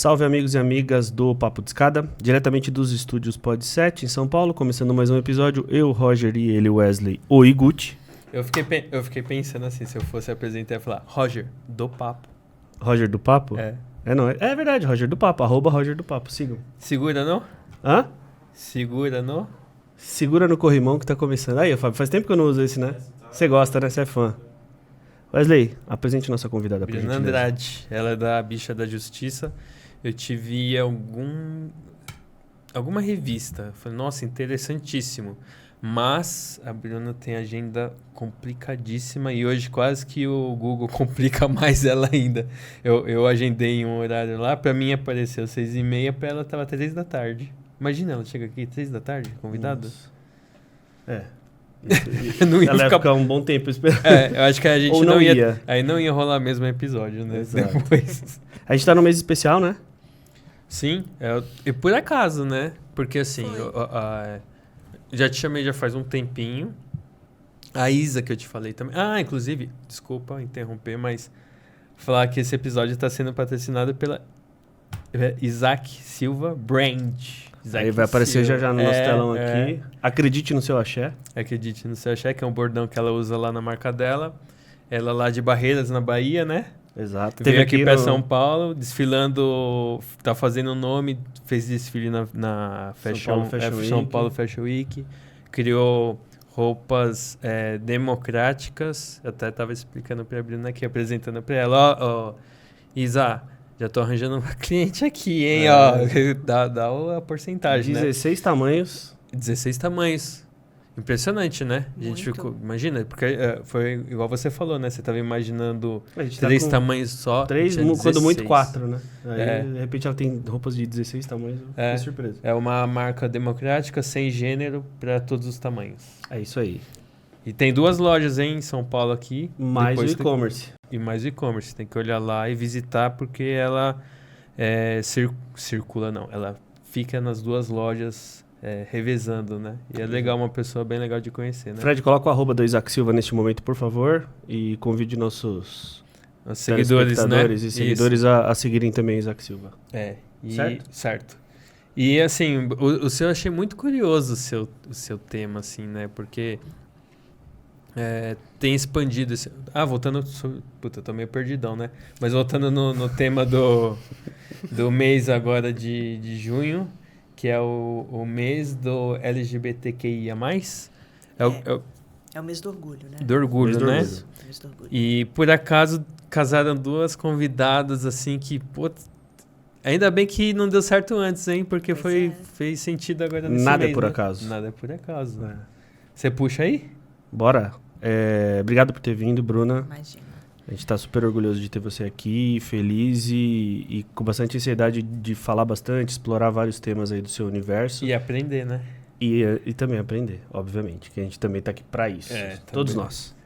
Salve amigos e amigas do Papo de Escada, diretamente dos estúdios Pod 7 em São Paulo, começando mais um episódio, eu, Roger e ele, Wesley, o Iguchi. Eu fiquei pensando assim, se eu fosse apresentar, eu ia falar, Roger, do Papo. Roger do Papo? É. É verdade, Roger do Papo, @ Roger do Papo, sigam. Segura não? Hã? Segura não? Segura no corrimão que tá começando. Aí, Fábio, faz tempo que eu não uso esse, né? Você gosta, né? Você é fã. Wesley, apresente nossa convidada pra gente. Bruna Andrade, ela é da Bicha da Justiça. Eu tive alguma revista. Falei, nossa, interessantíssimo. Mas a Bruna tem agenda complicadíssima e hoje quase que o Google complica mais ela ainda. Eu agendei um horário lá, pra mim apareceu 6h30, pra ela tava 3 da tarde. Imagina, ela chega aqui 3 da tarde, convidada. Nossa. É. Não ia Ela ia ficar um bom tempo esperando. É, eu acho que a gente Ou não ia. Aí não ia rolar mesmo episódio, né? Exato. Depois. A gente tá no mês especial, né? Sim, e por acaso, né? Porque assim, Foi. já te chamei já faz um tempinho. A Isa que eu te falei também. Ah, inclusive, desculpa interromper, mas falar que esse episódio está sendo patrocinado pela Isaac Silva Brand. Isaac Aí vai aparecer Silva. já no nosso telão aqui. Acredite no seu axé. Acredite no seu axé, que é um bordão que ela usa lá na marca dela. Ela lá de Barreiras, na Bahia, né? Exato. Veio aqui pra São Paulo, desfilando, tá fazendo nome, fez desfile na São Paulo Fashion Week, criou roupas democráticas, eu até tava explicando pra Bruna aqui, apresentando pra ela, ó, Isa, já tô arranjando uma cliente aqui, hein, ó, dá a porcentagem, 16 tamanhos. 16 tamanhos. Impressionante, né? A gente ficou... Imagina, porque foi igual você falou, né? Você tava imaginando 3 tamanhos só. 3, quando muito 4, né? Aí, de repente, ela tem roupas de 16 tamanhos. Fiquei surpreso. É uma marca democrática, sem gênero, para todos os tamanhos. É isso aí. E tem 2 lojas em São Paulo aqui. Mais o e-commerce. E mais o e-commerce. Tem que olhar lá e visitar, porque ela circula, não. Ela fica nas 2 lojas... revezando, né? E é legal, uma pessoa bem legal de conhecer, né? Fred, coloca o @do Isaac Silva neste momento, por favor, e convide nossos seguidores, né? E seguidores a seguirem também Isaac Silva. Certo. E assim, o seu eu achei muito curioso o seu tema, assim, né? Porque tem expandido esse... voltando... Puta, eu tô meio perdidão, né? Mas voltando no tema do mês agora de junho, que é o mês do LGBTQIA+. É o mês do orgulho, né? Do orgulho, né? O mês do orgulho. E por acaso casaram 2 convidadas, assim, que, pô, ainda bem que não deu certo antes, hein? Porque fez sentido agora nesse Nada mês, é por né? acaso. Nada é por acaso. Você puxa aí? Bora. Obrigado por ter vindo, Bruna. Imagina. A gente tá super orgulhoso de ter você aqui, feliz e com bastante ansiedade de falar bastante, explorar vários temas aí do seu universo. E aprender, né? E também aprender, obviamente, que a gente também tá aqui pra isso. Todos nós.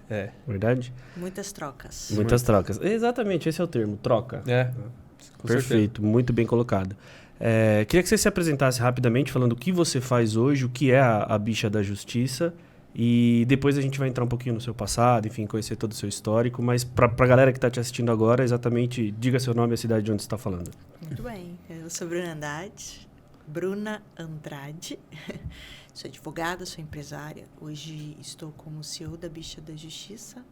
Verdade? Muitas trocas. Muitas trocas. Exatamente, esse é o termo, troca. Perfeito, certeza. muito bem colocado. Queria que você se apresentasse rapidamente, falando o que você faz hoje, o que é a Bicha da Justiça. E depois a gente vai entrar um pouquinho no seu passado, enfim, conhecer todo o seu histórico. Mas pra galera que tá te assistindo agora, exatamente, diga seu nome e a cidade de onde você tá falando. Muito bem. Eu sou Bruna Andrade. Sou advogada, sou empresária. Hoje estou como CEO da Bicha da Justiça.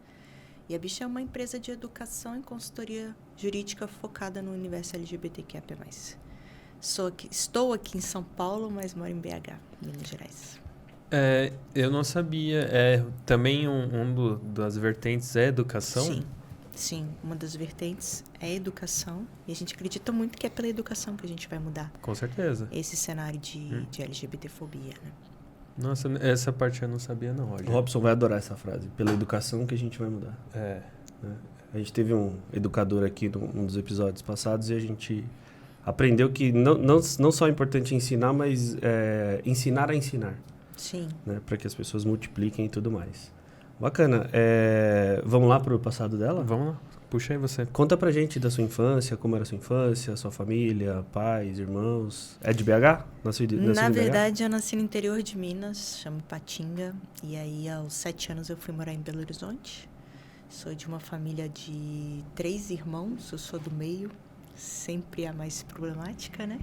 E a Bicha é uma empresa de educação e consultoria jurídica focada no universo LGBTQIA+. Estou aqui em São Paulo, mas moro em BH, Minas Gerais. Eu não sabia. Também das vertentes é educação? Sim, uma das vertentes é educação. E a gente acredita muito que é pela educação que a gente vai mudar. Com certeza. Esse cenário de LGBTfobia, né? Nossa, essa parte eu não sabia não, Roger. O Robson vai adorar essa frase. Pela educação que a gente vai mudar. A gente teve um educador aqui num dos episódios passados e a gente aprendeu que não só é importante ensinar, mas ensinar a ensinar. Sim. Né, para que as pessoas multipliquem e tudo mais. Bacana. Vamos lá pro passado dela? Vamos lá. Puxa aí você. Conta pra gente da sua infância, como era a sua infância, sua família, pais, irmãos. É de BH? Na verdade, eu nasci no interior de Minas, chamo Patinga. E aí, aos 7 anos, eu fui morar em Belo Horizonte. Sou de uma família de 3 irmãos, eu sou do meio. sempre a mais problemática, né?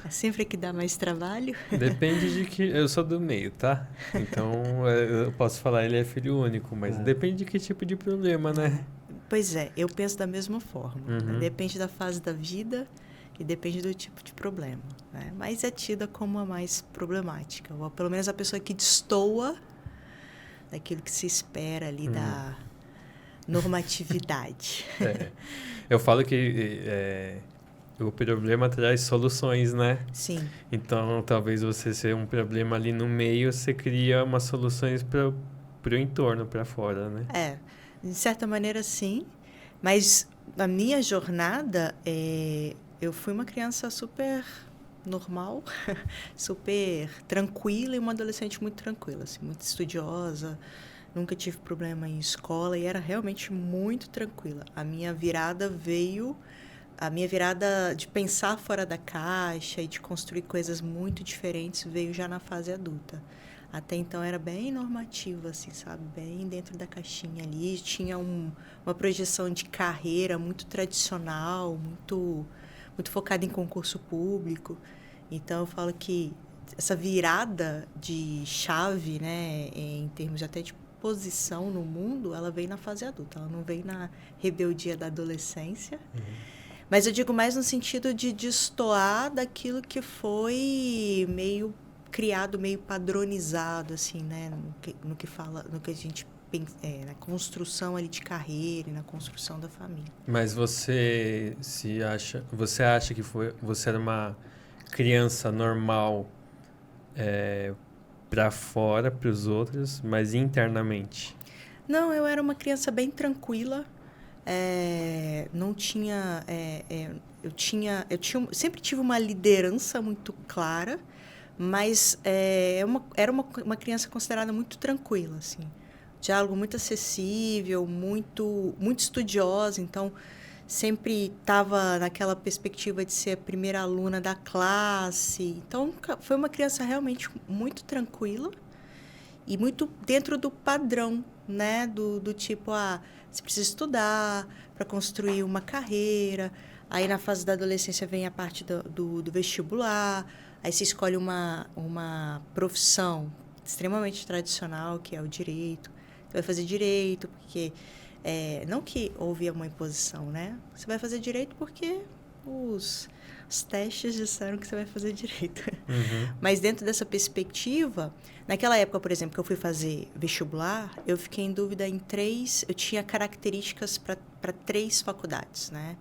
Sempre a que dá mais trabalho. Depende de que... Eu sou do meio, tá? Então, eu posso falar ele é filho único, mas depende de que tipo de problema, né? Pois é, eu penso da mesma forma. Uhum. Depende da fase da vida e depende do tipo de problema, né? Mas é tida como a mais problemática, ou pelo menos a pessoa que destoa daquilo que se espera ali da normatividade. Eu falo que o problema traz soluções, né? Sim. Então, talvez você ser um problema ali no meio, você cria umas soluções para o entorno, para fora, né? De certa maneira, sim. Mas a minha jornada, eu fui uma criança super normal, super tranquila e uma adolescente muito tranquila, assim, muito estudiosa. Nunca tive problema em escola e era realmente muito tranquila. A minha virada de pensar fora da caixa e de construir coisas muito diferentes veio já na fase adulta. Até então era bem normativa, assim, sabe? Bem dentro da caixinha ali. Tinha uma projeção de carreira muito tradicional, muito focada em concurso público. Então, eu falo que essa virada de chave, né, em termos até de posição no mundo, ela veio na fase adulta. Ela não veio na rebeldia da adolescência. Mas eu digo mais no sentido de destoar daquilo que foi meio criado, meio padronizado, assim, né? No que a gente pensa, na construção ali de carreira e na construção da família. Mas você acha que você era uma criança normal para fora, para os outros, mas internamente? Não, eu era uma criança bem tranquila. Não tinha... sempre tive uma liderança muito clara, mas era uma criança considerada muito tranquila, assim. Diálogo muito acessível, muito estudiosa, então sempre estava naquela perspectiva de ser a primeira aluna da classe. Então, foi uma criança realmente muito tranquila e muito dentro do padrão, né? Do tipo, você precisa estudar para construir uma carreira. Aí, na fase da adolescência, vem a parte do vestibular. Aí, você escolhe uma profissão extremamente tradicional, que é o direito. Você vai fazer direito, porque... não que houve uma imposição, né? Você vai fazer direito porque os testes disseram que você vai fazer direito. Uhum. Mas dentro dessa perspectiva, naquela época, por exemplo, que eu fui fazer vestibular, eu fiquei em dúvida em 3... Eu tinha características para 3 faculdades, né?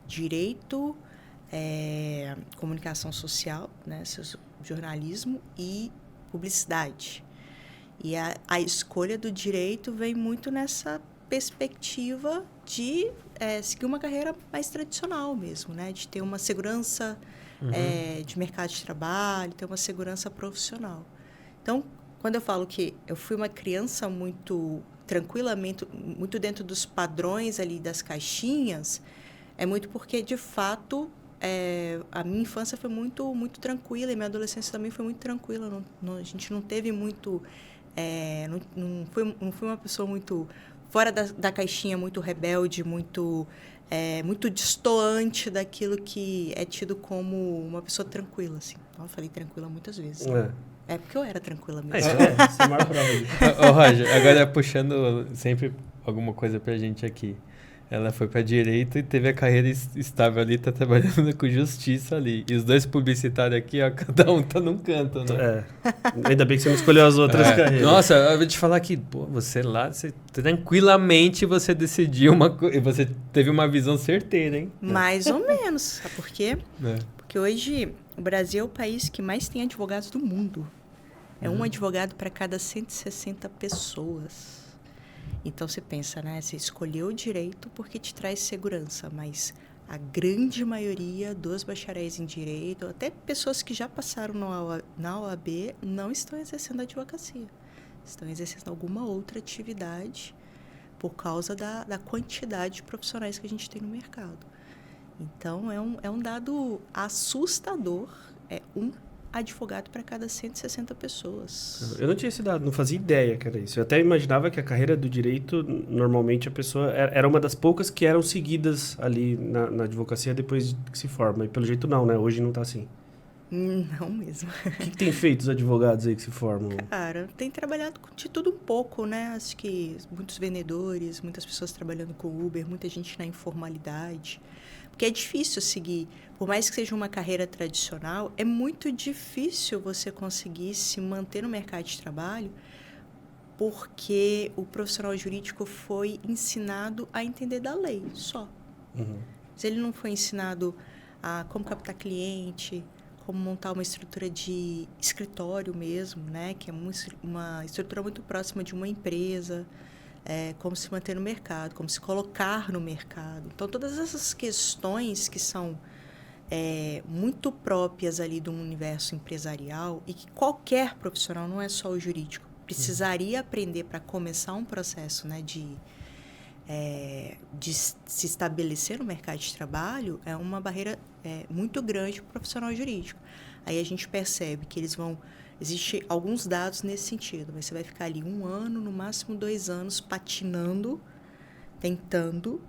Direito, comunicação social, né? Jornalismo e publicidade. E a escolha do direito vem muito nessa perspectiva de seguir uma carreira mais tradicional mesmo, né? De ter uma segurança de mercado de trabalho, ter uma segurança profissional. Então, quando eu falo que eu fui uma criança muito tranquila, muito dentro dos padrões ali das caixinhas, é muito porque, de fato, a minha infância foi muito, muito tranquila e minha adolescência também foi muito tranquila. A gente não teve muito... não fui uma pessoa muito... fora da caixinha, muito rebelde, muito destoante daquilo que é tido como uma pessoa tranquila, assim. Então, eu falei tranquila muitas vezes. É porque eu era tranquila mesmo. Isso é a maior prova disso. Ô, Roger, agora puxando sempre alguma coisa pra gente aqui. Ela foi pra direito e teve a carreira estável ali, tá trabalhando com justiça ali. E os 2 publicitários aqui, ó, cada um tá num canto, né? Ainda bem que você não escolheu as outras carreiras. Nossa, eu vou te falar que, pô, você tranquilamente você decidiu você teve uma visão certeira, hein? Mais ou menos. Sabe por quê? Porque hoje o Brasil é o país que mais tem advogados do mundo. É um advogado para cada 160 pessoas. Então, você pensa, né? Você escolheu o direito porque te traz segurança, mas a grande maioria dos bacharéis em direito, até pessoas que já passaram na OAB, não estão exercendo a advocacia. Estão exercendo alguma outra atividade por causa da quantidade de profissionais que a gente tem no mercado. Então, é um dado assustador. advogado para cada 160 pessoas. Eu não tinha esse dado, não fazia ideia que era isso. Eu até imaginava que a carreira do direito, normalmente a pessoa era uma das poucas que eram seguidas ali na advocacia depois que se forma. E pelo jeito não, né? Hoje não tá assim. Não mesmo. O que tem feito os advogados aí que se formam? Cara, tem trabalhado de tudo um pouco, né? Acho que muitos vendedores, muitas pessoas trabalhando com Uber, muita gente na informalidade. Porque é difícil seguir. Por mais que seja uma carreira tradicional, é muito difícil você conseguir se manter no mercado de trabalho porque o profissional jurídico foi ensinado a entender da lei só. Mas ele não foi ensinado a como captar cliente, como montar uma estrutura de escritório mesmo, né? Que é uma estrutura muito próxima de uma empresa, como se manter no mercado, como se colocar no mercado. Então, todas essas questões que são muito próprias ali do universo empresarial e que qualquer profissional, não é só o jurídico, precisaria aprender para começar um processo, né, de se estabelecer no mercado de trabalho, é uma barreira muito grande para o profissional jurídico. Aí a gente percebe que existem alguns dados nesse sentido, mas você vai ficar ali 1 ano, no máximo 2 anos, patinando, tentando,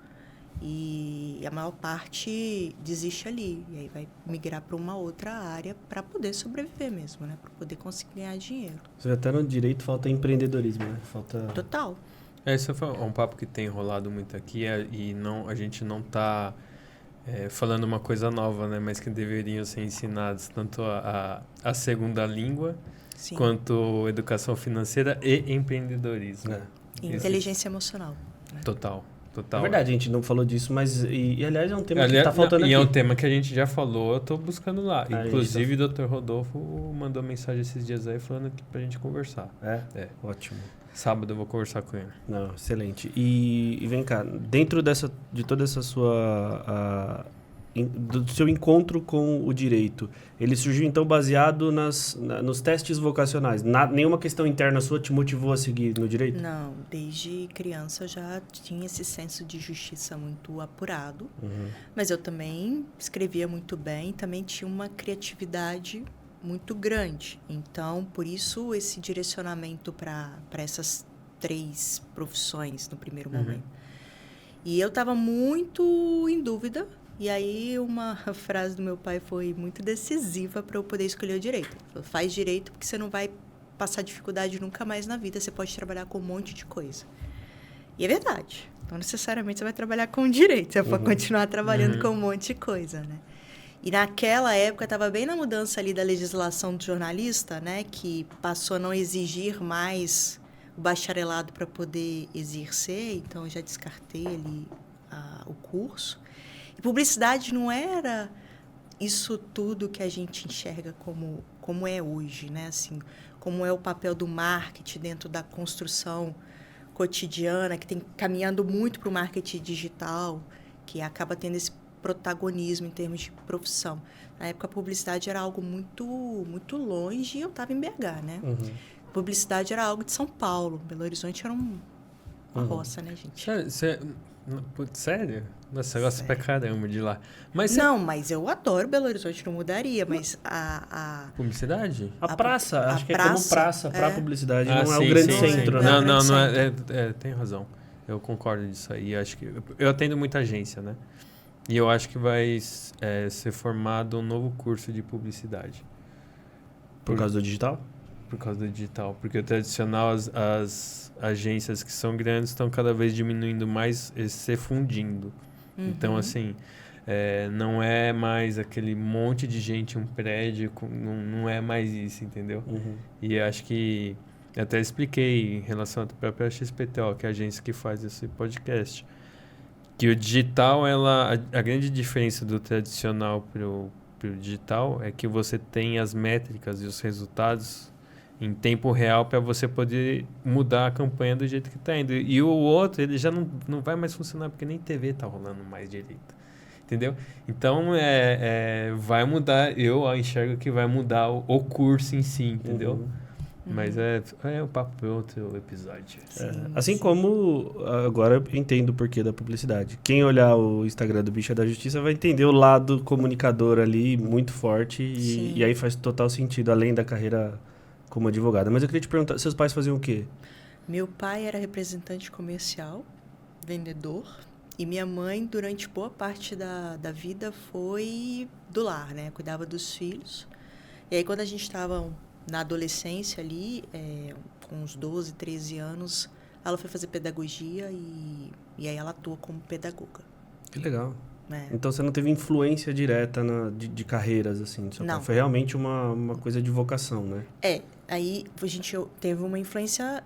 e a maior parte desiste ali. E aí vai migrar para uma outra área para poder sobreviver mesmo, né? Para poder conseguir ganhar dinheiro. Até no direito falta empreendedorismo, né? Total. Esse é um papo que tem rolado muito aqui e a gente não está falando uma coisa nova, né? Mas que deveriam ser ensinados tanto a segunda língua, sim, quanto educação financeira e empreendedorismo. E inteligência emocional. Né? Total. É verdade, a gente não falou disso, mas aliás é um tema que está faltando aqui. E é um tema que a gente já falou, eu estou buscando lá. Inclusive o Dr. Rodolfo mandou mensagem esses dias aí falando aqui pra gente conversar. Ótimo. Sábado eu vou conversar com ele. Não, excelente. E vem cá, dentro de toda essa sua... do seu encontro com o direito, ele surgiu então baseado nos testes vocacionais? Nenhuma questão interna sua te motivou a seguir no direito? Não, desde criança eu já tinha esse senso de justiça muito apurado, mas eu também escrevia muito bem, também tinha uma criatividade muito grande. Então, por isso, esse direcionamento para essas 3 profissões no primeiro momento. E eu estava muito em dúvida, e aí uma frase do meu pai foi muito decisiva para eu poder escolher o direito. Ele falou, faz direito porque você não vai passar dificuldade nunca mais na vida, você pode trabalhar com um monte de coisa. E é verdade. Não necessariamente você vai trabalhar com direito, você pode continuar trabalhando com um monte de coisa, né? E naquela época estava bem na mudança ali da legislação do jornalista, né, que passou a não exigir mais o bacharelado para poder exercer, então eu já descartei ali o curso. E publicidade não era isso tudo que a gente enxerga como é hoje, né, assim, como é o papel do marketing dentro da construção cotidiana, que tem caminhando muito para o marketing digital, que acaba tendo esse protagonismo em termos de profissão. Na época, a publicidade era algo muito, muito longe e eu estava em BH, né? Publicidade era algo de São Paulo. Belo Horizonte era uma roça, né, gente? Sério? Nossa, eu gosto pra caramba de lá. Mas não, mas eu adoro Belo Horizonte, não mudaria, mas Publicidade? A praça, acho que é como praça para publicidade, não é sim, o grande sim, centro, sim. né? Não é, tem razão. Eu concordo disso aí. Acho que eu atendo muita agência, né? E eu acho que vai ser formado um novo curso de publicidade. Por causa do digital? Por causa do digital. Porque o tradicional, as agências que são grandes estão cada vez diminuindo mais e se fundindo. Então, assim, não é mais aquele monte de gente, um prédio, não é mais isso, entendeu? E acho que... Eu até expliquei em relação à própria XPTO, que é a agência que faz esse podcast, que o digital, a grande diferença do tradicional para o digital é que você tem as métricas e os resultados em tempo real para você poder mudar a campanha do jeito que está indo. E o outro, ele já não vai mais funcionar, porque nem TV está rolando mais direito. Entendeu? Então, vai mudar, eu enxergo que vai mudar o curso em si, entendeu? Mas é um papo para outro episódio. Assim como agora eu entendo o porquê da publicidade. Quem olhar o Instagram do Bicha da Justiça vai entender o lado comunicador ali muito forte e aí faz total sentido, além da carreira como advogada. Mas eu queria te perguntar, seus pais faziam o quê? Meu pai era representante comercial, vendedor, e minha mãe, durante boa parte da vida, foi do lar, né? Cuidava dos filhos. E aí, quando a gente estava na adolescência ali, com uns 12, 13 anos, ela foi fazer pedagogia e aí ela atua como pedagoga. Que legal. Então, você não teve influência direta de carreiras, assim, do seu pai? Foi realmente uma coisa de vocação, né? Aí a gente teve uma influência,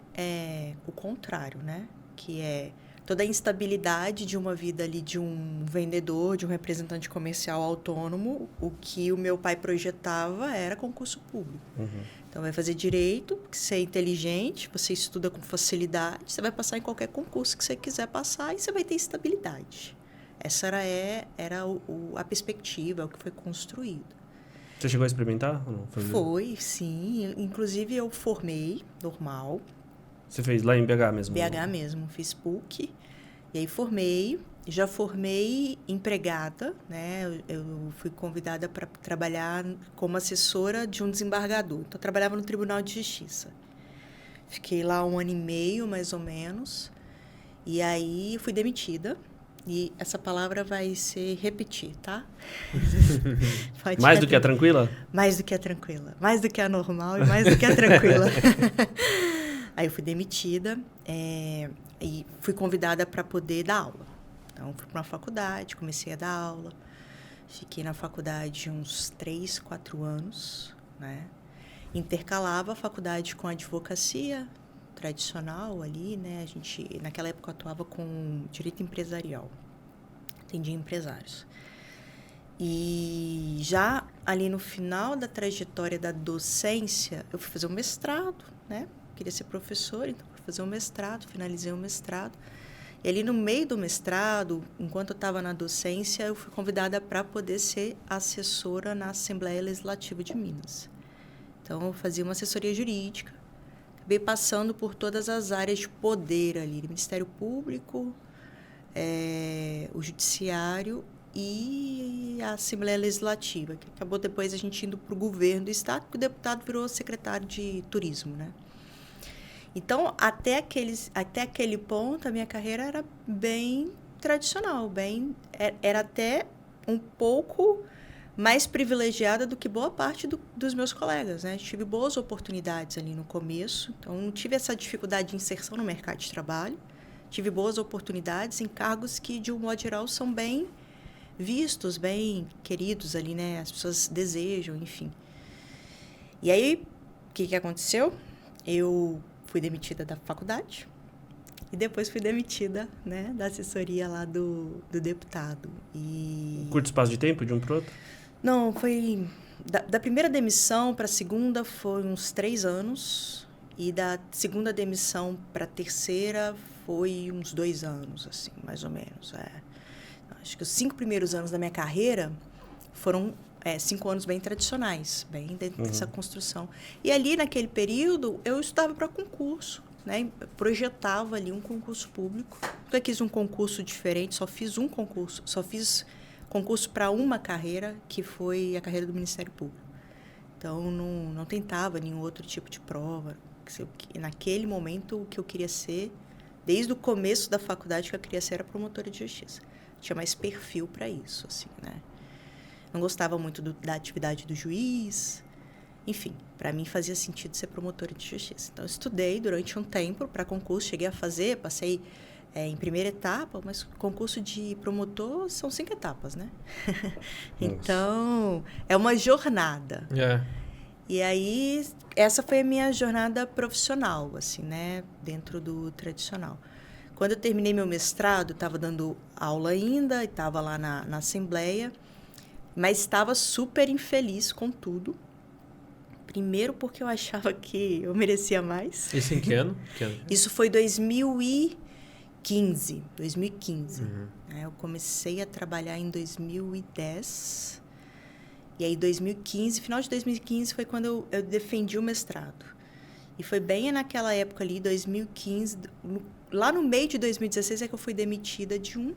o contrário, né? Que é toda a instabilidade de uma vida ali de um vendedor, de um representante comercial autônomo. O que o meu pai projetava era concurso público. Então, vai fazer direito, você é inteligente, você estuda com facilidade, você vai passar em qualquer concurso que você quiser passar e você vai ter estabilidade. Essa era a perspectiva, o que foi construído. Você chegou a experimentar ou não? Foi, sim. Inclusive, eu formei normal. Você fez lá em BH mesmo? BH mesmo. Fiz PUC. E aí formei. Já formei empregada, né? Eu fui convidada para trabalhar como assessora de um desembargador. Então, eu trabalhava no Tribunal de Justiça. Fiquei lá 1 ano e meio, mais ou menos. E aí, fui demitida. E essa palavra vai ser repetir, tá? Mais do que a tranquila? Mais do que a tranquila. Mais do que a normal e mais do que a tranquila. Aí eu fui demitida e fui convidada para poder dar aula. Então, fui para uma faculdade, comecei a dar aula. Fiquei na faculdade uns 3, 4 anos, né? Intercalava a faculdade com a advocacia tradicional ali, né? A gente, naquela época, atuava com direito empresarial. Atendia empresários. E já ali no final da trajetória da docência, eu fui fazer um mestrado, né? Queria ser professora, então fui fazer um mestrado, finalizei o mestrado. E ali no meio do mestrado, enquanto eu estava na docência, eu fui convidada para poder ser assessora na Assembleia Legislativa de Minas. Então, eu fazia uma assessoria jurídica. Acabei passando por todas as áreas de poder ali, Ministério Público, o Judiciário e a Assembleia Legislativa, que acabou depois a gente indo para o governo do Estado, porque o deputado virou secretário de Turismo, né? Então, até aquele ponto, a minha carreira era bem tradicional, era até um pouco mais privilegiada do que boa parte dos meus colegas, né? Tive boas oportunidades ali no começo, então não tive essa dificuldade de inserção no mercado de trabalho. Tive boas oportunidades em cargos que, de um modo geral, são bem vistos, bem queridos ali, né? As pessoas desejam, enfim. E aí, o que aconteceu? Eu fui demitida da faculdade e depois fui demitida, né, da assessoria lá do deputado. E... Curto espaço de tempo, de um para o outro? Não, foi... Da primeira demissão para a segunda foi uns 3 anos e da segunda demissão para a terceira foi uns 2 anos, assim, mais ou menos. Acho que os 5 primeiros anos da minha carreira foram 5 anos bem tradicionais, bem dentro dessa construção. E ali, naquele período, eu estudava para concurso, né? Projetava ali um concurso público. Nunca quis um concurso diferente, só fiz um concurso, só fiz concurso para uma carreira, que foi a carreira do Ministério Público. Então, não tentava nenhum outro tipo de prova. Naquele momento, o que eu queria ser, desde o começo da faculdade, o que eu queria ser era promotora de justiça. Tinha mais perfil para isso, assim, né? Não gostava muito da atividade do juiz. Enfim, para mim fazia sentido ser promotora de justiça. Então, eu estudei durante um tempo para concurso, cheguei a fazer, passei em primeira etapa, mas concurso de promotor são 5 etapas, né? Então, é uma jornada. E aí, essa foi a minha jornada profissional, assim, né? Dentro do tradicional. Quando eu terminei meu mestrado, estava dando aula ainda, estava lá na Assembleia, mas estava super infeliz com tudo. Primeiro porque eu achava que eu merecia mais. Isso em que ano? Isso foi 2015. Eu comecei a trabalhar em 2010. E aí, 2015, final de 2015, foi quando eu defendi o mestrado. E foi bem naquela época ali, 2015, lá no meio de 2016 é que eu fui demitida de um.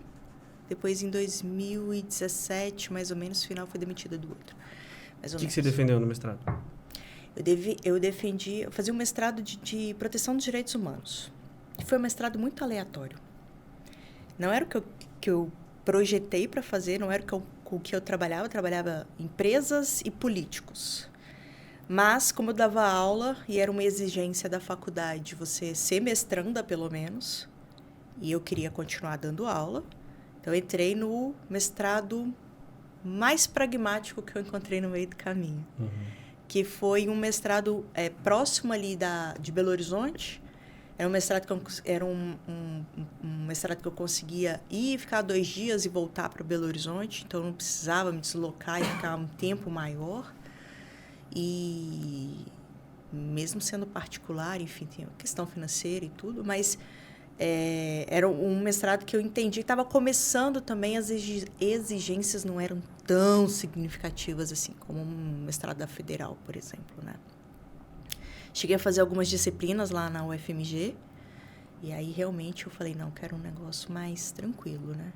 Depois, em 2017, mais ou menos, no final, fui demitida do outro. O que você defendeu no mestrado? Eu fazia um mestrado de proteção dos direitos humanos. Foi um mestrado muito aleatório. Não era o que eu projetei para fazer, não era com o que eu trabalhava empresas e políticos. Mas, como eu dava aula, e era uma exigência da faculdade, você ser mestranda, pelo menos, e eu queria continuar dando aula, então eu entrei no mestrado mais pragmático que eu encontrei no meio do caminho, que foi um mestrado próximo ali de Belo Horizonte. Era um mestrado um mestrado que eu conseguia ir, ficar 2 dias e voltar para Belo Horizonte, então eu não precisava me deslocar e ficar um tempo maior. E mesmo sendo particular, enfim, tem a questão financeira e tudo, mas era um mestrado que eu entendi que estava começando também, as exigências não eram tão significativas assim, como um mestrado da Federal, por exemplo, né? Cheguei a fazer algumas disciplinas lá na UFMG, e aí realmente eu falei, não, quero um negócio mais tranquilo, né?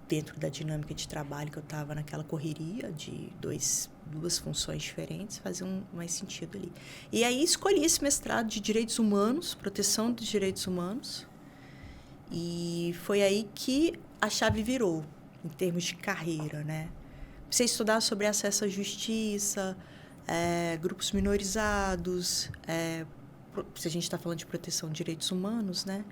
Dentro da dinâmica de trabalho que eu estava naquela correria de duas funções diferentes, fazia mais sentido ali. E aí escolhi esse mestrado de Direitos Humanos, Proteção dos Direitos Humanos, e foi aí que a chave virou, em termos de carreira, né? Comecei a estudar sobre acesso à justiça, grupos minorizados, se a gente está falando de proteção de direitos humanos, né?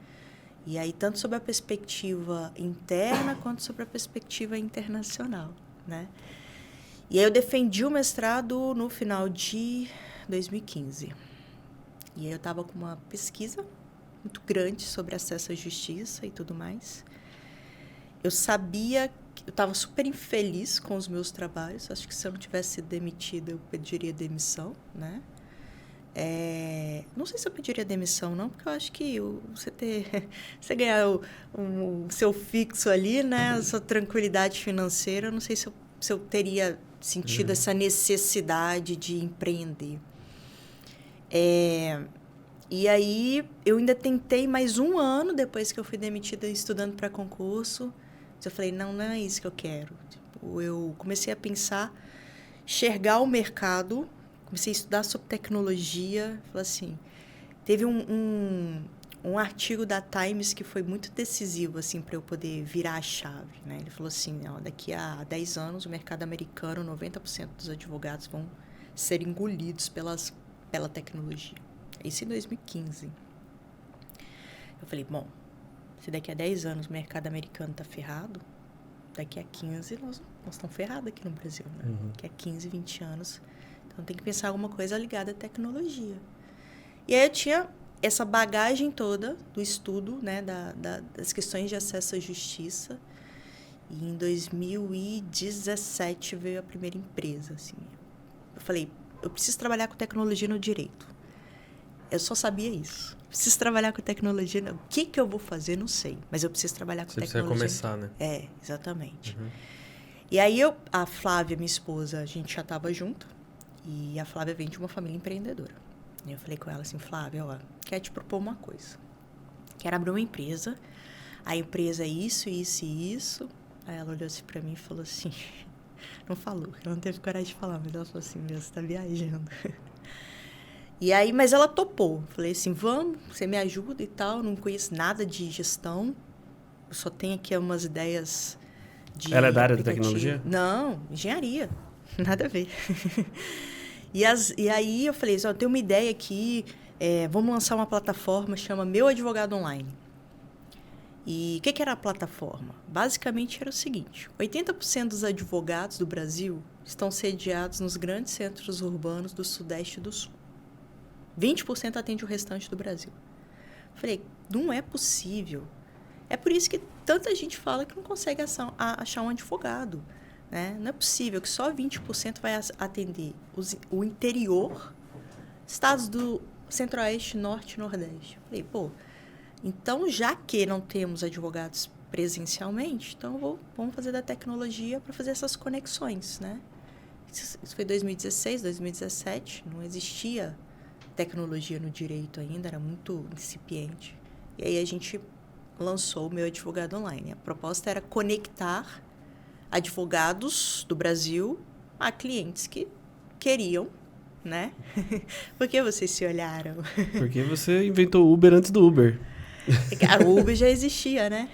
E aí, tanto sobre a perspectiva interna, quanto sobre a perspectiva internacional, né? E aí, eu defendi o mestrado no final de 2015. E aí, eu estava com uma pesquisa muito grande sobre acesso à justiça e tudo mais. Eu sabia que eu estava super infeliz com os meus trabalhos. Acho que se eu não tivesse sido demitida, eu pediria demissão, né? Não sei se eu pediria demissão, não, porque eu acho que você ganhar o seu fixo ali, né, a sua tranquilidade financeira, eu não sei se eu teria sentido essa necessidade de empreender. E aí, eu ainda tentei mais 1 ano, depois que eu fui demitida estudando para concurso. Eu falei, não é isso que eu quero. Tipo, eu comecei a pensar, enxergar o mercado. Comecei a estudar sobre tecnologia. Falei assim, teve um artigo da Times que foi muito decisivo assim, para eu poder virar a chave, né? Ele falou assim, daqui a 10 anos, o mercado americano, 90% dos advogados vão ser engolidos pela tecnologia. Isso em 2015. Eu falei, bom, se daqui a 10 anos o mercado americano está ferrado, daqui a 15 nós estamos ferrados aqui no Brasil, né? Daqui a 15, 20 anos... Então, tem que pensar alguma coisa ligada à tecnologia. E aí, eu tinha essa bagagem toda do estudo, né, das questões de acesso à justiça. E em 2017 veio a primeira empresa. Assim. Eu falei, eu preciso trabalhar com tecnologia no direito. Eu só sabia isso. Preciso trabalhar com tecnologia. O que eu vou fazer, não sei. Mas eu preciso trabalhar com tecnologia. Você precisa começar, né? Exatamente. E aí, a Flávia, minha esposa, a gente já estava junto. E a Flávia vem de uma família empreendedora. E eu falei com ela assim, Flávia, quero te propor uma coisa. Quero abrir uma empresa. A empresa é isso, isso e isso. Aí ela olhou assim pra mim e falou assim... Não falou, ela não teve coragem de falar, mas ela falou assim, meu, você tá viajando. E aí, mas ela topou. Falei assim, vamos, você me ajuda e tal. Não conheço nada de gestão. Eu só tenho aqui umas ideias de... Ela é da área da tecnologia? Não, engenharia. Nada a ver. E aí eu falei, eu tenho uma ideia aqui, vamos lançar uma plataforma, chama Meu Advogado Online. E o que era a plataforma? Basicamente era o seguinte, 80% dos advogados do Brasil estão sediados nos grandes centros urbanos do Sudeste e do Sul. 20% atende o restante do Brasil. Eu falei, não é possível. É por isso que tanta gente fala que não consegue achar um advogado. Né? Não é possível que só 20% vai atender o interior, estados do Centro-Oeste, Norte e Nordeste. Falei, então já que não temos advogados presencialmente, então vamos fazer da tecnologia para fazer essas conexões, né? Isso foi 2016, 2017, não existia tecnologia no direito ainda, era muito incipiente. E aí a gente lançou o Meu Advogado Online. A proposta era conectar advogados do Brasil a clientes que queriam, né? Por que vocês se olharam? Porque você inventou o Uber antes do Uber. O Uber já existia, né?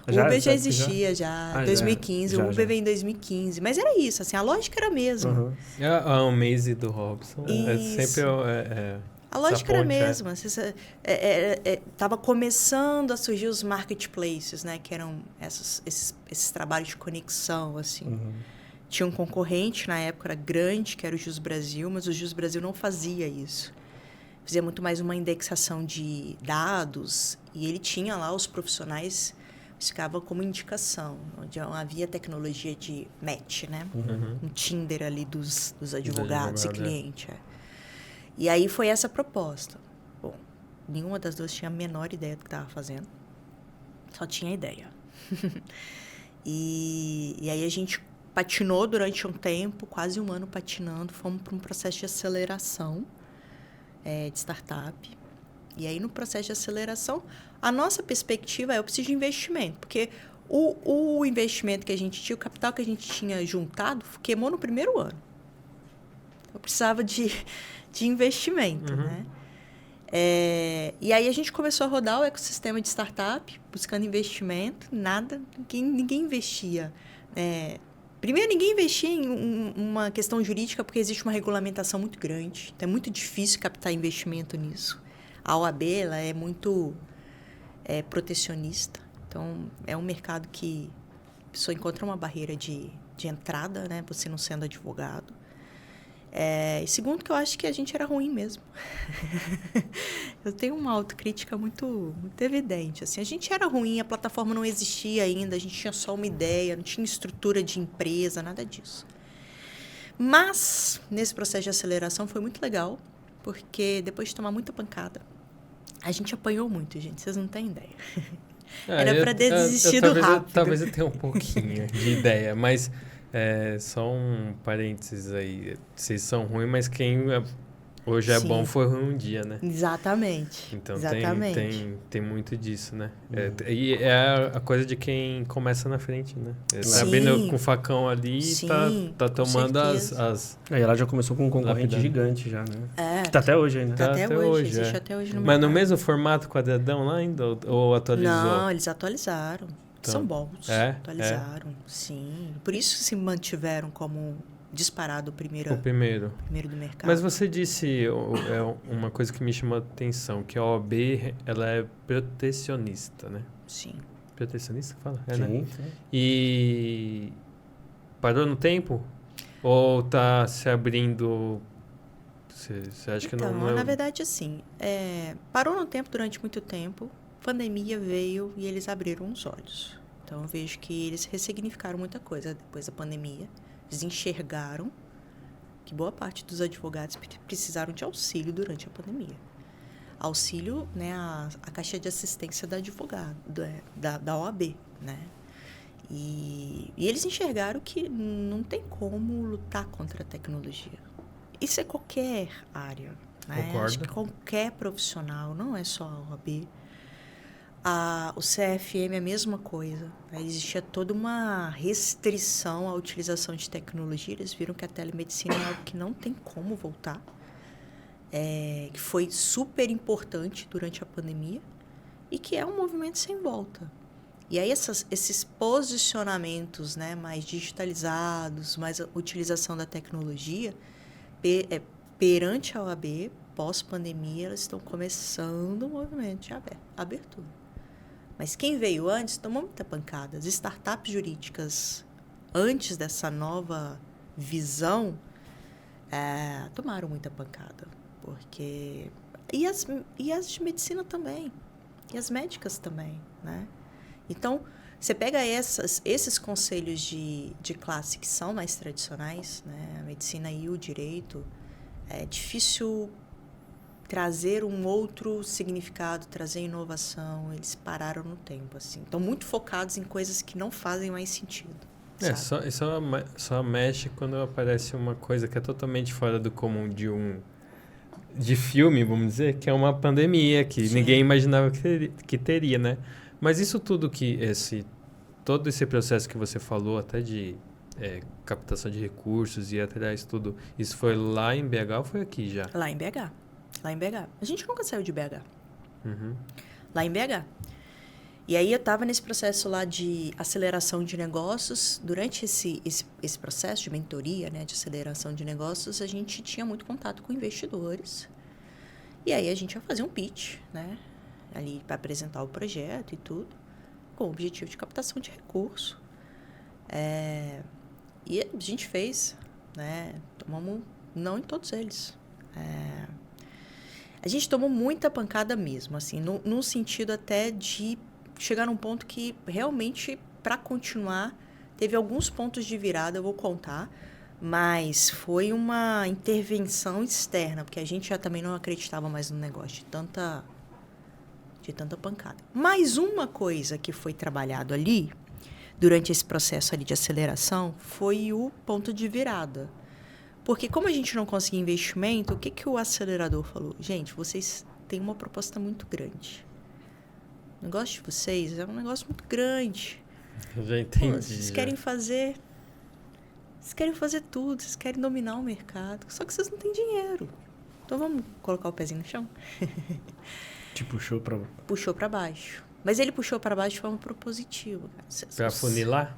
O Uber já existia, já. 2015. O Uber veio em 2015. Mas era isso, assim, a lógica era a mesma. Uhum. A Amaze do Robson. Sempre a lógica era a mesma. Estava começando a surgir os marketplaces, né? Que eram esses trabalhos de conexão, assim. Uhum. Tinha um concorrente, na época, era grande, que era o Jus Brasil, mas o Jus Brasil não fazia isso. Fazia muito mais uma indexação de dados, e ele tinha lá os profissionais, ficava como indicação, onde havia tecnologia de match, né? Uhum. Um Tinder ali dos advogados e cliente. E aí foi essa proposta. Bom, nenhuma das duas tinha a menor ideia do que estava fazendo, só tinha ideia. E aí a gente patinou durante um tempo, quase um ano patinando, fomos para um processo de aceleração de startup. E aí, no processo de aceleração, a nossa perspectiva é eu preciso de investimento, porque o investimento que a gente tinha, o capital que a gente tinha juntado, queimou no primeiro ano. Eu precisava de investimento, né? E aí, a gente começou a rodar o ecossistema de startup, buscando investimento, nada, ninguém investia. Primeiro, ninguém investia em uma questão jurídica porque existe uma regulamentação muito grande. Então, é muito difícil captar investimento nisso. A OAB ela é muito protecionista. Então, é um mercado que a pessoa encontra uma barreira de entrada, né? Você não sendo advogado. E segundo, que eu acho que a gente era ruim mesmo. Eu tenho uma autocrítica muito, muito evidente. Assim, a gente era ruim, a plataforma não existia ainda, a gente tinha só uma ideia, não tinha estrutura de empresa, nada disso. Mas, nesse processo de aceleração foi muito legal, porque depois de tomar muita pancada, a gente apanhou muito, gente, vocês não têm ideia. Era para desistir do rápido. Talvez eu tenha um pouquinho de ideia, mas... só um parênteses aí. Vocês são ruins, mas quem hoje é bom foi ruim um dia, né? Exatamente. Então Exatamente. Tem muito disso, né? E é a coisa de quem começa na frente, né? Tá abrindo com o facão ali e tá tomando as... Aí ela já começou com um concorrente gigante já, né? Que tá até hoje ainda. Tá até hoje, existe até hoje no mercado. Mas no mesmo formato quadradão lá ainda? Ou atualizou? Não, eles atualizaram. Então, são bons, atualizaram, sim. Por isso se mantiveram como disparado o primeiro do mercado. Mas você disse uma coisa que me chamou a atenção, que a OAB ela é protecionista, né? Sim. Protecionista? Fala? Sim, né? Sim. E parou no tempo? Ou tá se abrindo... Você acha que não é... na verdade, assim, parou no tempo durante muito tempo. Pandemia veio e eles abriram os olhos. Então, eu vejo que eles ressignificaram muita coisa depois da pandemia. Eles enxergaram que boa parte dos advogados precisaram de auxílio durante a pandemia. Auxílio, né, a caixa de assistência da advogado, da OAB, né? E eles enxergaram que não tem como lutar contra a tecnologia. Isso é qualquer área, né? Concordo. Acho que qualquer profissional, não é só a OAB. O CFM é a mesma coisa. Existia toda uma restrição à utilização de tecnologia. Eles viram que a telemedicina é algo que não tem como voltar. Que foi super importante durante a pandemia e que é um movimento sem volta. E aí esses posicionamentos, né, mais digitalizados, mais a utilização da tecnologia, perante a OAB, pós-pandemia, elas estão começando o movimento de abertura. Mas quem veio antes tomou muita pancada. As startups jurídicas, antes dessa nova visão, tomaram muita pancada. Porque... E as de medicina também. E as médicas também, né? Então, você pega esses conselhos de classe que são mais tradicionais, né? A medicina e o direito, é difícil trazer um outro significado, trazer inovação. Eles pararam no tempo, assim. Estão muito focados em coisas que não fazem mais sentido. Só mexe quando aparece uma coisa que é totalmente fora do comum de de filme, vamos dizer, que é uma pandemia que ninguém imaginava que teria, né? Mas isso tudo todo esse processo que você falou, até de captação de recursos e atrás tudo, isso foi lá em BH ou foi aqui já? Lá em BH. A gente nunca saiu de BH. Uhum. Lá em BH. E aí eu estava nesse processo lá de aceleração de negócios. Durante esse processo de mentoria, né, de aceleração de negócios, a gente tinha muito contato com investidores. E aí a gente ia fazer um pitch, né, ali para apresentar o projeto e tudo, com o objetivo de captação de recurso. E a gente fez, né, tomamos não em todos eles. A gente tomou muita pancada mesmo, assim, no sentido até de chegar num ponto que realmente, para continuar, teve alguns pontos de virada, eu vou contar, mas foi uma intervenção externa, porque a gente já também não acreditava mais no negócio de tanta pancada. Mais uma coisa que foi trabalhado ali, durante esse processo ali de aceleração, foi o ponto de virada. Porque como a gente não conseguia investimento, o que o acelerador falou? Gente, vocês têm uma proposta muito grande. O negócio de vocês é um negócio muito grande. Eu já entendi. Pô, vocês querem fazer tudo, vocês querem dominar o mercado, só que vocês não têm dinheiro. Então vamos colocar o pezinho no chão? Te puxou para baixo. Mas ele puxou para baixo de forma propositiva. Para afunilar?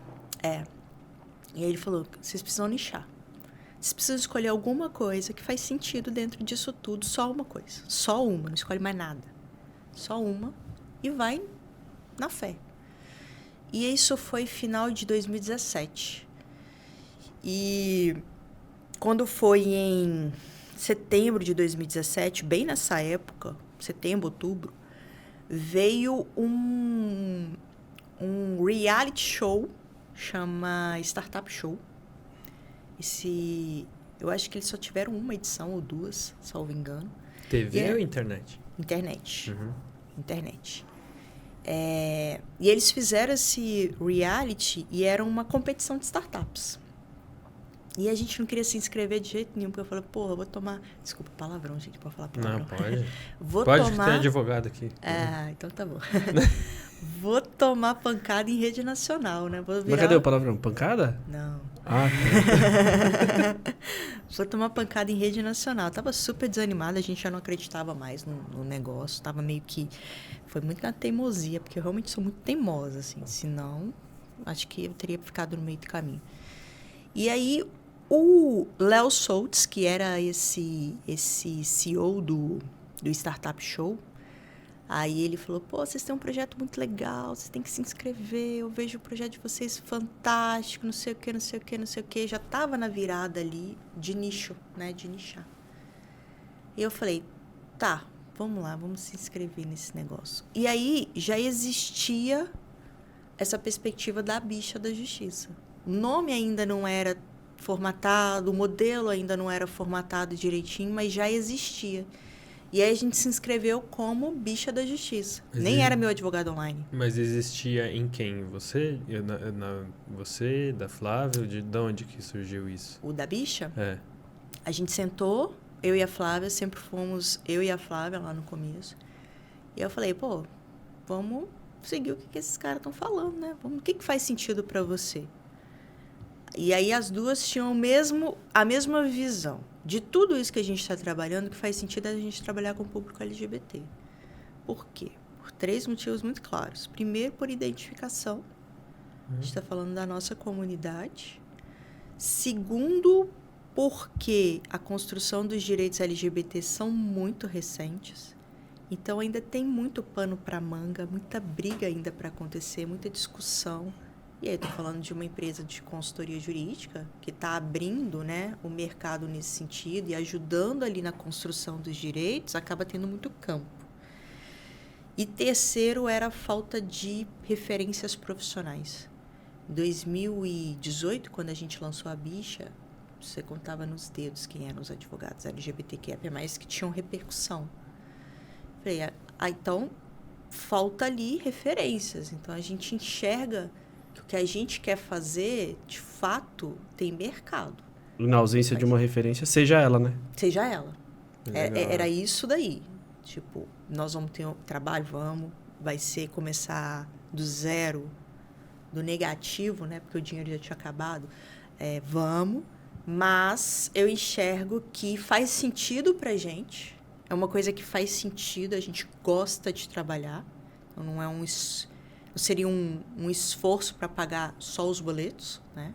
E aí ele falou, vocês precisam nichar. Vocês precisam escolher alguma coisa que faz sentido dentro disso tudo, só uma coisa. Só uma, não escolhe mais nada. Só uma e vai na fé. E isso foi final de 2017. E quando foi em setembro de 2017, bem nessa época, setembro, outubro, veio um reality show, chama Startup Show. Eu acho que eles só tiveram uma edição ou duas, salvo engano. TV ou internet? Internet. Uhum. Internet. E eles fizeram esse reality e era uma competição de startups. E a gente não queria se inscrever de jeito nenhum, porque eu falei, porra, eu vou tomar... Desculpa, palavrão, gente, pode falar palavrão. Não, pode. Pode tomar... ter advogado aqui. Então tá bom. Vou tomar pancada em rede nacional, né? Mas cadê o palavrão? Pancada? Não. Tá. Vou tomar pancada em rede nacional. Eu tava super desanimada, a gente já não acreditava mais no negócio. Tava meio que... Foi muito na teimosia, porque eu realmente sou muito teimosa, assim. Senão, acho que eu teria ficado no meio do caminho. E aí, o Léo Soltz, que era esse CEO do Startup Show, aí ele falou, pô, vocês têm um projeto muito legal, vocês têm que se inscrever, eu vejo o projeto de vocês fantástico, não sei o que. Já estava na virada ali de nicho, né, de nichar. E eu falei, tá, vamos lá, vamos se inscrever nesse negócio. E aí, já existia essa perspectiva da bicha da justiça. O nome ainda não era formatado, o modelo ainda não era formatado direitinho, mas já existia. E aí a gente se inscreveu como bicha da justiça. Nem era meu advogado online. Mas existia em quem? Você? Você, da Flávia? De onde que surgiu isso? O da bicha? A gente sentou, eu e a Flávia, sempre fomos eu e a Flávia lá no começo. E eu falei, pô, vamos seguir o que esses caras estão falando, né? O que faz sentido para você? E aí as duas tinham a mesma visão. De tudo isso que a gente está trabalhando, que faz sentido a gente trabalhar com o público LGBT. Por quê? Por 3 motivos muito claros. Primeiro, por identificação. A gente está falando da nossa comunidade. Segundo, porque a construção dos direitos LGBT são muito recentes. Então, ainda tem muito pano para manga, muita briga ainda para acontecer, muita discussão. E aí, estou falando de uma empresa de consultoria jurídica que está abrindo, né, o mercado nesse sentido e ajudando ali na construção dos direitos, acaba tendo muito campo. E terceiro era a falta de referências profissionais. Em 2018, quando a gente lançou a bicha, você contava nos dedos quem eram os advogados LGBTQIA+, que tinham repercussão. Falei, então, falta ali referências. Então, a gente enxerga que o que a gente quer fazer, de fato, tem mercado. Na ausência de uma referência, seja ela, né? Seja ela. Era isso daí. Tipo, nós vamos ter um trabalho, vai ser começar do zero, do negativo, né? Porque o dinheiro já tinha acabado. Vamos, mas eu enxergo que faz sentido pra gente. É uma coisa que faz sentido, a gente gosta de trabalhar. Então, não seria um esforço para pagar só os boletos, né?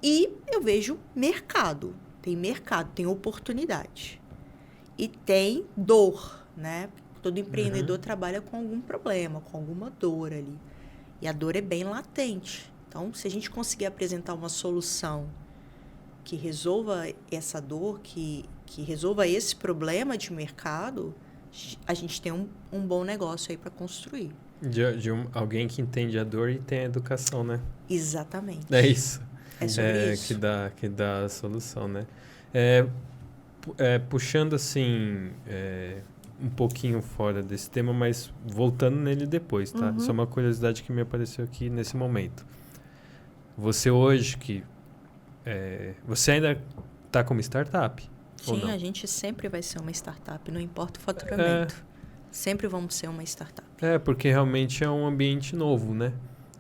E eu vejo mercado. Tem mercado, tem oportunidade. E tem dor, né? Todo empreendedor trabalha com algum problema, com alguma dor ali. E a dor é bem latente. Então, se a gente conseguir apresentar uma solução que resolva essa dor, que resolva esse problema de mercado, a gente tem um bom negócio aí para construir. Alguém que entende a dor e tem a educação, né? Exatamente. É isso. É sobre isso. Que dá a solução, né? Puxando assim, um pouquinho fora desse tema, mas voltando nele depois, tá? Isso é uma curiosidade que me apareceu aqui nesse momento. Você hoje você ainda está como startup? Sim, a gente sempre vai ser uma startup, não importa o faturamento. Sempre vamos ser uma startup. Porque realmente é um ambiente novo, né?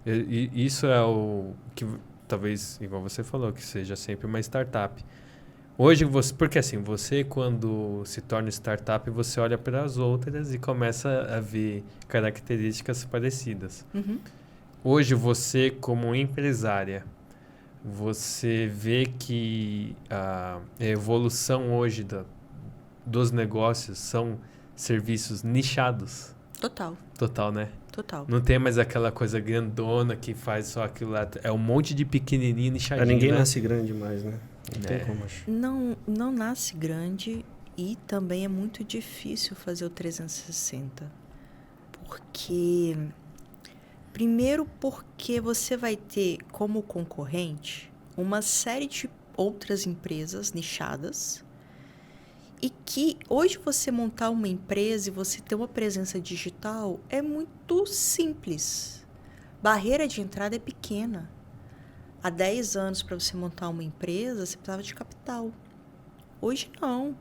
E isso é o que talvez, igual você falou, que seja sempre uma startup. Hoje, porque assim, você quando se torna startup, você olha para as outras e começa a ver características parecidas. Hoje, você como empresária, você vê que a evolução hoje dos negócios são serviços nichados? Total, né? Total. Não tem mais aquela coisa grandona que faz só aquilo lá. É um monte de pequenininho nichadinho, ninguém nasce grande mais, né? Não tem como. Não nasce grande e também é muito difícil fazer o 360. Primeiro porque você vai ter como concorrente uma série de outras empresas nichadas e que hoje você montar uma empresa e você ter uma presença digital é muito simples. Barreira de entrada é pequena. Há 10 anos, para você montar uma empresa, você precisava de capital. Hoje, não.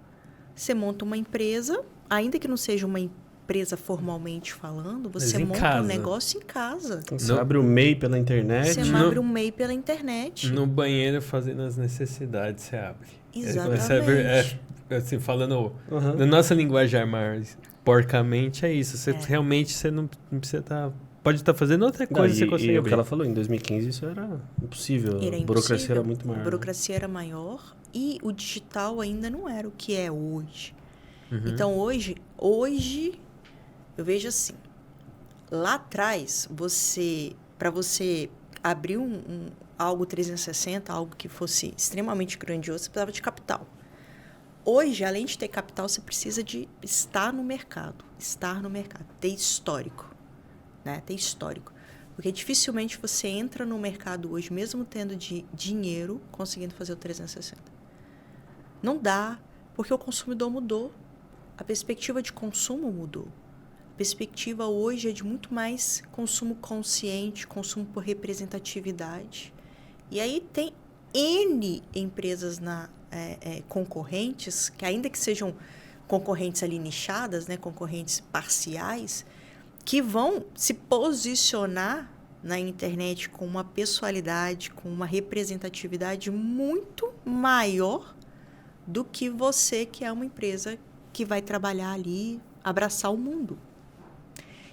Você monta uma empresa, ainda que não seja uma empresa formalmente falando, você monta um negócio em casa. Você abre o MEI pela internet. Você abre o MEI pela internet. No banheiro, fazendo as necessidades, você abre. Exatamente. Assim, falando na nossa linguagem mais porcamente, é isso. Realmente você não precisa estar... Pode estar fazendo outra coisa, você consegue abrir. O que ela falou, em 2015 isso era impossível. A burocracia era muito maior. A burocracia era maior e o digital ainda não era o que é hoje. Então, hoje, eu vejo assim, lá atrás, para você abrir algo 360, algo que fosse extremamente grandioso, você precisava de capital. Hoje, além de ter capital, você precisa de estar no mercado, ter histórico. Né? Ter histórico. Porque dificilmente você entra no mercado hoje, mesmo tendo dinheiro, conseguindo fazer o 360. Não dá, porque o consumidor mudou. A perspectiva de consumo mudou. A perspectiva hoje é de muito mais consumo consciente, consumo por representatividade. E aí tem N empresas concorrentes, que ainda que sejam concorrentes ali nichadas, né, concorrentes parciais, que vão se posicionar na internet com uma pessoalidade, com uma representatividade muito maior do que você, que é uma empresa que vai trabalhar ali, abraçar o mundo.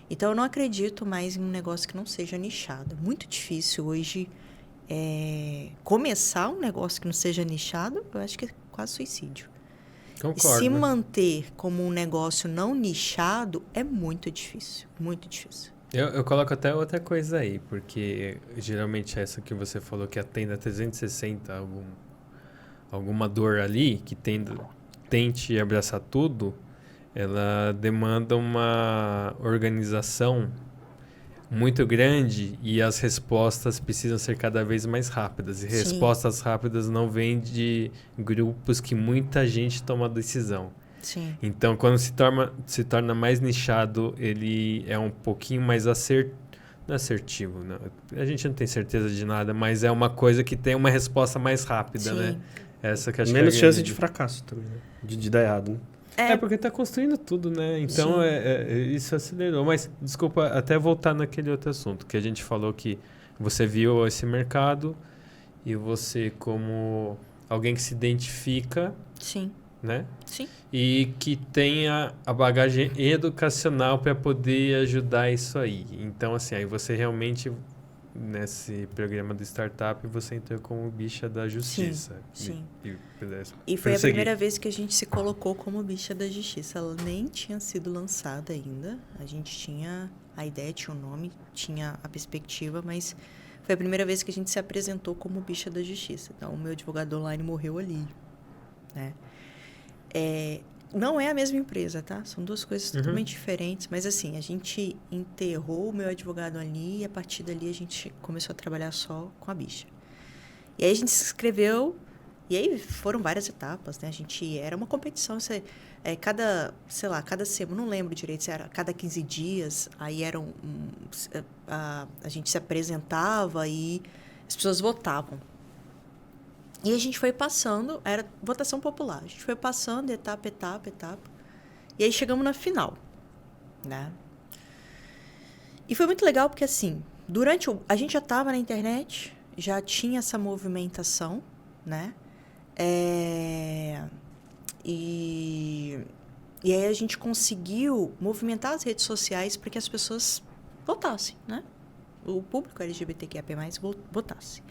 Então, eu não acredito mais em um negócio que não seja nichado. É muito difícil hoje começar um negócio que não seja nichado, eu acho que é quase suicídio. Concordo, se manter como um negócio não nichado é muito difícil, muito difícil. Eu coloco até outra coisa aí, porque geralmente essa que você falou que atenda 360, alguma dor ali, que tente abraçar tudo, ela demanda uma organização muito grande e as respostas precisam ser cada vez mais rápidas. E respostas rápidas não vêm de grupos que muita gente toma decisão. Sim. Então, quando se torna mais nichado, ele é um pouquinho mais assertivo. Não. A gente não tem certeza de nada, mas é uma coisa que tem uma resposta mais rápida, né? Essa que acho menos que é chance de fracasso também, né? De dar errado, né? É porque tá construindo tudo, né? Então, isso acelerou. Mas, desculpa, até voltar naquele outro assunto, que a gente falou que você viu esse mercado e você, como alguém que se identifica... Sim. Né? Sim. E que tenha a bagagem educacional para poder ajudar isso aí. Então, assim, aí você realmente, nesse programa de startup, você entrou como bicha da justiça. Sim. E foi a primeira vez que a gente se colocou como bicha da justiça. Ela nem tinha sido lançada ainda. A gente tinha a ideia, tinha o nome, tinha a perspectiva, mas foi a primeira vez que a gente se apresentou como bicha da justiça. Então, o meu advogado online morreu ali, né? Não é a mesma empresa, tá? São duas coisas totalmente diferentes. Mas, assim, a gente enterrou o meu advogado ali e, a partir dali, a gente começou a trabalhar só com a bicha. E aí, a gente se inscreveu e aí foram várias etapas, né? Era uma competição. Cada semana, não lembro direito se era cada 15 dias. Aí a gente se apresentava e as pessoas votavam. E a gente foi passando, era votação popular. A gente foi passando etapa. E aí chegamos na final, né? E foi muito legal porque, assim, a gente já estava na internet, já tinha essa movimentação, né? E aí a gente conseguiu movimentar as redes sociais para que as pessoas votassem, né? O público LGBTQIA+, votasse.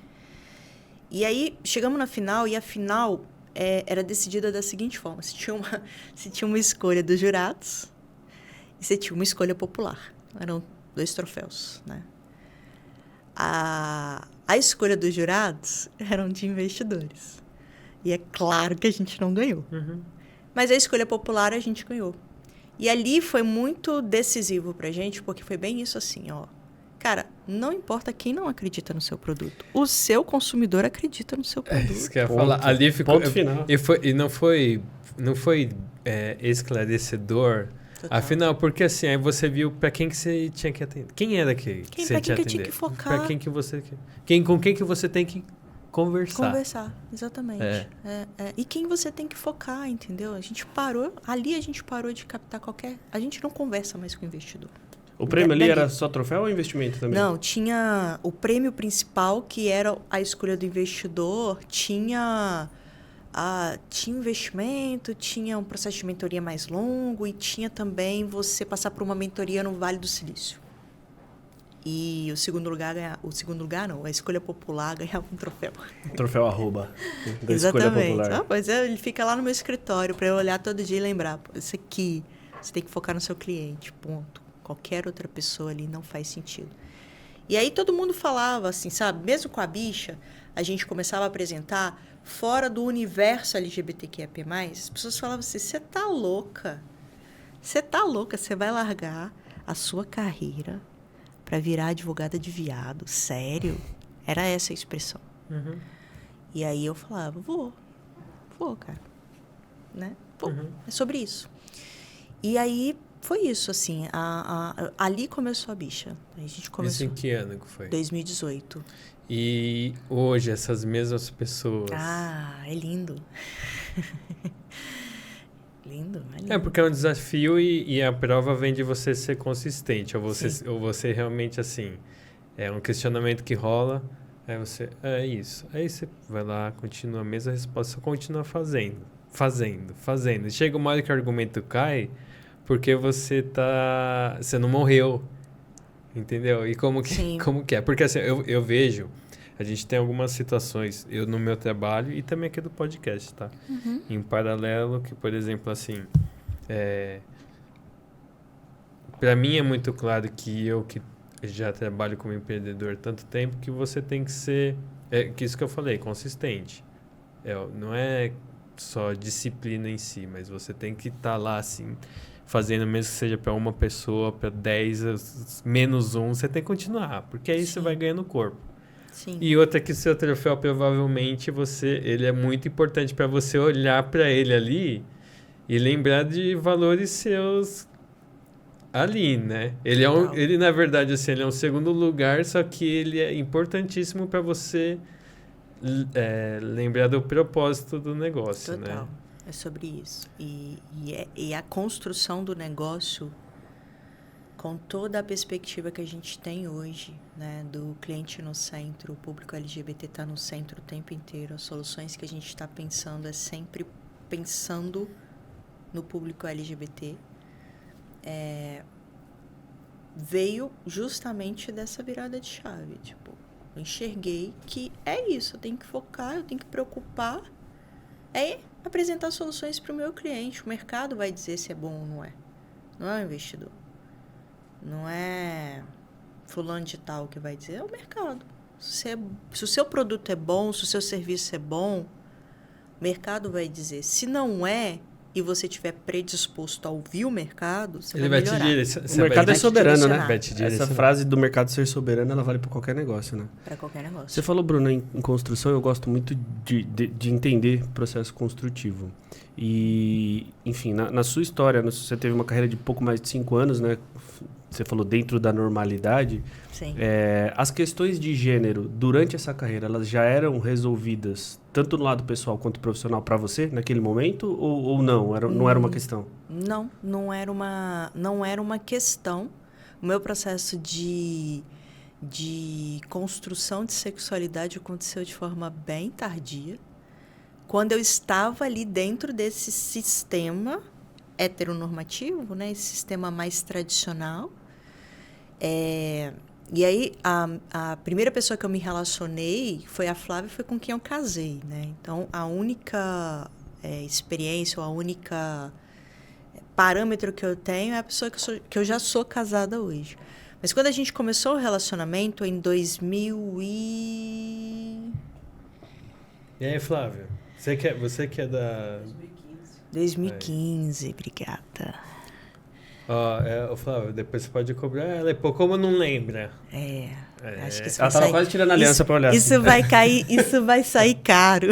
E aí, chegamos na final, e a final era decidida da seguinte forma. Você tinha uma escolha dos jurados e você tinha uma escolha popular. Eram 2 troféus, né? A escolha dos jurados eram de investidores. E é claro que a gente não ganhou. Mas a escolha popular a gente ganhou. E ali foi muito decisivo pra gente, porque foi bem isso assim, ó. Cara, não importa quem não acredita no seu produto. O seu consumidor acredita no seu produto. Isso que eu ia falar. Ali ficou... Ponto final. E não foi esclarecedor. Total. Afinal, porque assim, aí você viu para quem que você tinha que atender. Quem era que você tinha que atender? Tinha que focar. Para quem que você... Com quem que você tem que conversar. Exatamente. E quem você tem que focar, entendeu? A gente parou de captar a gente não conversa mais com o investidor. O prêmio ali era só troféu ou investimento também? Não, tinha o prêmio principal, que era a escolha do investidor, tinha investimento, tinha um processo de mentoria mais longo e tinha também você passar por uma mentoria no Vale do Silício. E a escolha popular ganhava um troféu. Troféu arroba. Da Exatamente. Escolha popular. Pois ele fica lá no meu escritório para eu olhar todo dia e lembrar, isso aqui, você tem que focar no seu cliente, ponto. Qualquer outra pessoa ali não faz sentido. E aí todo mundo falava assim, sabe? Mesmo com a bicha, a gente começava a apresentar fora do universo LGBTQIA+, as pessoas falavam assim, você tá louca? Você vai largar a sua carreira para virar advogada de viado? Sério? Era essa a expressão. E aí eu falava, vou, cara. Né? É sobre isso. E aí... Foi isso, assim. Ali começou a bicha. A gente começou... Isso em que ano que foi? 2018. E hoje, essas mesmas pessoas... É lindo. lindo. Porque é um desafio e a prova vem de você ser consistente. Ou você realmente, assim... É um questionamento que rola, aí você... É isso. Aí você vai lá, continua a mesma resposta, só continua fazendo. E chega uma hora que o argumento cai... Porque você não morreu, entendeu? E como que é? Porque assim, eu vejo, a gente tem algumas situações, eu no meu trabalho e também aqui do podcast, tá? Em paralelo, que por exemplo, assim, para mim é muito claro que eu que já trabalho como empreendedor há tanto tempo, que você tem que ser, que isso que eu falei, consistente. Não é só disciplina em si, mas você tem que estar lá, assim... fazendo mesmo que seja para uma pessoa, para 10, menos um, você tem que continuar, porque aí você vai ganhando corpo. Sim. E outra que o seu troféu, provavelmente, ele é muito importante para você olhar para ele ali e lembrar de valores seus ali, né? Ele na verdade, assim, ele é um segundo lugar, só que ele é importantíssimo para você lembrar do propósito do negócio, Total. né? É sobre isso. E a construção do negócio com toda a perspectiva que a gente tem hoje, né, do cliente no centro, o público LGBT está no centro o tempo inteiro, as soluções que a gente está pensando é sempre pensando no público LGBT, veio justamente dessa virada de chave. Tipo, eu enxerguei que é isso, eu tenho que focar, eu tenho que preocupar, apresentar soluções para o meu cliente. O mercado vai dizer se é bom ou não é. Não é o investidor. Não é fulano de tal que vai dizer, é o mercado. Se o seu produto é bom, se o seu serviço é bom, o mercado vai dizer. Se não é, e você estiver predisposto a ouvir o mercado, você vai melhorar. O mercado é soberano, né? Essa frase do mercado ser soberano, ela vale para qualquer negócio, né? Para qualquer negócio. Você falou, Bruna, em construção, eu gosto muito de entender processo construtivo. E, enfim, na sua história, você teve uma carreira de pouco mais de 5 anos, né? Você falou dentro da normalidade. Sim. As questões de gênero, durante essa carreira, elas já eram resolvidas tanto no lado pessoal quanto profissional para você, naquele momento? Ou não? Não era uma questão? Não era uma questão. O meu processo de construção de sexualidade aconteceu de forma bem tardia. Quando eu estava ali dentro desse sistema heteronormativo, né? Esse sistema mais tradicional. E aí, a primeira pessoa que eu me relacionei foi a Flávia, foi com quem eu casei, né? Então, a única experiência, ou a única parâmetro que eu tenho é a pessoa que eu já sou casada hoje. Mas quando a gente começou o relacionamento, em 2000 E aí, Flávia? Você que é da... 2015, obrigada. Flávio, depois você pode cobrar ela. Pô, como não lembra? Acho que isso ela estava quase tirando a aliança para olhar. Isso vai cair, isso vai sair caro.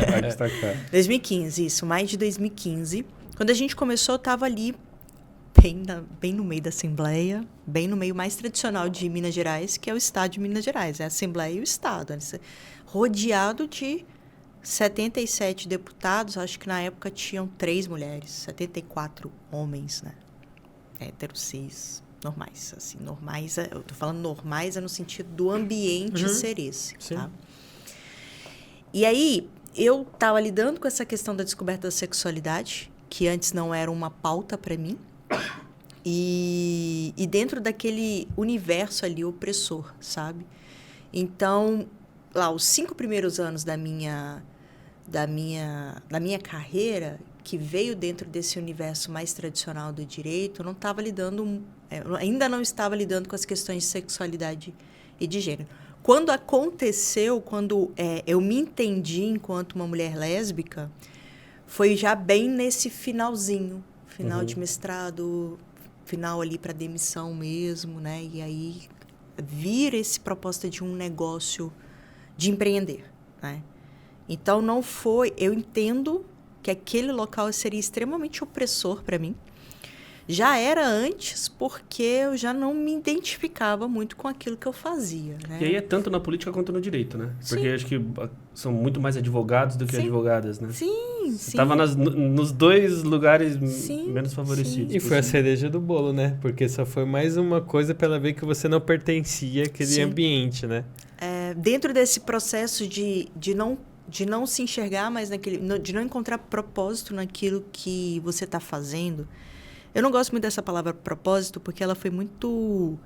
Vai custar caro. 2015, isso, mais de 2015. Quando a gente começou, eu estava ali bem no meio da Assembleia, bem no meio mais tradicional de Minas Gerais, que é o Estado de Minas Gerais, é a Assembleia e o Estado. Rodeado de 77 deputados, acho que na época tinham 3 mulheres, 74 homens, né? Héteros, cis, normais, assim, normais, eu tô falando normais no sentido do ambiente ser esse, tá? E aí, eu tava lidando com essa questão da descoberta da sexualidade, que antes não era uma pauta para mim, e dentro daquele universo ali opressor, sabe? Então, lá, os 5 primeiros anos da minha carreira, que veio dentro desse universo mais tradicional do direito, eu ainda não estava lidando com as questões de sexualidade e de gênero. Quando aconteceu, quando eu me entendi enquanto uma mulher lésbica, foi já bem nesse finalzinho, final de mestrado, final ali para demissão mesmo, né? E aí vir esse proposta de um negócio de empreender, né? Então não foi, eu entendo que aquele local seria extremamente opressor para mim. Já era antes, porque eu já não me identificava muito com aquilo que eu fazia, né? E aí é tanto na política quanto no direito, né? Porque Sim. acho que são muito mais advogados do que advogadas, né? Sim, Você estava nos 2 lugares menos favorecidos. E foi a cereja do bolo, né? Porque só foi mais uma coisa para ela ver que você não pertencia àquele ambiente, né? Dentro desse processo de não se enxergar mais de não encontrar propósito naquilo que você está fazendo. Eu não gosto muito dessa palavra propósito, porque ela foi muito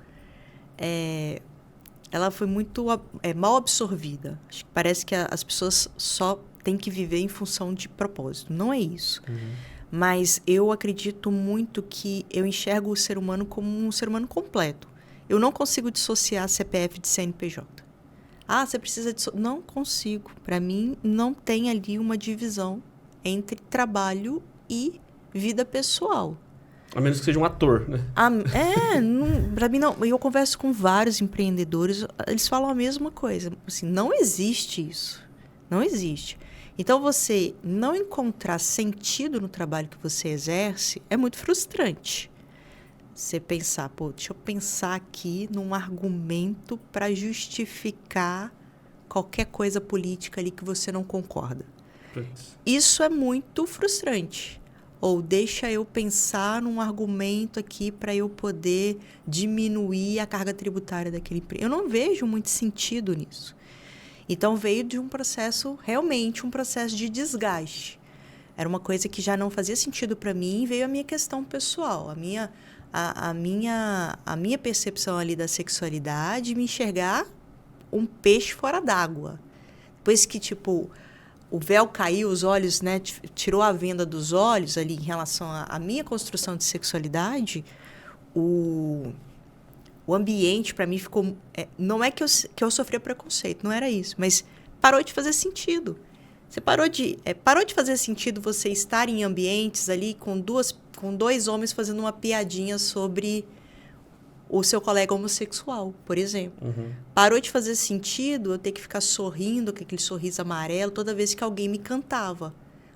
mal absorvida. Acho que parece que as pessoas só têm que viver em função de propósito. Não é isso. Mas eu acredito muito que eu enxergo o ser humano como um ser humano completo. Eu não consigo dissociar CPF de CNPJ. Você precisa Não consigo. Para mim, não tem ali uma divisão entre trabalho e vida pessoal. A menos que seja um ator, né? Para mim não. Eu converso com vários empreendedores, eles falam a mesma coisa. Assim, não existe isso. Não existe. Então, você não encontrar sentido no trabalho que você exerce é muito frustrante. Você pensar, deixa eu pensar aqui num argumento para justificar qualquer coisa política ali que você não concorda. Putz. Isso é muito frustrante. Ou deixa eu pensar num argumento aqui para eu poder diminuir a carga tributária daquele emprego. Eu não vejo muito sentido nisso. Então, veio de um processo, realmente um processo de desgaste. Era uma coisa que já não fazia sentido para mim, veio a minha questão pessoal, a minha percepção ali da sexualidade, me enxergar um peixe fora d'água. Depois que, tipo, o véu caiu, os olhos, né, tirou a venda dos olhos ali em relação à minha construção de sexualidade, o ambiente para mim ficou... não é que eu sofria preconceito, não era isso, mas parou de fazer sentido. Você parou de fazer sentido você estar em ambientes ali com dois homens fazendo uma piadinha sobre o seu colega homossexual, por exemplo. Uhum. Parou de fazer sentido eu ter que ficar sorrindo com aquele sorriso amarelo toda vez que alguém me cantava.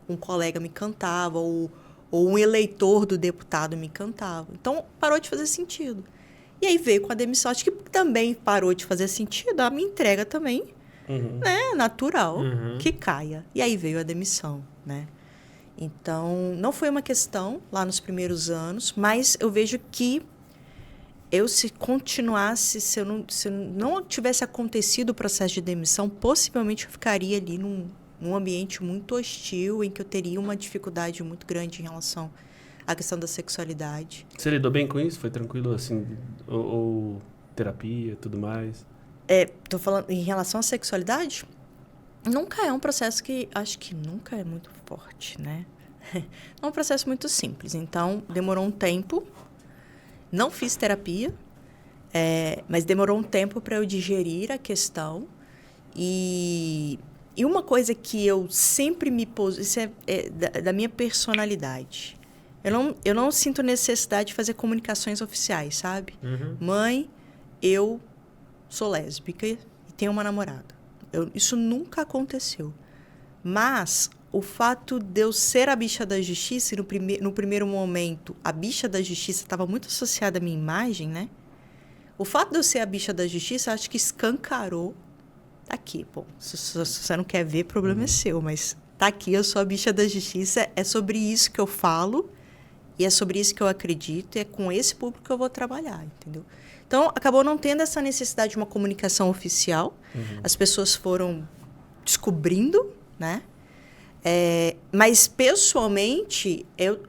Um colega me cantava, ou um eleitor do deputado me cantava. Então, parou de fazer sentido. E aí veio com a demissão. Acho que também parou de fazer sentido a minha entrega também. Né, natural, que caia. E aí veio a demissão, né? Então, não foi uma questão lá nos primeiros anos, mas eu vejo que se continuasse, se não tivesse acontecido o processo de demissão, possivelmente eu ficaria ali num ambiente muito hostil, em que eu teria uma dificuldade muito grande em relação à questão da sexualidade. Você lidou bem com isso? Foi tranquilo, assim? Ou terapia, tudo mais? Tô falando em relação à sexualidade, nunca é um processo que... Acho que nunca é muito forte, né? É um processo muito simples. Então, demorou um tempo. Não fiz terapia, mas demorou um tempo para eu digerir a questão. E uma coisa que eu sempre me pus... Isso é da minha personalidade. Eu não sinto necessidade de fazer comunicações oficiais, sabe? Mãe, eu... sou lésbica e tenho uma namorada. Isso nunca aconteceu. Mas o fato de eu ser a bicha da justiça, e no primeiro momento, a bicha da justiça estava muito associada à minha imagem, né? O fato de eu ser a bicha da justiça, acho que escancarou. Tá aqui, bom, se você não quer ver, problema é seu, mas tá aqui, eu sou a bicha da justiça, é sobre isso que eu falo, e é sobre isso que eu acredito, e é com esse público que eu vou trabalhar, entendeu? Então, acabou não tendo essa necessidade de uma comunicação oficial. As pessoas foram descobrindo, né? Mas, pessoalmente, eu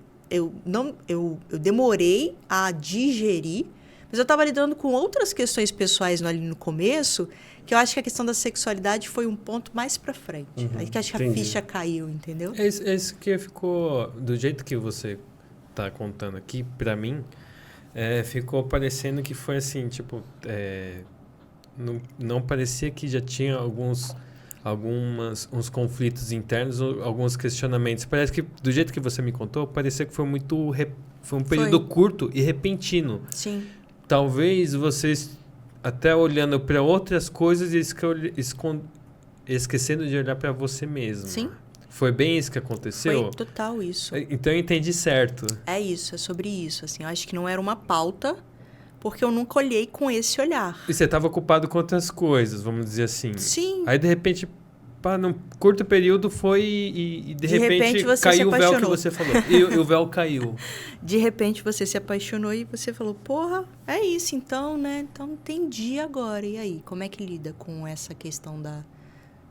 demorei a digerir. Mas eu estava lidando com outras questões pessoais ali no começo, que eu acho que a questão da sexualidade foi um ponto mais para frente. Aí que acho que a ficha caiu, entendeu? Isso que ficou... Do jeito que você está contando aqui, para mim... ficou parecendo que foi assim, tipo, não parecia que já tinha uns conflitos internos, alguns questionamentos. Parece que, do jeito que você me contou, parecia que foi um período curto e repentino. Sim. Talvez vocês, até olhando para outras coisas, esquecendo de olhar para você mesmo. Sim. Foi bem isso que aconteceu? Foi total isso. Então eu entendi certo. É isso, é sobre isso. Assim, eu acho que não era uma pauta, porque eu nunca olhei com esse olhar. E você estava ocupado com outras coisas, vamos dizer assim. Sim. Aí, de repente, num curto período foi e de repente você caiu o véu que você falou. E o véu caiu. De repente você se apaixonou e você falou, porra, é isso então, né? Então entendi agora. E aí, como é que lida com essa questão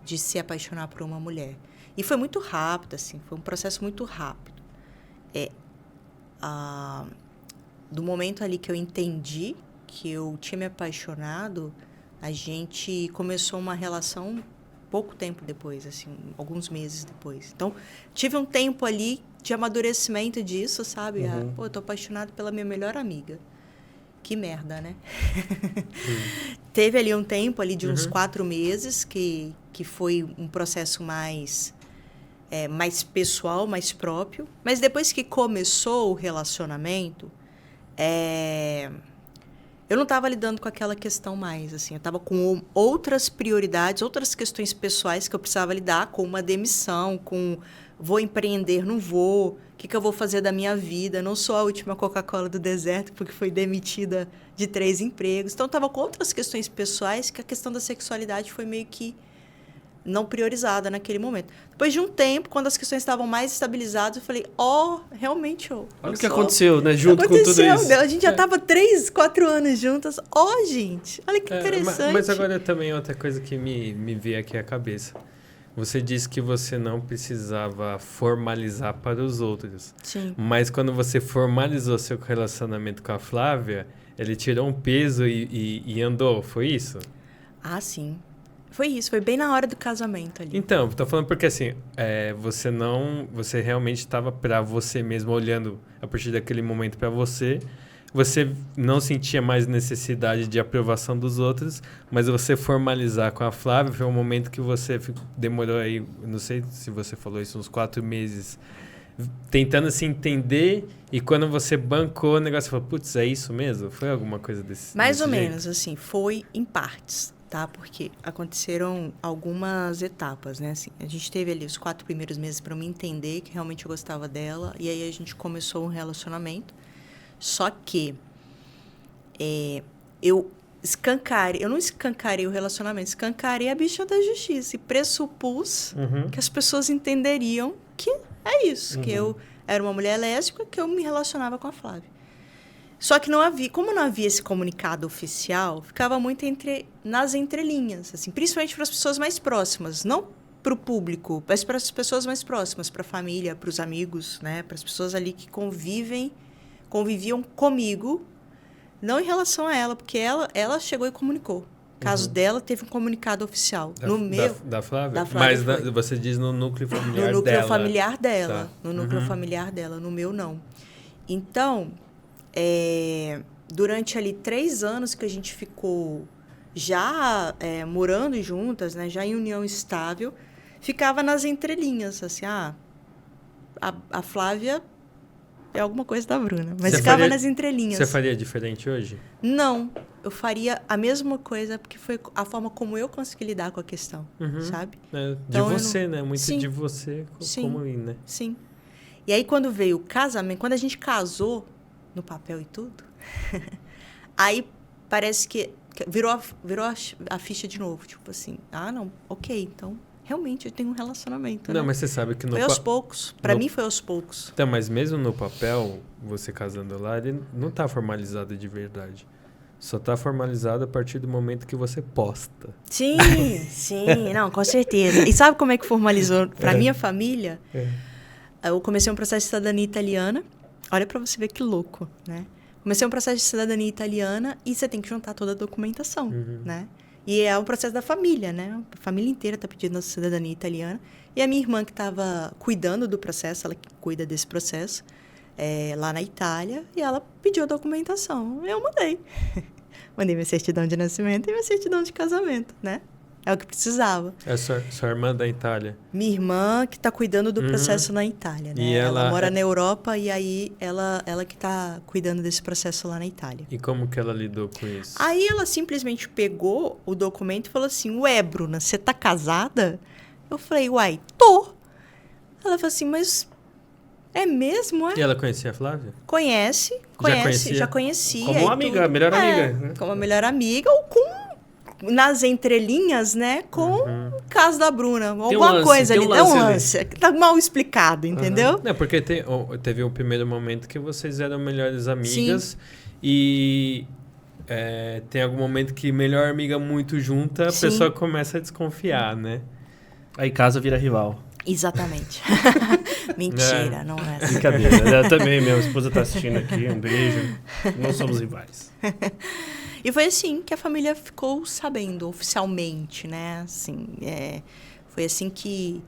de se apaixonar por uma mulher? E foi muito rápido, assim, foi um processo muito rápido. Do momento ali que eu entendi que eu tinha me apaixonado, a gente começou uma relação pouco tempo depois, assim, alguns meses depois. Então, tive um tempo ali de amadurecimento disso, sabe? Eu tô apaixonado pela minha melhor amiga. Que merda, né? Teve ali um tempo ali de uns 4 meses que foi um processo mais pessoal, mais próprio. Mas depois que começou o relacionamento, eu não estava lidando com aquela questão mais, assim. Eu estava com outras prioridades, outras questões pessoais que eu precisava lidar, com uma demissão, com vou empreender, não vou, o que eu vou fazer da minha vida? Não sou a última Coca-Cola do deserto, porque fui demitida de 3 empregos. Então, eu estava com outras questões pessoais que a questão da sexualidade foi meio que não priorizada naquele momento. Depois de um tempo, quando as questões estavam mais estabilizadas, eu falei, realmente, olha o que aconteceu, né? Junto com tudo isso. A gente já estava 3, 4 anos juntas. Gente, olha que interessante. Mas agora também outra coisa que me veio aqui à cabeça. Você disse que você não precisava formalizar para os outros. Sim. Mas quando você formalizou seu relacionamento com a Flávia, ele tirou um peso e andou, foi isso? Ah, sim. Foi isso, foi bem na hora do casamento ali. Então, tô falando porque assim, você realmente estava para você mesmo, olhando a partir daquele momento para você não sentia mais necessidade de aprovação dos outros, mas você formalizar com a Flávia foi um momento que você demorou aí, não sei se você falou isso, uns 4 meses, tentando se entender, e quando você bancou o negócio, você falou, putz, é isso mesmo? Foi alguma coisa desse Mais ou jeito? menos, assim, foi em partes. Tá? Porque aconteceram algumas etapas, né? Assim, a gente teve ali os 4 primeiros meses para eu me entender que realmente eu gostava dela. E aí a gente começou um relacionamento. Só que eu não escancarei o relacionamento, escancarei a bicha da justiça. E pressupus que as pessoas entenderiam que é isso. Que eu era uma mulher lésbica, que eu me relacionava com a Flávia. Só que como não havia esse comunicado oficial, ficava muito nas entrelinhas, assim, principalmente para as pessoas mais próximas, não para o público, mas para as pessoas mais próximas, para a família, para os amigos, né, para as pessoas ali que conviviam comigo, não em relação a ela, porque ela chegou e comunicou. O caso dela teve um comunicado oficial. Da Flávia? Da Flávia mas você diz no núcleo familiar dela. No núcleo familiar dela. Tá. No núcleo familiar dela, no meu não. Então, durante ali 3 anos que a gente ficou já morando juntas, né, já em união estável, ficava nas entrelinhas, assim, a Flávia é alguma coisa da Bruna, mas ficava nas entrelinhas. Você faria diferente hoje? Não, eu faria a mesma coisa, porque foi a forma como eu consegui lidar com a questão, sabe? Então, você, né? Muito de você como né? Sim. E aí, quando veio o casamento, quando a gente casou, no papel e tudo, aí parece que virou a ficha de novo. Tipo assim, não, ok, então realmente eu tenho um relacionamento. Não, né? mas você sabe que foi aos poucos. Pra mim foi aos poucos. Então, mas mesmo no papel, você casando lá, ele não tá formalizado de verdade. Só tá formalizado a partir do momento que você posta. Sim, não, com certeza. E sabe como é que formalizou pra minha família? Eu comecei um processo de cidadania italiana. Olha para você ver que louco, né? Comecei um processo de cidadania italiana e você tem que juntar toda a documentação, né? E é o processo da família, né? A família inteira está pedindo a cidadania italiana. E a minha irmã que estava cuidando do processo, ela que cuida desse processo, lá na Itália, e ela pediu a documentação. Eu mandei. Mandei minha certidão de nascimento e minha certidão de casamento, né? É o que precisava. É sua irmã da Itália? Minha irmã que está cuidando do processo na Itália, né? E ela mora na Europa e aí ela que está cuidando desse processo lá na Itália. E como que ela lidou com isso? Aí ela simplesmente pegou o documento e falou assim, ué, Bruna, você tá casada? Eu falei, uai, tô. Ela falou assim, mas é mesmo, é? E ela conhecia a Flávia? Já conhecia. Como uma amiga, melhor amiga. Né? Como a melhor amiga ou nas entrelinhas, né, com o caso da Bruna. Alguma coisa ali. Tem um lance. Tá mal explicado, entendeu? Não, porque teve um primeiro momento que vocês eram melhores amigas. Sim. E tem algum momento que melhor amiga muito junta, a pessoa começa a desconfiar, né? Aí casa vira rival. Exatamente. Mentira, não é assim. Brincadeira. Eu também, minha esposa tá assistindo aqui, um beijo. Não somos rivais. E foi assim que a família ficou sabendo, oficialmente, né? Assim, foi assim que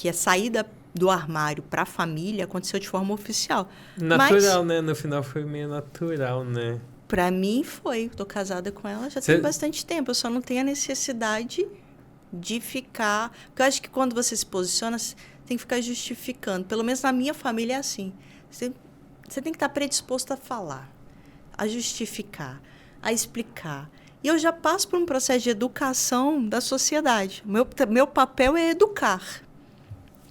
a saída do armário para a família aconteceu de forma oficial. Natural, né? No final foi meio natural, né? Para mim foi. Tô casada com ela já tem bastante tempo. Eu só não tenho a necessidade de ficar... Porque eu acho que quando você se posiciona, você tem que ficar justificando. Pelo menos na minha família é assim. Você tem que estar predisposto a falar, a justificar, a explicar. E eu já passo por um processo de educação da sociedade. Meu papel é educar.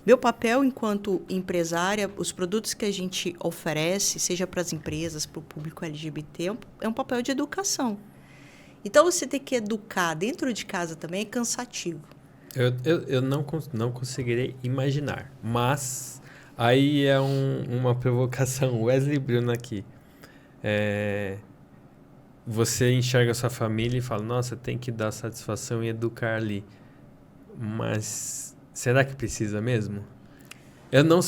Meu papel enquanto empresária, os produtos que a gente oferece, seja para as empresas, para o público LGBT, é um papel de educação. Então, você ter que educar dentro de casa também é cansativo. Eu não conseguirei imaginar. Mas aí é uma provocação. Wesley Bruno aqui. Você enxerga a sua família e fala, nossa, tem que dar satisfação e educar ali. Mas será que precisa mesmo? Eu não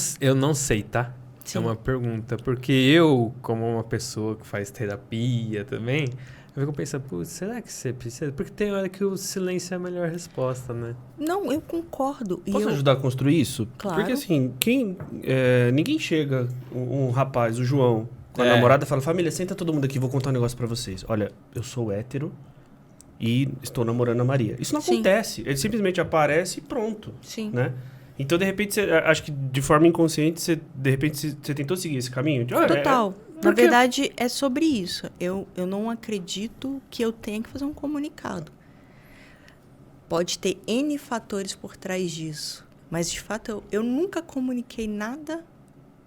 sei, tá? Sim. É uma pergunta. Porque eu, como uma pessoa que faz terapia também, eu fico pensando, putz, será que você precisa? Porque tem hora que o silêncio é a melhor resposta, né? Não, eu concordo. Posso ajudar a construir isso? Claro. Porque assim, ninguém chega, um rapaz, o João, com a namorada e fala, família, senta todo mundo aqui, vou contar um negócio pra vocês. Olha, eu sou hétero e estou namorando a Maria. Isso não acontece. Ele simplesmente aparece e pronto. Sim. Né? Então, de repente, acho que de forma inconsciente, você tentou seguir esse caminho? Total. Na verdade, é sobre isso. Eu não acredito que eu tenha que fazer um comunicado. Pode ter N fatores por trás disso. Mas, de fato, eu nunca comuniquei nada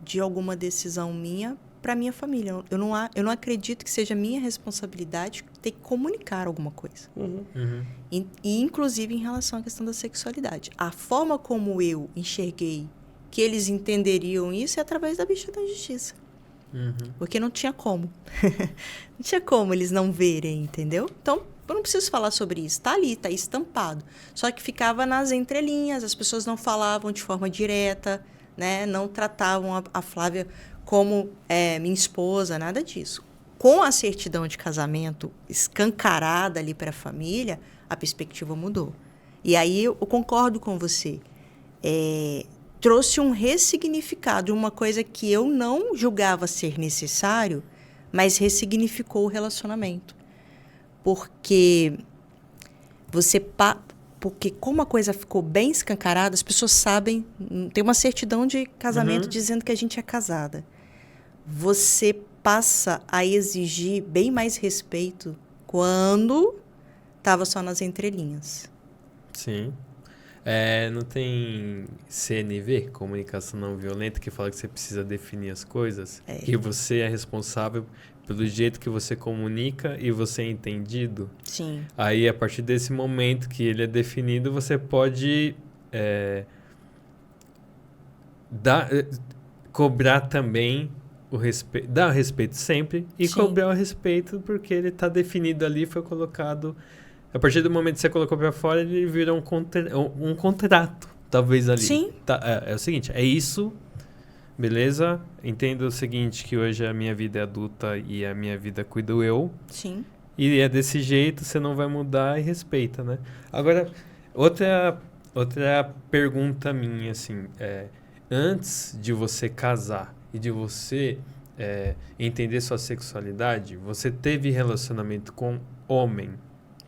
de alguma decisão minha para minha família. Eu não acredito que seja minha responsabilidade ter que comunicar alguma coisa. Uhum. E, inclusive, em relação à questão da sexualidade. A forma como eu enxerguei que eles entenderiam isso é através da bicha da justiça. Porque não tinha como. Não tinha como eles não verem, entendeu? Então, eu não preciso falar sobre isso. Está ali, está estampado. Só que ficava nas entrelinhas, as pessoas não falavam de forma direta, né? Não tratavam a Flávia como minha esposa, nada disso. Com a certidão de casamento escancarada ali para a família, a perspectiva mudou. E aí eu concordo com você. Trouxe um ressignificado, uma coisa que eu não julgava ser necessário, mas ressignificou o relacionamento. Porque como a coisa ficou bem escancarada, as pessoas sabem, tem uma certidão de casamento dizendo que a gente é casada. Você passa a exigir bem mais respeito quando estava só nas entrelinhas. Sim. Não tem CNV, Comunicação Não Violenta, que fala que você precisa definir as coisas? Que você é responsável pelo jeito que você comunica e você é entendido? Sim. Aí, a partir desse momento que ele é definido, você pode cobrar também o respeito, dar o respeito sempre e cobrar o respeito porque ele está definido ali, foi colocado... A partir do momento que você colocou para fora, ele vira um contrato, talvez ali. Sim. Tá, é o seguinte, é isso, beleza? Entendo o seguinte, que hoje a minha vida é adulta e a minha vida cuido eu. Sim. E é desse jeito, você não vai mudar e respeita, né? Agora, outra pergunta minha, assim, antes de você casar e de você entender sua sexualidade, você teve relacionamento com homem?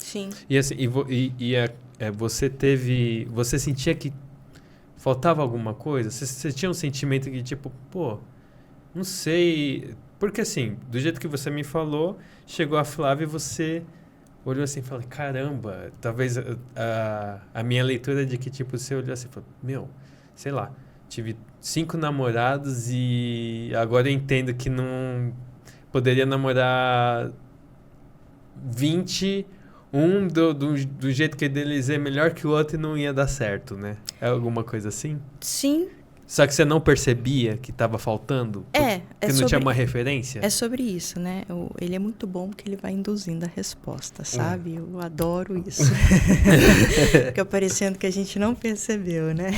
Sim. E assim, você sentia que faltava alguma coisa? Você tinha um sentimento que tipo, pô, não sei... Porque assim, do jeito que você me falou, chegou a Flávia e você olhou assim e falou, caramba, talvez a minha leitura de que tipo, você olhou assim e falou, meu, sei lá, tive 5 namorados e agora eu entendo que não poderia namorar 20... do jeito que eu idealizei melhor que o outro e não ia dar certo, né? É alguma coisa assim? Sim. Só que você não percebia que estava faltando? Porque não tinha uma referência? É sobre isso, né? Ele é muito bom porque ele vai induzindo a resposta, sabe? Eu adoro isso. Fica parecendo que a gente não percebeu, né?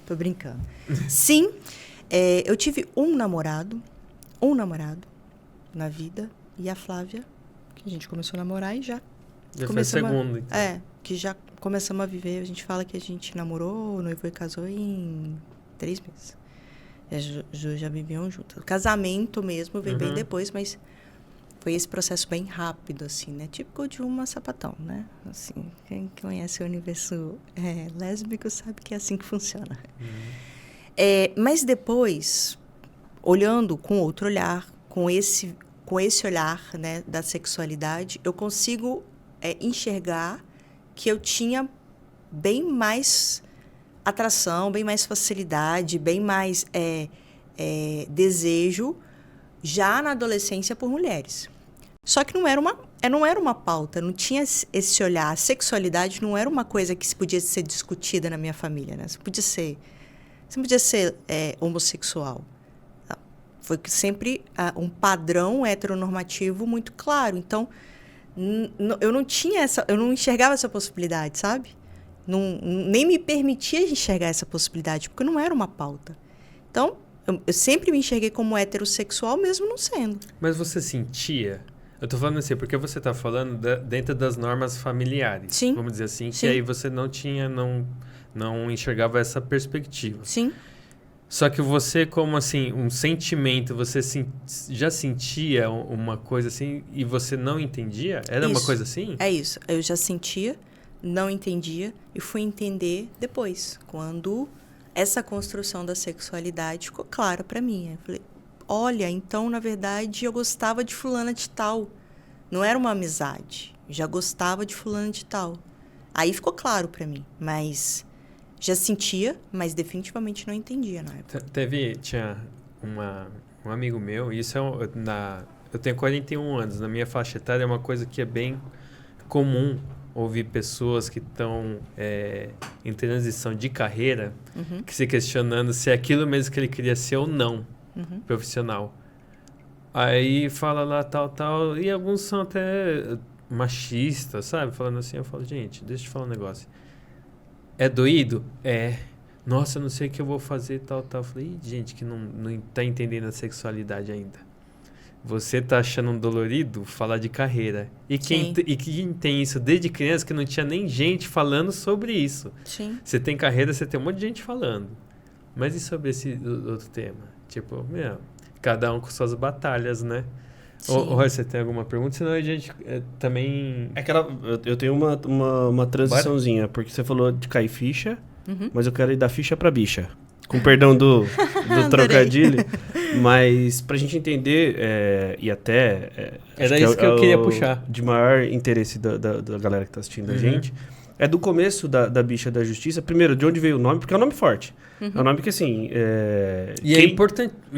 Tô brincando. Sim, eu tive um namorado na vida, e a Flávia, que a gente começou a namorar e já começamos foi segundo, então. Que já começamos a viver. A gente fala que a gente namorou, noivou e casou em 3 meses. Já viviam juntos. O casamento mesmo veio bem depois, mas foi esse processo bem rápido, assim, né? Típico de uma sapatão, né? Assim, quem conhece o universo lésbico sabe que é assim que funciona. Mas depois, olhando com outro olhar, com esse olhar, né, da sexualidade, eu consigo enxergar que eu tinha bem mais atração, bem mais facilidade, bem mais desejo já na adolescência por mulheres. Só que não era não era uma pauta, não tinha esse olhar. A sexualidade não era uma coisa que podia ser discutida na minha família, né? Você não podia ser homossexual. Foi sempre um padrão heteronormativo muito claro. Então, eu não enxergava essa possibilidade, sabe? Nem me permitia enxergar essa possibilidade, porque não era uma pauta. Então, eu sempre me enxerguei como heterossexual, mesmo não sendo. Mas você sentia? Eu tô falando assim, porque você tá falando dentro das normas familiares. Sim. Vamos dizer assim, Sim. que aí você não enxergava essa perspectiva. Sim. Só que você, como assim, um sentimento, você já sentia uma coisa assim e você não entendia? Era uma coisa assim? É isso. Eu já sentia, não entendia e fui entender depois, quando essa construção da sexualidade ficou clara para mim. Eu falei, olha, então, na verdade, eu gostava de fulana de tal. Não era uma amizade. Eu já gostava de fulana de tal. Aí ficou claro para mim, mas... Já sentia, mas definitivamente não entendia na época. Tinha um amigo meu, isso eu tenho 41 anos, na minha faixa etária é uma coisa que é bem comum ouvir pessoas que estão em transição de carreira, que se questionando se é aquilo mesmo que ele queria ser ou não, profissional. Aí fala lá tal, e alguns são até machistas, sabe? Falando assim, eu falo, gente, deixa eu te falar um negócio. É doído? É. Nossa, eu não sei o que eu vou fazer, tal. Eu falei, gente, que não tá entendendo a sexualidade ainda. Você tá achando dolorido falar de carreira. E quem tem isso desde criança, que não tinha nem gente falando sobre isso. Sim. Você tem carreira, você tem um monte de gente falando. Mas e sobre esse outro tema? Tipo, cada um com suas batalhas, né? Você tem alguma pergunta? Senão a gente também... Eu tenho uma transiçãozinha, porque você falou de cair ficha, mas eu quero ir da ficha pra bicha. Com perdão do trocadilho. Mas pra gente entender, e até... Era isso que eu queria puxar. De maior interesse da galera que tá assistindo a gente. É do começo da Bicha da Justiça. Primeiro, de onde veio o nome? Porque é um nome forte. É um nome que, assim...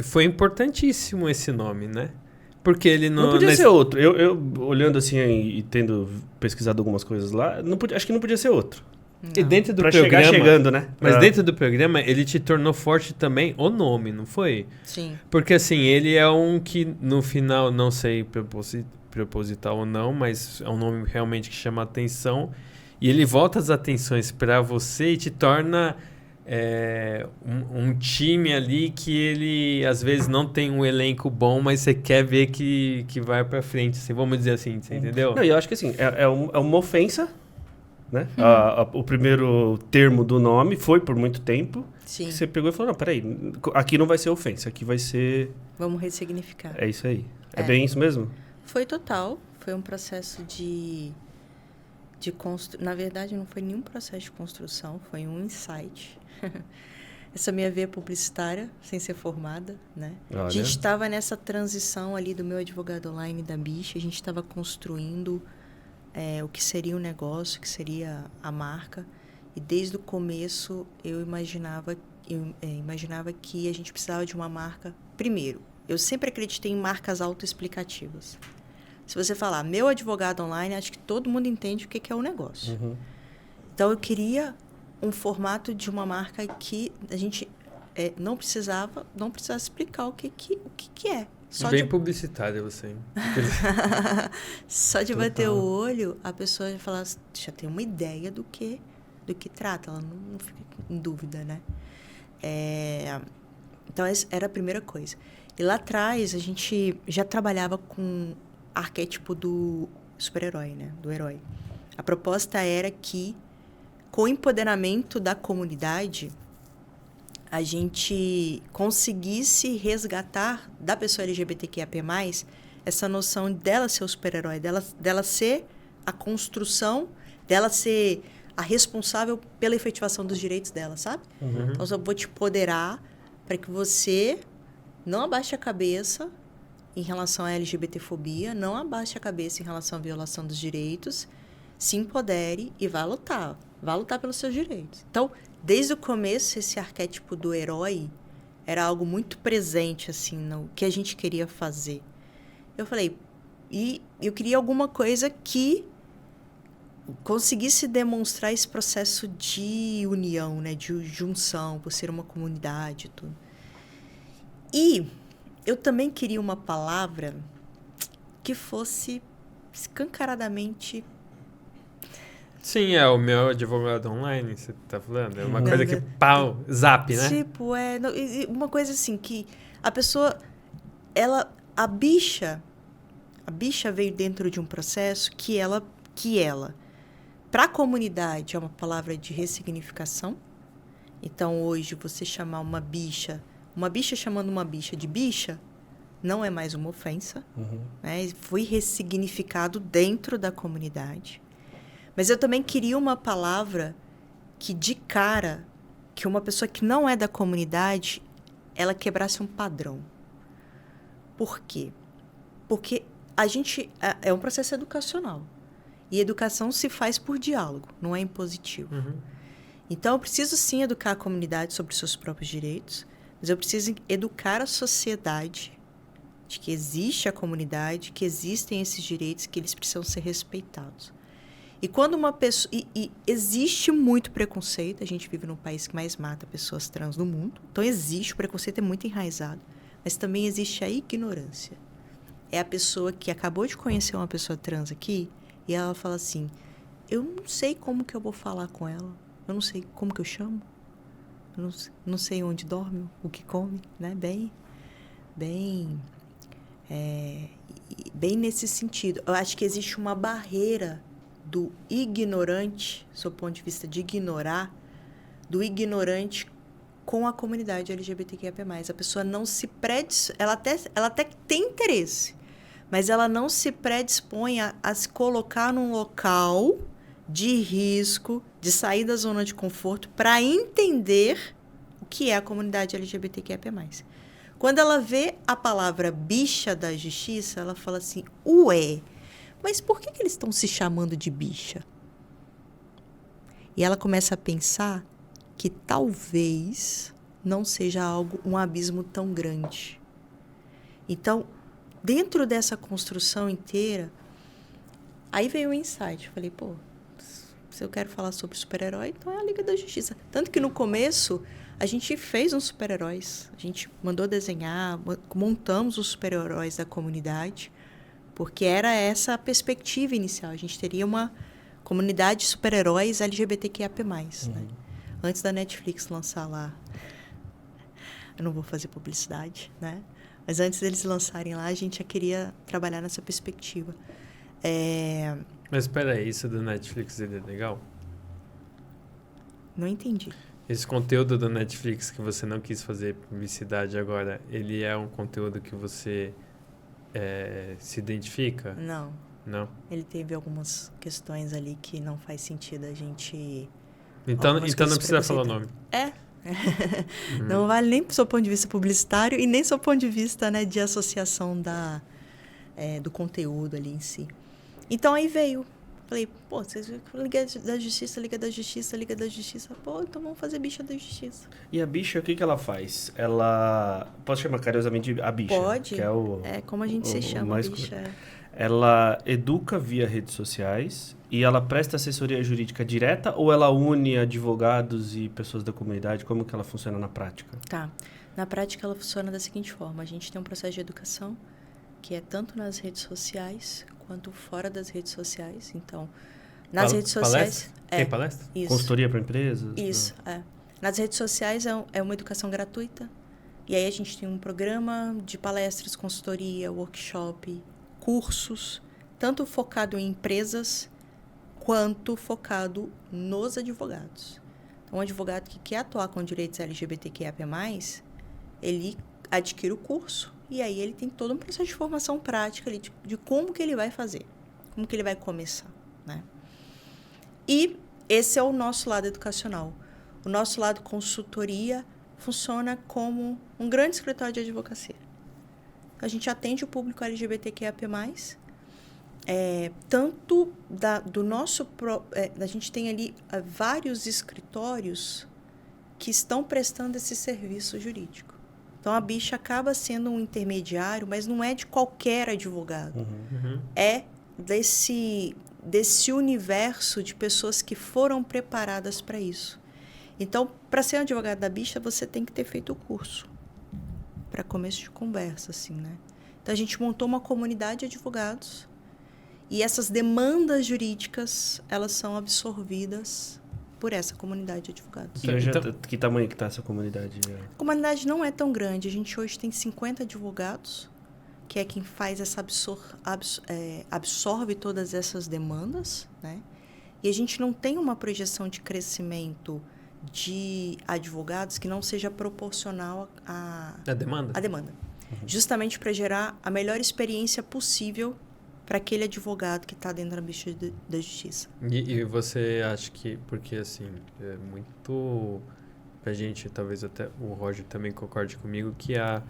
Foi importantíssimo esse nome, né? Porque ele não podia ser outro. Eu olhando assim e tendo pesquisado algumas coisas lá, acho que não podia ser outro. Não. E dentro do pra programa... chegar chegando, né? Mas dentro do programa, ele te tornou forte também o nome, não foi? Sim. Porque assim, ele é um que no final, não sei proposital ou não, mas é um nome realmente que chama atenção. E ele volta as atenções pra você e te torna... um time ali que ele às vezes não tem um elenco bom, mas você quer ver que vai pra frente, assim, vamos dizer assim, você entendeu? Não, eu acho que assim, é uma ofensa, né? O primeiro termo do nome foi por muito tempo. Sim. Que você pegou e falou, não, peraí, aqui não vai ser ofensa, aqui vai ser... Vamos ressignificar. É isso aí. É bem isso mesmo? Foi total, foi um processo de na verdade, não foi nenhum processo de construção, foi um insight. Essa minha veia publicitária, sem ser formada, né? Olha. A gente estava nessa transição ali do meu advogado online da Bicha, a gente estava construindo o que seria o negócio, o que seria a marca. E desde o começo eu imaginava que a gente precisava de uma marca. Primeiro, eu sempre acreditei em marcas autoexplicativas. Se você falar meu advogado online, acho que todo mundo entende o que é o negócio. Então, eu queria um formato de uma marca que a gente não precisasse explicar o que é. Bem publicitária você, hein? Só de bater o olho, a pessoa já fala, já tem uma ideia do que trata, ela não fica em dúvida, né? Então, essa era a primeira coisa. E lá atrás, a gente já trabalhava com arquétipo do super-herói, né? Do herói. A proposta era que, com o empoderamento da comunidade, a gente conseguisse resgatar da pessoa LGBTQIA+, essa noção dela ser o super-herói, dela ser a construção, dela ser a responsável pela efetivação dos direitos dela, sabe? Então, eu vou te empoderar para que você não abaixe a cabeça em relação à LGBTfobia, não abaixe a cabeça em relação à violação dos direitos, se empodere e vá lutar pelos seus direitos. Então, desde o começo, esse arquétipo do herói era algo muito presente, assim, no que a gente queria fazer. Eu falei, E eu queria alguma coisa que conseguisse demonstrar esse processo de união, né? De junção, por ser uma comunidade e tudo. E eu também queria uma palavra que fosse escancaradamente... Sim, é o meu advogado online, você tá falando? É uma coisa que, pau, zap, né? Tipo, uma coisa assim, que a pessoa, a bicha veio dentro de um processo que ela, para a comunidade, é uma palavra de ressignificação. Então, hoje, você chamar uma bicha chamando uma bicha de bicha, não é mais uma ofensa, né? Foi ressignificado dentro da comunidade. Mas eu também queria uma palavra que, de cara, que uma pessoa que não é da comunidade, ela quebrasse um padrão. Por quê? Porque a gente... É um processo educacional. E educação se faz por diálogo, não é impositivo. Então, eu preciso, sim, educar a comunidade sobre os seus próprios direitos, mas eu preciso educar a sociedade de que existe a comunidade, que existem esses direitos, que eles precisam ser respeitados. E quando uma pessoa... E existe muito preconceito. A gente vive num país que mais mata pessoas trans no mundo. Então, existe. O preconceito é muito enraizado. Mas também existe a ignorância. É a pessoa que acabou de conhecer uma pessoa trans aqui e ela fala assim, eu não sei como que eu vou falar com ela. Eu não sei como que eu chamo. Eu não sei onde dorme, o que come, né? Bem nesse sentido. Eu acho que existe uma barreira do ignorante, sob o ponto de vista de ignorar, do ignorante com a comunidade LGBTQIA+. A pessoa não se predispõe, ela até tem interesse, mas ela não se predispõe a se colocar num local de risco, de sair da zona de conforto, para entender o que é a comunidade LGBTQIA+. Quando ela vê a palavra bicha da justiça, ela fala assim, ué, mas por que eles estão se chamando de bicha? E ela começa a pensar que talvez não seja um abismo tão grande. Então, dentro dessa construção inteira, aí veio o insight. Eu falei, pô, se eu quero falar sobre super-herói, então é a Liga da Justiça. Tanto que no começo, a gente fez uns super-heróis. A gente mandou desenhar, montamos os super-heróis da comunidade, porque era essa a perspectiva inicial. A gente teria uma comunidade de super-heróis LGBTQIA+. Né? Antes da Netflix lançar lá... Eu não vou fazer publicidade, né? Mas antes deles lançarem lá, a gente já queria trabalhar nessa perspectiva. Mas espera aí, isso do Netflix é legal? Não entendi. Esse conteúdo do Netflix que você não quis fazer publicidade agora, ele é um conteúdo que você... se identifica? Não. Não? Ele teve algumas questões ali que não faz sentido a gente... Então não precisa falar o nome. Não vale nem do seu ponto de vista publicitário e nem do seu ponto de vista, né, de associação do conteúdo ali em si. Então, aí veio. Falei, pô, vocês Liga da Justiça, Liga da Justiça, Liga da Justiça. Pô, então vamos fazer Bicha da Justiça. E a bicha, o que ela faz? Ela... Posso chamar carinhosamente a bicha? Pode. Que é como a gente se chama, mais... bicha. Ela educa via redes sociais e ela presta assessoria jurídica direta ou ela une advogados e pessoas da comunidade? Como que ela funciona na prática? Tá. Na prática, ela funciona da seguinte forma. A gente tem um processo de educação que é tanto nas redes sociais quanto fora das redes sociais. Então, nas redes sociais... Tem palestra? Isso. Consultoria para empresas? Isso, Nas redes sociais é uma educação gratuita. E aí a gente tem um programa de palestras, consultoria, workshop, cursos, tanto focado em empresas quanto focado nos advogados. Então, um advogado que quer atuar com direitos LGBTQIA+, ele adquire o curso e aí ele tem todo um processo de formação prática ali de como que ele vai fazer, como que ele vai começar, né? E esse é o nosso lado educacional. O nosso lado consultoria funciona como um grande escritório de advocacia. A gente atende o público LGBTQIA+, tanto do nosso... a gente tem ali vários escritórios que estão prestando esse serviço jurídico. Então, a bicha acaba sendo um intermediário, mas não é de qualquer advogado. É desse universo de pessoas que foram preparadas para isso. Então, para ser um advogado da bicha, você tem que ter feito o curso. Para começo de conversa, assim, né? Então, a gente montou uma comunidade de advogados e essas demandas jurídicas, elas são absorvidas por essa comunidade de advogados. E hoje, que tamanho que está essa comunidade? A comunidade não é tão grande. A gente hoje tem 50 advogados, que é quem faz essa absorve todas essas demandas, né? E a gente não tem uma projeção de crescimento de advogados que não seja proporcional à demanda. Justamente para gerar a melhor experiência possível para aquele advogado que está dentro da bicha da justiça. E você acha que, porque assim, é muito, pra gente, talvez até o Roger também concorde comigo, que a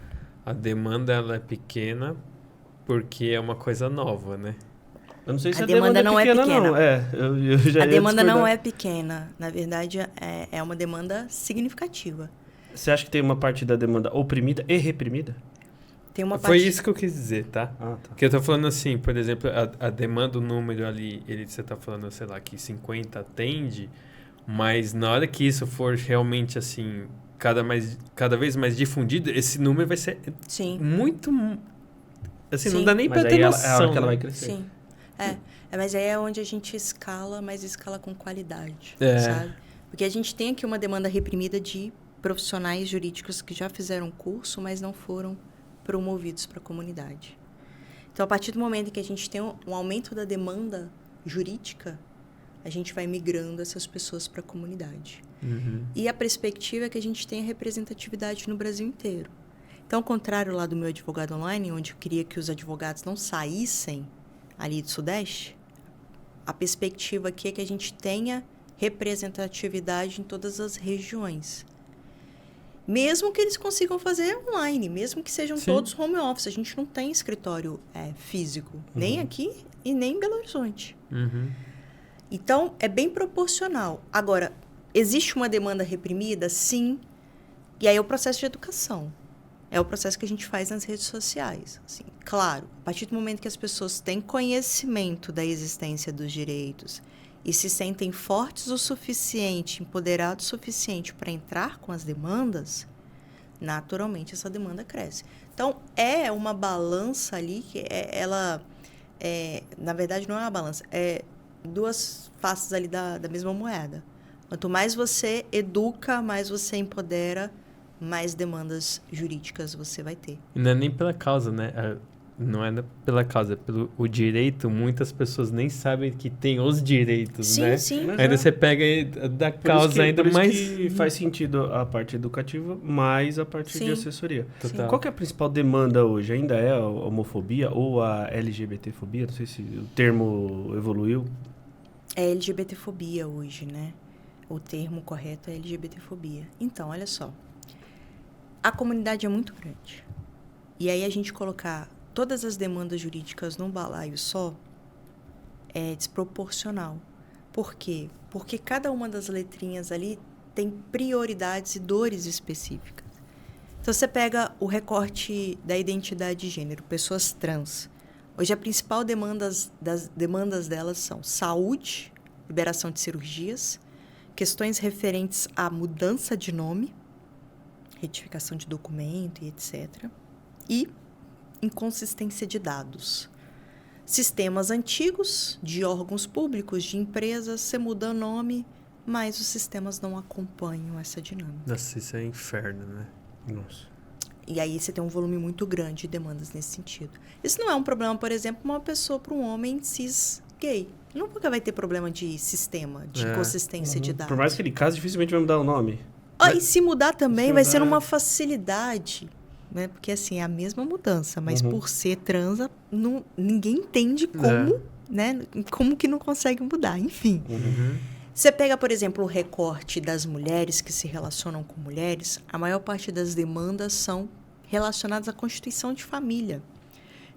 demanda ela é pequena porque é uma coisa nova, né? Eu não sei se a demanda não é pequena, não. A demanda não é pequena. Na verdade, é uma demanda significativa. Você acha que tem uma parte da demanda oprimida e reprimida? Tem uma Foi isso que eu quis dizer, tá? Tá. Porque eu tô falando assim, por exemplo, a demanda, o número ali, você tá falando, sei lá, que 50 atende, mas na hora que isso for realmente, assim, cada vez mais difundido, esse número vai ser muito... Assim, não dá nem pra ter noção. É a hora que ela vai crescer. Sim. Mas aí é onde a gente escala, mas escala com qualidade, sabe? Porque a gente tem aqui uma demanda reprimida de profissionais jurídicos que já fizeram curso, mas não foram promovidos para a comunidade. Então, a partir do momento em que a gente tem um aumento da demanda jurídica, a gente vai migrando essas pessoas para a comunidade. E a perspectiva é que a gente tenha representatividade no Brasil inteiro. Então, ao contrário lá do meu advogado online, onde eu queria que os advogados não saíssem ali do Sudeste, a perspectiva aqui é que a gente tenha representatividade em todas as regiões. Mesmo que eles consigam fazer online, mesmo que sejam todos home office. A gente não tem escritório físico, nem aqui e nem em Belo Horizonte. Então, é bem proporcional. Agora, existe uma demanda reprimida? Sim. E aí é o processo de educação. É o processo que a gente faz nas redes sociais. Assim, claro, a partir do momento que as pessoas têm conhecimento da existência dos direitos e se sentem fortes o suficiente, empoderados o suficiente para entrar com as demandas, naturalmente essa demanda cresce. Então, é uma balança ali que na verdade, não é uma balança, é duas faces ali da mesma moeda. Quanto mais você educa, mais você empodera, mais demandas jurídicas você vai ter. E não é nem pela causa, né? Não é pela causa, é pelo o direito. Muitas pessoas nem sabem que tem os direitos, né? Sim. Ainda você pega da causa ainda mais... Por isso que faz sentido a parte educativa, mais a parte de assessoria. Total. Qual que é a principal demanda hoje? Ainda é a homofobia ou a LGBTfobia? Não sei se o termo evoluiu. É LGBTfobia hoje, né? O termo correto é LGBTfobia. Então, olha só. A comunidade é muito grande. E aí a gente colocar todas as demandas jurídicas num balaio só é desproporcional. Por quê? Porque cada uma das letrinhas ali tem prioridades e dores específicas. Então, você pega o recorte da identidade de gênero, pessoas trans. Hoje, a principal das demandas delas são saúde, liberação de cirurgias, questões referentes à mudança de nome, retificação de documento e etc. E inconsistência de dados. Sistemas antigos de órgãos públicos, de empresas, você muda o nome, mas os sistemas não acompanham essa dinâmica. Nossa, isso é inferno, né? Nossa. E aí você tem um volume muito grande de demandas nesse sentido. Isso não é um problema, por exemplo, para um homem cis gay. Nunca vai ter problema de sistema, de inconsistência de dados. Por mais que ele case, dificilmente vai mudar o nome. E se mudar também, vai ser uma facilidade, né? Porque, assim, é a mesma mudança, mas por ser trans, ninguém entende como, né? Como que não consegue mudar, enfim. Você pega, por exemplo, o recorte das mulheres que se relacionam com mulheres, a maior parte das demandas são relacionadas à constituição de família.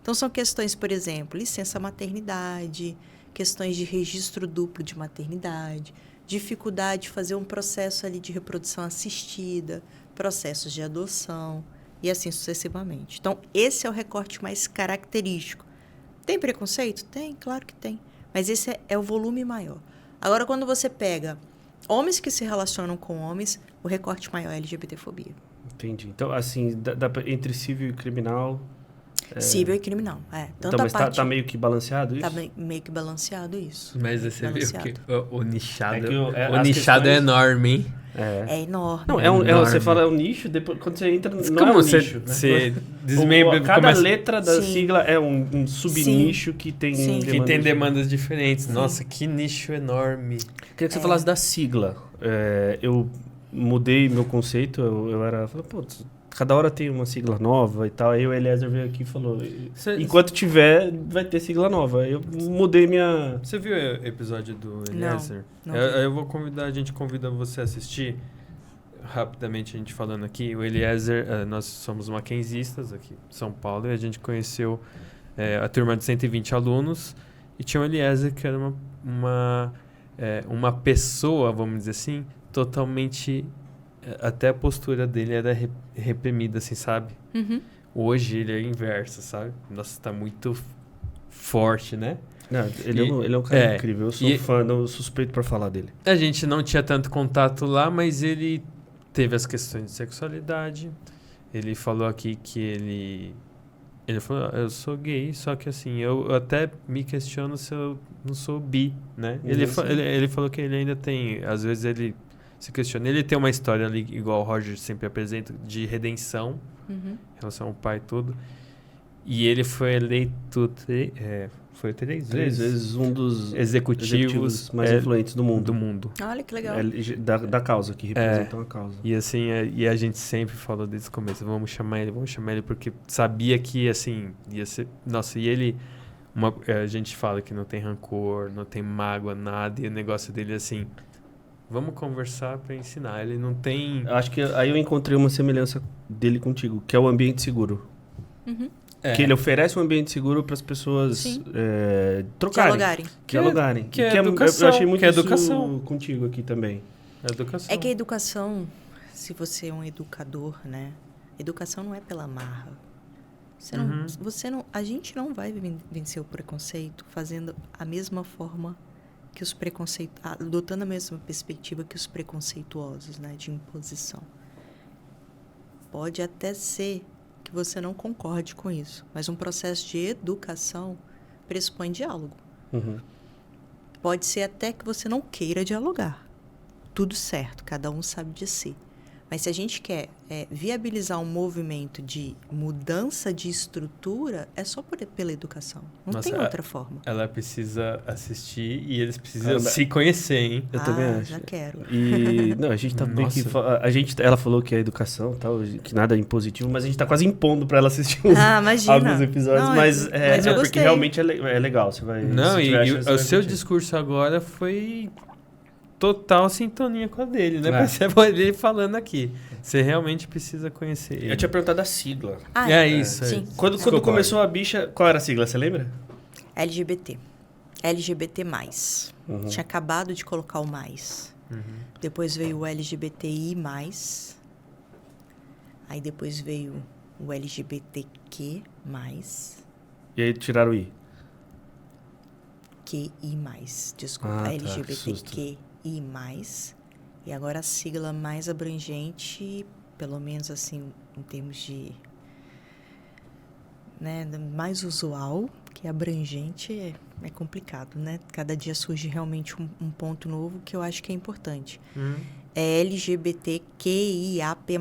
Então, são questões, por exemplo, licença maternidade, questões de registro duplo de maternidade, dificuldade de fazer um processo ali de reprodução assistida, processos de adoção. e assim sucessivamente. Então, esse é o recorte mais característico. Tem preconceito? Tem, claro que tem. Mas esse é o volume maior. Agora, quando você pega homens que se relacionam com homens, o recorte maior é LGBTfobia. Entendi. Então, assim, entre civil e criminal... Civil e criminal, Então, mas tá meio que balanceado isso? Tá meio que balanceado isso. Mas você viu que o nichado, o nichado é enorme, hein? É enorme. Não, enorme. Você fala um nicho, depois quando você entra, não como é um você, nicho. Você desmembra... Cada letra da sigla é um subnicho que tem demandas. Que tem demandas diferentes. Sim. Nossa, que nicho enorme. Queria que você falasse da sigla. Eu mudei meu conceito, eu era... Putz, cada hora tem uma sigla nova e tal. Aí o Eliezer veio aqui e falou... Enquanto tiver, vai ter sigla nova. Eu mudei minha... Você viu o episódio do Eliezer? Não. Eu vou convidar... A gente convida você a assistir. Rapidamente, a gente falando aqui. O Eliezer... nós somos mackenzistas aqui em São Paulo. E a gente conheceu a turma de 120 alunos. E tinha o Eliezer, que era uma pessoa, vamos dizer assim, totalmente... Até a postura dele era reprimida, assim, sabe? Uhum. Hoje ele é inverso, sabe? Nossa, tá muito forte, né? Não, ele é um cara incrível. Eu sou fã, não suspeito pra falar dele. A gente não tinha tanto contato lá, mas ele teve as questões de sexualidade. Ele falou aqui que ele falou, eu sou gay, só que assim, eu até me questiono se eu não sou bi, né? Ele falou que ele ainda tem, às vezes ele se questiona. Ele tem uma história ali, igual o Roger sempre apresenta, de redenção, em relação ao pai e tudo. E ele foi eleito foi três vezes um dos executivos mais influentes do mundo. Olha que legal. Da causa, que representam a causa. E assim, e a gente sempre falou desde o começo, vamos chamar ele, porque sabia que, assim, ia ser... Nossa, e ele... a gente fala que não tem rancor, não tem mágoa, nada, e o negócio dele, assim... Vamos conversar para ensinar. Ele não tem... Acho que aí eu encontrei uma semelhança dele contigo, que é o ambiente seguro. Uhum. Que ele oferece um ambiente seguro para as pessoas trocarem. Dialogarem. Que é educação. Eu achei muito educação isso contigo aqui também. Educação. É que a educação, se você é um educador, né? Educação não é pela marra. A gente não vai vencer o preconceito fazendo a mesma forma que os adotando a mesma perspectiva que os preconceituosos, né, de imposição. Pode até ser que você não concorde com isso, mas um processo de educação pressupõe diálogo. Pode ser até que você não queira dialogar. Tudo certo, cada um sabe de si. Mas se a gente quer viabilizar um movimento de mudança de estrutura, é só pela educação. Não tem outra forma. Ela precisa assistir e eles precisam se conhecer, hein? Eu também acho. Já quero. E a gente tá bem que... Ela falou que é educação, tal, que nada é impositivo, mas a gente tá quase impondo pra ela assistir alguns episódios. Não, mas eu porque realmente é legal. Você vai... Não, e o seu discurso agora foi... total sintonia com a dele, né? Percebe ele falando aqui. Você realmente precisa conhecer ele. Eu tinha perguntado a sigla. Isso. Sim. Quando começou a bicha, qual era a sigla? Você lembra? LGBT. LGBT+. Tinha acabado de colocar o mais. Depois veio o LGBTI+. Aí depois veio o LGBTQ+. E aí tiraram o I. QI+. Desculpa, LGBTQ+. E agora a sigla mais abrangente, pelo menos assim, em termos de... né, mais usual, que abrangente é complicado, né? Cada dia surge realmente um ponto novo que eu acho que é importante. É LGBTQIAP+.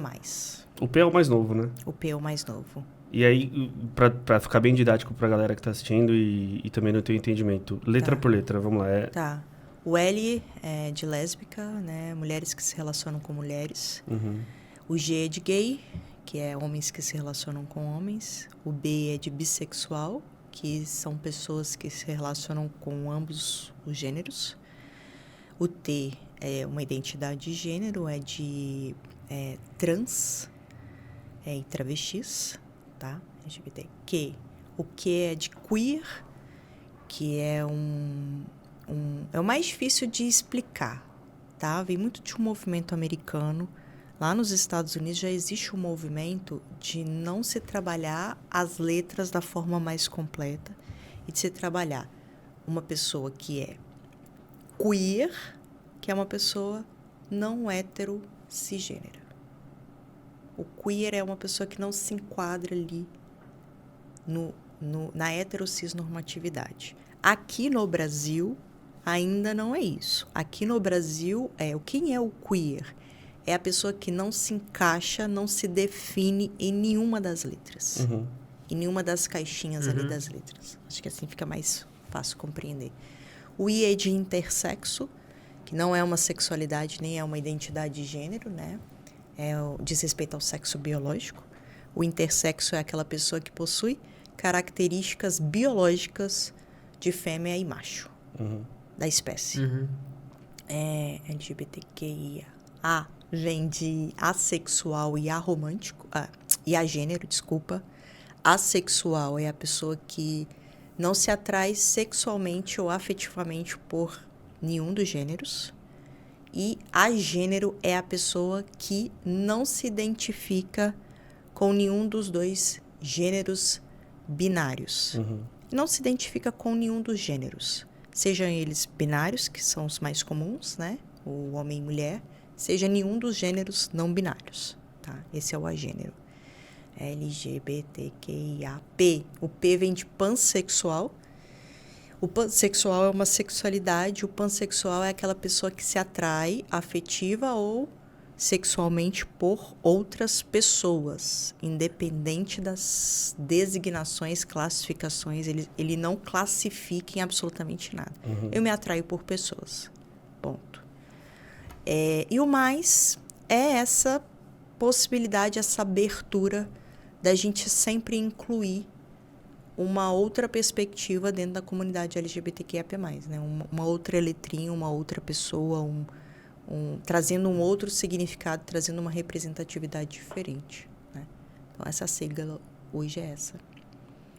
O P é o mais novo, né? O P é o mais novo. E aí, pra ficar bem didático pra galera que tá assistindo e também no teu entendimento, letra por letra, vamos lá. Tá. O L é de lésbica, né? Mulheres que se relacionam com mulheres. O G é de gay, que é homens que se relacionam com homens. O B é de bissexual, que são pessoas que se relacionam com ambos os gêneros. O T é uma identidade de gênero, é de trans e travestis, tá? LGBTQ. O Q é de queer, que é é o mais difícil de explicar, tá? Vem muito de um movimento americano Lá nos Estados Unidos já existe um movimento de não se trabalhar as letras da forma mais completa e de se trabalhar uma pessoa que é queer, que é uma pessoa não hétero cisgênera. O queer é uma pessoa que não se enquadra ali na heterocisnormatividade. Aqui no Brasil, ainda não é isso. Aqui no Brasil, quem é o queer? É a pessoa que não se encaixa, não se define em nenhuma das letras. Uhum. Em nenhuma das caixinhas ali das letras. Acho que assim fica mais fácil compreender. O I é de intersexo, que não é uma sexualidade nem é uma identidade de gênero, né? Diz respeito ao sexo biológico. O intersexo é aquela pessoa que possui características biológicas de fêmea e macho da espécie. LGBTQIA. A vem de assexual e aromântico, e agênero, desculpa. Assexual é a pessoa que não se atrai sexualmente ou afetivamente por nenhum dos gêneros. E agênero é a pessoa que não se identifica com nenhum dos dois gêneros binários. Não se identifica com nenhum dos gêneros. Sejam eles binários, que são os mais comuns, né? O homem e mulher, seja nenhum dos gêneros não binários, tá? Esse é o agênero. LGBTQIAP. O P vem de pansexual. O pansexual é uma sexualidade. O pansexual é aquela pessoa que se atrai afetiva ou sexualmente por outras pessoas, independente das designações, classificações. Ele não classifica em absolutamente nada. Eu me atraio por pessoas. Ponto. E o mais é essa possibilidade, essa abertura da gente sempre incluir uma outra perspectiva dentro da comunidade LGBTQIA+, né? Uma outra letrinha, uma outra pessoa, trazendo um outro significado, trazendo uma representatividade diferente, né? Então, essa sigla hoje é essa.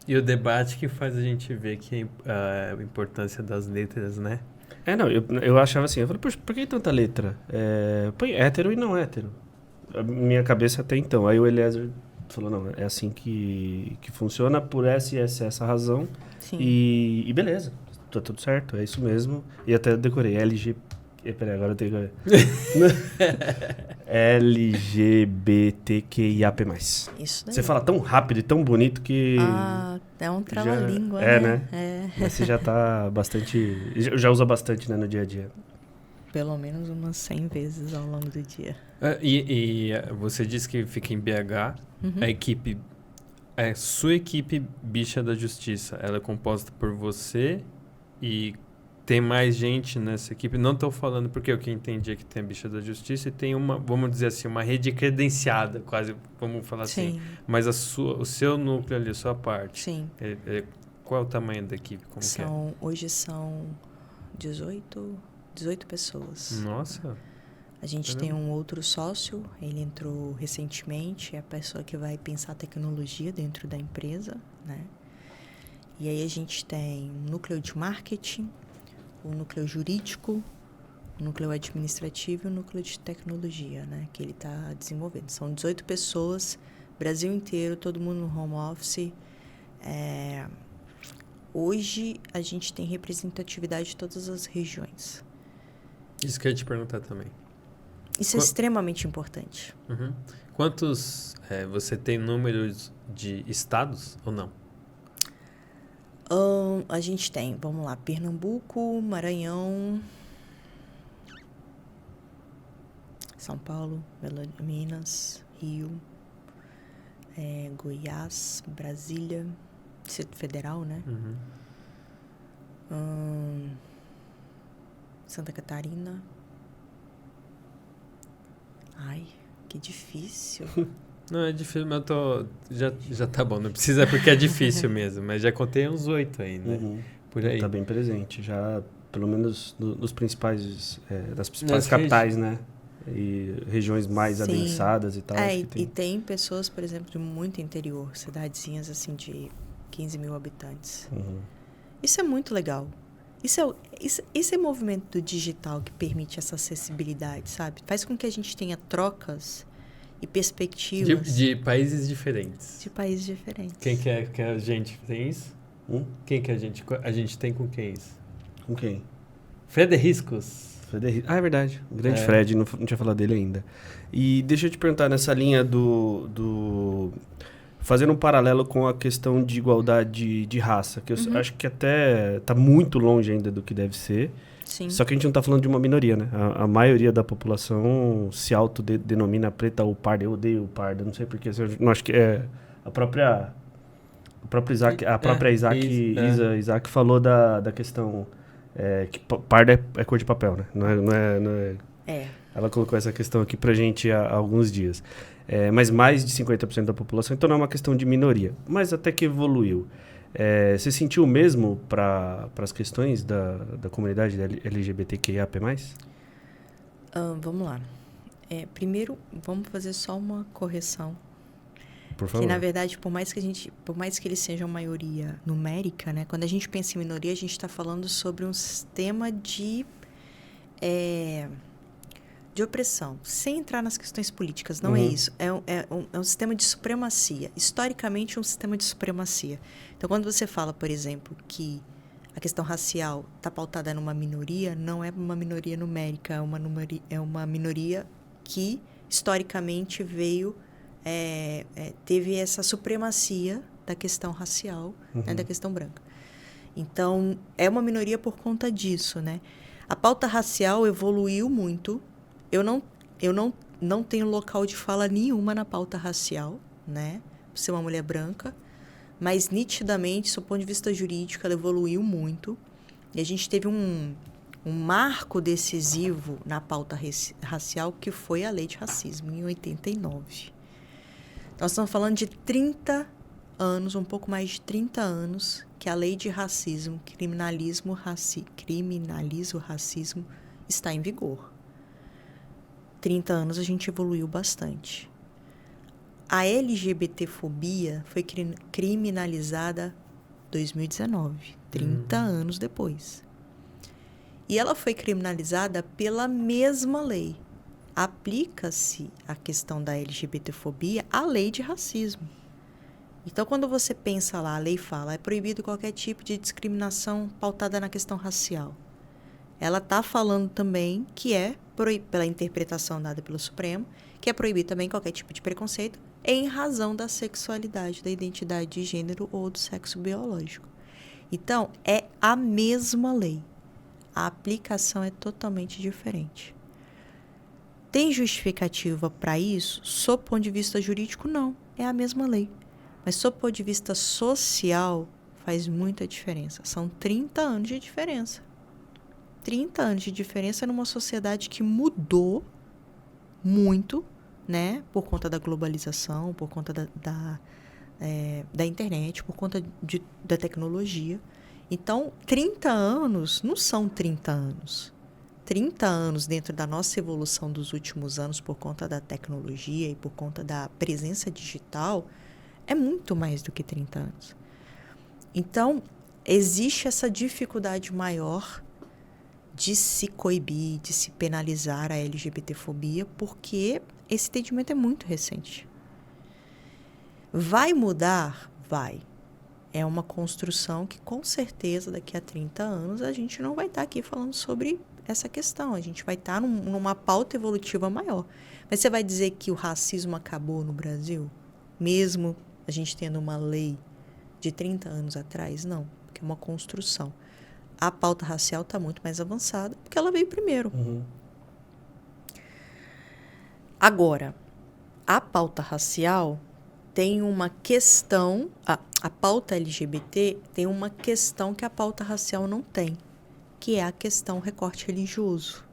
E o debate que faz a gente ver que a importância das letras, né? Eu achava assim, eu falei, poxa, por que tanta letra? Põe hétero e não hétero. A minha cabeça até então. Aí o Eliezer falou, não, é assim que funciona, por essa razão. Sim. E beleza, tá tudo certo, é isso mesmo. E até decorei, peraí, agora eu tenho que... LGBTQIAP+. Isso daí. Você fala tão rápido e tão bonito que... É um trava-língua, né? Mas você já tá bastante... Já usa bastante, né, no dia a dia. Pelo menos umas 100 vezes ao longo do dia. E você disse que fica em BH. A equipe... sua equipe Bicha da Justiça, ela é composta por você e tem mais gente nessa equipe? Não estou falando porque o que eu entendi é que tem a Bicha da Justiça e tem uma, vamos dizer assim, uma rede credenciada, quase, vamos falar Sim. assim. Mas o seu núcleo ali, a sua parte. Sim. Qual é o tamanho da equipe? Hoje são 18 pessoas. Nossa! A gente tem um outro sócio, ele entrou recentemente, é a pessoa que vai pensar tecnologia dentro da empresa, né? E aí a gente tem um núcleo de marketing, o núcleo jurídico, o núcleo administrativo e o núcleo de tecnologia, né? Que ele está desenvolvendo. São 18 pessoas, Brasil inteiro, todo mundo no home office. Hoje a gente tem representatividade de todas as regiões. Isso que eu ia te perguntar também. Isso é extremamente importante. Quantos... você tem números de estados ou não? A gente tem, vamos lá, Pernambuco, Maranhão, São Paulo, Minas, Rio, Goiás, Brasília, Distrito Federal, né? Santa Catarina. Ai, que difícil. Não, é difícil, mas já tá bom. Não precisa porque é difícil mesmo. Mas já contei uns 8 aí, né? Por aí. Tá bem presente. Já, pelo menos, nos principais... das principais capitais, né? E regiões mais adensadas e tal. E tem pessoas, por exemplo, de muito interior. Cidadezinhas, assim, de 15 mil habitantes. Isso é muito legal. Esse é o movimento do digital que permite essa acessibilidade, sabe? Faz com que a gente tenha trocas e perspectivas. De países diferentes. De países diferentes. Quem que a gente tem isso? Quem que a gente tem com quem isso? Com quem? Fredericos. É verdade. O grande Fred, não tinha falado dele ainda. E deixa eu te perguntar, nessa linha fazendo um paralelo com a questão de igualdade de raça, que eu acho que até está muito longe ainda do que deve ser. Sim. Só que a gente não está falando de uma minoria, né? A maioria da população se autodenomina preta ou parda. Eu odeio parda, não sei porquê. Eu não acho que é a própria Isaac falou da questão que parda é cor de papel, né? Não é. Ela colocou essa questão aqui pra gente há alguns dias. Mas mais de 50% da população, então não é uma questão de minoria. Mas até que evoluiu. Você sentiu o mesmo para as questões da comunidade LGBTQIAP+? Vamos lá. Primeiro, vamos fazer só uma correção. Por favor. Que, na verdade, por mais que eles sejam maioria numérica, né? Quando a gente pensa em minoria, a gente está falando sobre um sistema de opressão, sem entrar nas questões políticas, não é isso. É um sistema de supremacia. Historicamente, um sistema de supremacia. Então, quando você fala, por exemplo, que a questão racial está pautada numa minoria, não é uma minoria numérica, é uma minoria que, historicamente, teve essa supremacia da questão racial, né, da questão branca. Então, é uma minoria por conta disso, né? A pauta racial evoluiu muito. Eu não tenho local de fala nenhuma na pauta racial, né? Por ser uma mulher branca, mas nitidamente, do ponto de vista jurídico, ela evoluiu muito. E a gente teve um marco decisivo na pauta racial, que foi a Lei de Racismo, em 89. Nós estamos falando de 30 anos, um pouco mais de 30 anos, que a Lei de Racismo, criminaliza o racismo, está em vigor. 30 anos a gente evoluiu bastante. A LGBTfobia foi criminalizada em 2019, 30 anos depois. E ela foi criminalizada pela mesma lei. Aplica-se a questão da LGBTfobia à lei de racismo. Então, quando você pensa lá, a lei fala, é proibido qualquer tipo de discriminação pautada na questão racial. Ela está falando também que pela interpretação dada pelo Supremo, que é proibido também qualquer tipo de preconceito em razão da sexualidade, da identidade de gênero ou do sexo biológico. Então, é a mesma lei. A aplicação é totalmente diferente. Tem justificativa para isso? Sob ponto de vista jurídico, não. É a mesma lei. Mas sob ponto de vista social, faz muita diferença. São 30 anos de diferença. 30 anos de diferença numa sociedade que mudou muito, né? Por conta da globalização, por conta da internet, por conta da tecnologia. Então, 30 anos não são 30 anos. 30 anos dentro da nossa evolução dos últimos anos por conta da tecnologia e por conta da presença digital é muito mais do que 30 anos. Então, existe essa dificuldade maior de se coibir, de se penalizar a LGBTfobia, porque esse entendimento é muito recente. Vai mudar? Vai. É uma construção que, com certeza, daqui a 30 anos, a gente não vai estar aqui falando sobre essa questão. A gente vai estar numa pauta evolutiva maior. Mas você vai dizer que o racismo acabou no Brasil? Mesmo a gente tendo uma lei de 30 anos atrás? Não, porque é uma construção. A pauta racial está muito mais avançada, porque ela veio primeiro. Agora, a pauta racial tem uma questão... A pauta LGBT tem uma questão que a pauta racial não tem, que é a questão recorte religioso.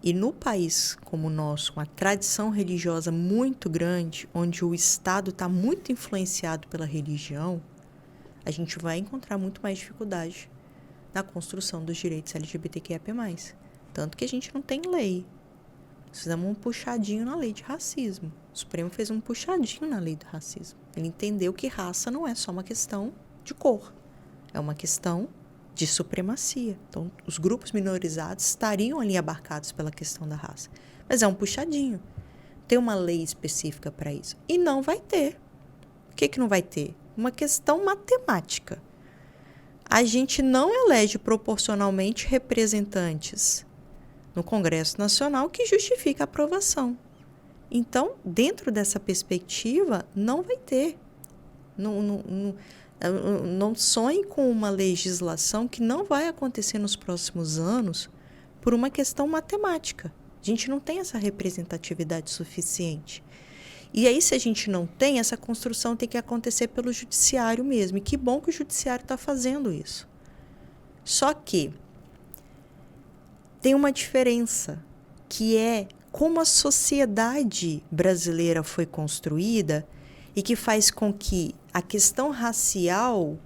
E no país como o nosso, com a tradição religiosa muito grande, onde o Estado está muito influenciado pela religião, a gente vai encontrar muito mais dificuldade na construção dos direitos LGBTQIAP+. Tanto que a gente não tem lei. Nós fizemos um puxadinho na lei de racismo. O Supremo fez um puxadinho na lei do racismo. Ele entendeu que raça não é só uma questão de cor. É uma questão de supremacia. Então, os grupos minorizados estariam ali abarcados pela questão da raça. Mas é um puxadinho. ter uma lei específica para isso. E não vai ter. O que não vai ter? Uma questão matemática. A gente não elege proporcionalmente representantes no Congresso Nacional que justifica a aprovação. Então, dentro dessa perspectiva, não vai ter. Não sonhe com uma legislação que não vai acontecer nos próximos anos por uma questão matemática. A gente não tem essa representatividade suficiente. E aí, se a gente não tem, essa construção tem que acontecer pelo judiciário mesmo. E que bom que o judiciário está fazendo isso. Só que tem uma diferença, que é como a sociedade brasileira foi construída e que faz com que a questão racial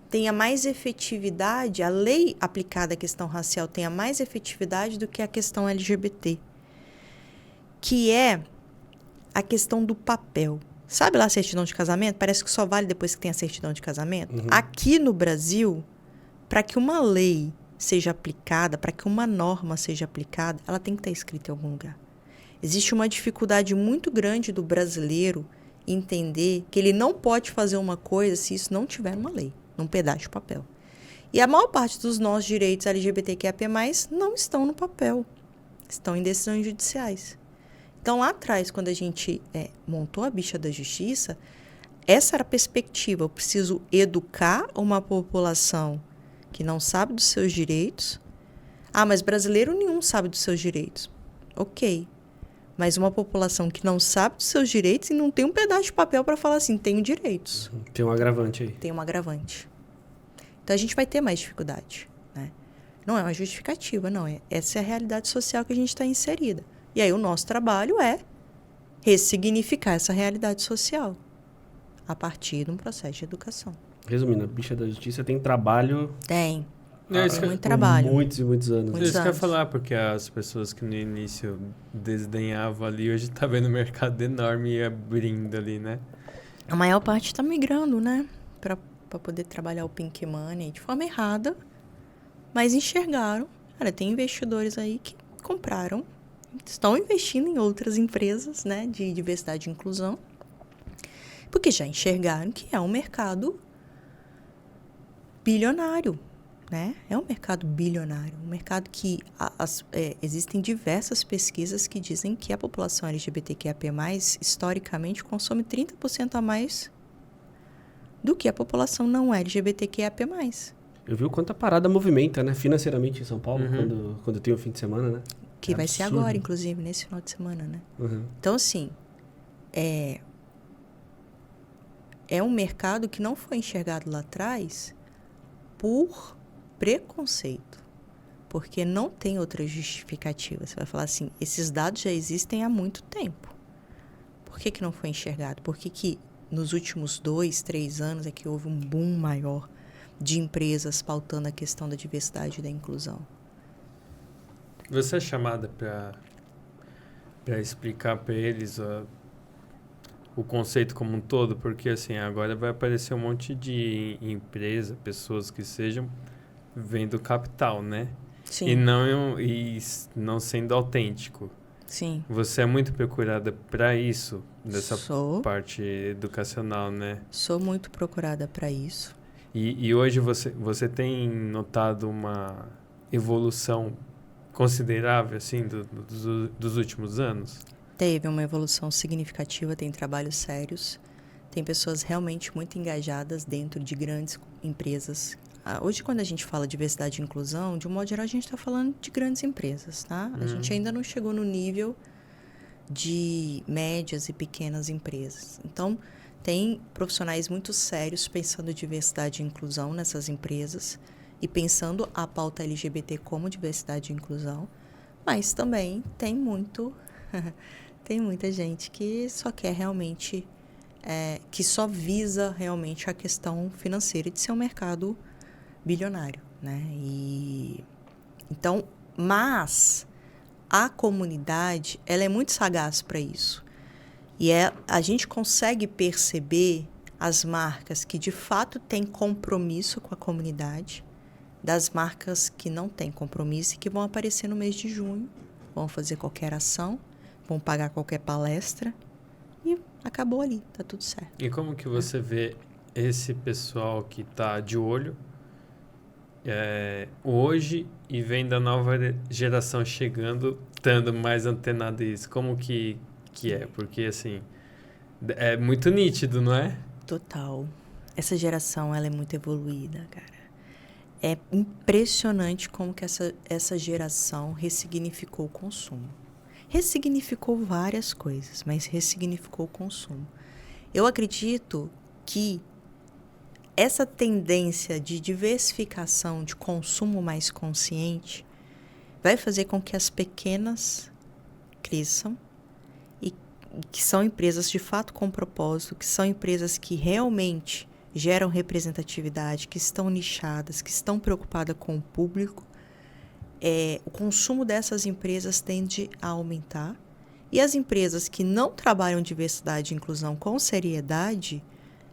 tenha mais efetividade, a lei aplicada à questão racial tenha mais efetividade do que a questão LGBT, que é a questão do papel. Sabe lá a certidão de casamento? Parece que só vale depois que tem a certidão de casamento. Uhum. Aqui no Brasil, para que uma lei seja aplicada, para que uma norma seja aplicada, ela tem que estar escrita em algum lugar. Existe uma dificuldade muito grande do brasileiro entender que ele não pode fazer uma coisa se isso não tiver numa lei, num pedaço de papel. E a maior parte dos nossos direitos LGBTQIA+, não estão no papel, estão em decisões judiciais. Então, lá atrás, quando a gente montou a Bicha da Justiça, essa era a perspectiva. Eu preciso educar uma população que não sabe dos seus direitos. Ah, mas brasileiro nenhum sabe dos seus direitos. Ok. Mas uma população que não sabe dos seus direitos e não tem um pedaço de papel para falar assim, tenho direitos. Tem um agravante aí. Tem um agravante. Então, a gente vai ter mais dificuldade, né? Não é uma justificativa, não. Essa é a realidade social que a gente está inserida. E aí, o nosso trabalho é ressignificar essa realidade social a partir de um processo de educação. Resumindo, a Bicha da Justiça tem trabalho... Tem. Muito trabalho. Muitos e muitos anos. Isso que eu ia falar, porque as pessoas que no início desdenhavam ali, hoje tá vendo o mercado enorme e abrindo ali, né? A maior parte está migrando, né? Para poder trabalhar o Pink Money de forma errada, mas enxergaram. Cara, tem investidores aí que compraram, estão investindo em outras empresas, né, de diversidade e inclusão, porque já enxergaram que é um mercado bilionário, né? É um mercado bilionário, um mercado que existem diversas pesquisas que dizem que a população LGBTQIA+, historicamente, consome 30% a mais do que a população não LGBTQIA+. Eu vi o quanto a parada movimenta, né, financeiramente em São Paulo, quando tem o fim de semana, né? Que vai ser agora, inclusive, nesse final de semana, né? Então, assim, é um mercado que não foi enxergado lá atrás por preconceito, porque não tem outra justificativa. Você vai falar assim, esses dados já existem há muito tempo. Por que não foi enxergado? Por que nos últimos 2, 3 anos é que houve um boom maior de empresas pautando a questão da diversidade e da inclusão? Você é chamada para explicar para eles o conceito como um todo? Porque, assim, agora vai aparecer um monte de empresa, pessoas que sejam vendo capital, né? Sim. E não sendo autêntico. Sim. Você é muito procurada para isso, dessa parte educacional, né? Sou muito procurada para isso. E hoje você tem notado uma evolução considerável, assim, dos últimos anos? Teve uma evolução significativa, tem trabalhos sérios, tem pessoas realmente muito engajadas dentro de grandes empresas. Hoje, quando a gente fala de diversidade e inclusão, de um modo geral, a gente está falando de grandes empresas, tá? A gente ainda não chegou no nível de médias e pequenas empresas. Então, tem profissionais muito sérios pensando diversidade e inclusão nessas empresas e pensando a pauta LGBT como diversidade e inclusão, mas também tem muita gente que só quer realmente, que só visa realmente a questão financeira de ser um mercado bilionário, né? Então, mas a comunidade, ela é muito sagaz para isso. E a gente consegue perceber as marcas que de fato têm compromisso com a comunidade, das marcas que não têm compromisso e que vão aparecer no mês de junho, vão fazer qualquer ação, topam pagar qualquer palestra e acabou ali, tá tudo certo. E como que você vê esse pessoal que tá de olho hoje e vem da nova geração chegando, estando mais antenado isso? Como que é? Porque, assim, é muito nítido, não é? Total. Essa geração, ela é muito evoluída, cara. É impressionante como que essa geração ressignificou o consumo. Ressignificou várias coisas, mas ressignificou o consumo. Eu acredito que essa tendência de diversificação, de consumo mais consciente, vai fazer com que as pequenas cresçam e que são empresas de fato com propósito, que são empresas que realmente geram representatividade, que estão nichadas, que estão preocupadas com o público. O consumo dessas empresas tende a aumentar. E as empresas que não trabalham diversidade e inclusão com seriedade,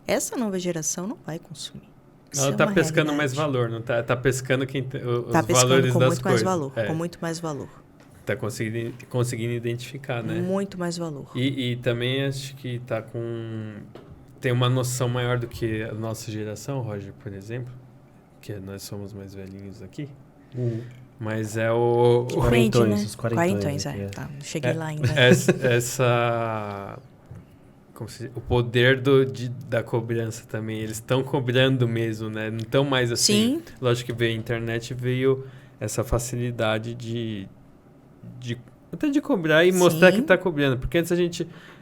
essa nova geração não vai consumir. Ela está pescando mais valor, não está pescando os valores com das muito coisas. Mais valor, com muito mais valor. Está conseguindo identificar, né? Muito mais valor. E também acho que tem uma noção maior do que a nossa geração, Roger, por exemplo, que nós somos mais velhinhos aqui. Mas é os quarentões, né? Os quarentões, Tá, não cheguei lá ainda. O poder da cobrança também. Eles estão cobrando mesmo, né? Não estão mais assim. Sim. Lógico que veio a internet, veio essa facilidade até de cobrar e mostrar que está cobrando. Porque antes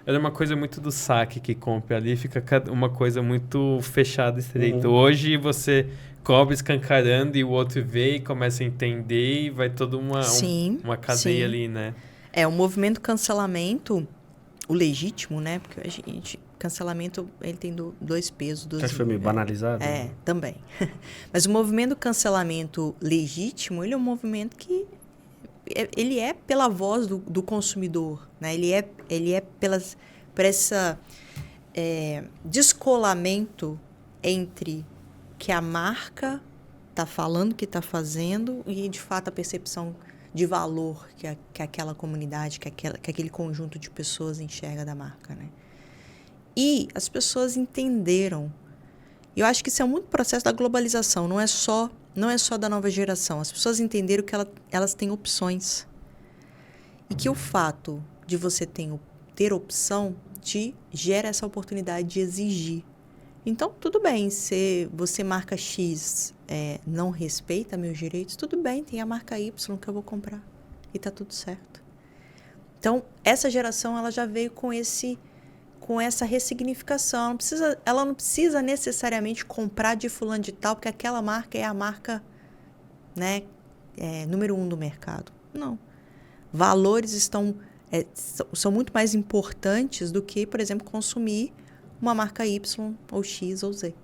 era uma coisa muito do saque que compra ali, fica uma coisa muito fechada, estreita. Hoje você cobra escancarando e o outro vê e começa a entender e vai toda uma cadeia ali, né? O movimento cancelamento, o legítimo, né? Porque cancelamento, ele tem dois pesos. Acho que foi meio banalizado? Também. Mas o movimento cancelamento legítimo, ele é um movimento que ele é pela voz do consumidor, né? Ele é por esse descolamento entre que a marca está falando que está fazendo e, de fato, a percepção de valor que aquela comunidade, que aquele conjunto de pessoas enxerga da marca, né? E as pessoas entenderam. Eu acho que isso é muito processo da globalização, não é só da nova geração. As pessoas entenderam que elas têm opções. E que o fato de você ter opção te gera essa oportunidade de exigir. Então, tudo bem, se você marca X não respeita meus direitos, tudo bem, tem a marca Y que eu vou comprar. E tá tudo certo. Então, essa geração ela já veio com essa ressignificação. Ela não precisa necessariamente comprar de fulano de tal, porque aquela marca é a marca, né, número 1 do mercado. Não. Valores são muito mais importantes do que, por exemplo, consumir uma marca Y ou X ou Z.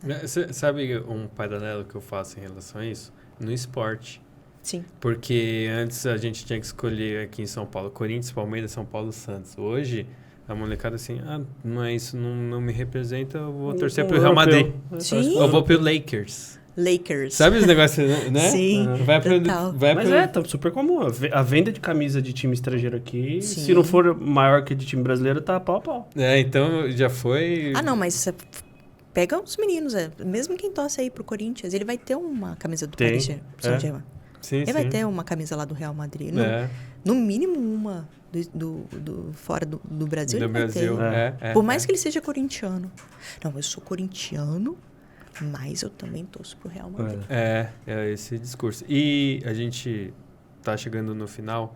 Você sabe um paralelo que eu faço em relação a isso? No esporte. Sim. Porque antes a gente tinha que escolher aqui em São Paulo Corinthians, Palmeiras, São Paulo, Santos. Hoje a molecada assim, não é isso, não me representa, eu vou torcer pro Real Madrid. Sim. Eu vou pro Lakers. Sabe os negócios, né? Sim, Mas tá super comum. A venda de camisa de time estrangeiro aqui, se não for maior que de time brasileiro, tá pau a pau. Então já foi... não, mas você pega os meninos, mesmo quem torce aí pro Corinthians, ele vai ter uma camisa do Paris Saint-Germain. Ele vai ter uma camisa lá do Real Madrid. No mínimo uma fora do Brasil, ele vai ter. Por mais que ele seja corintiano. Não, eu sou corintiano, mas eu também torço pro Real Madrid. É esse discurso. E a gente tá chegando no final.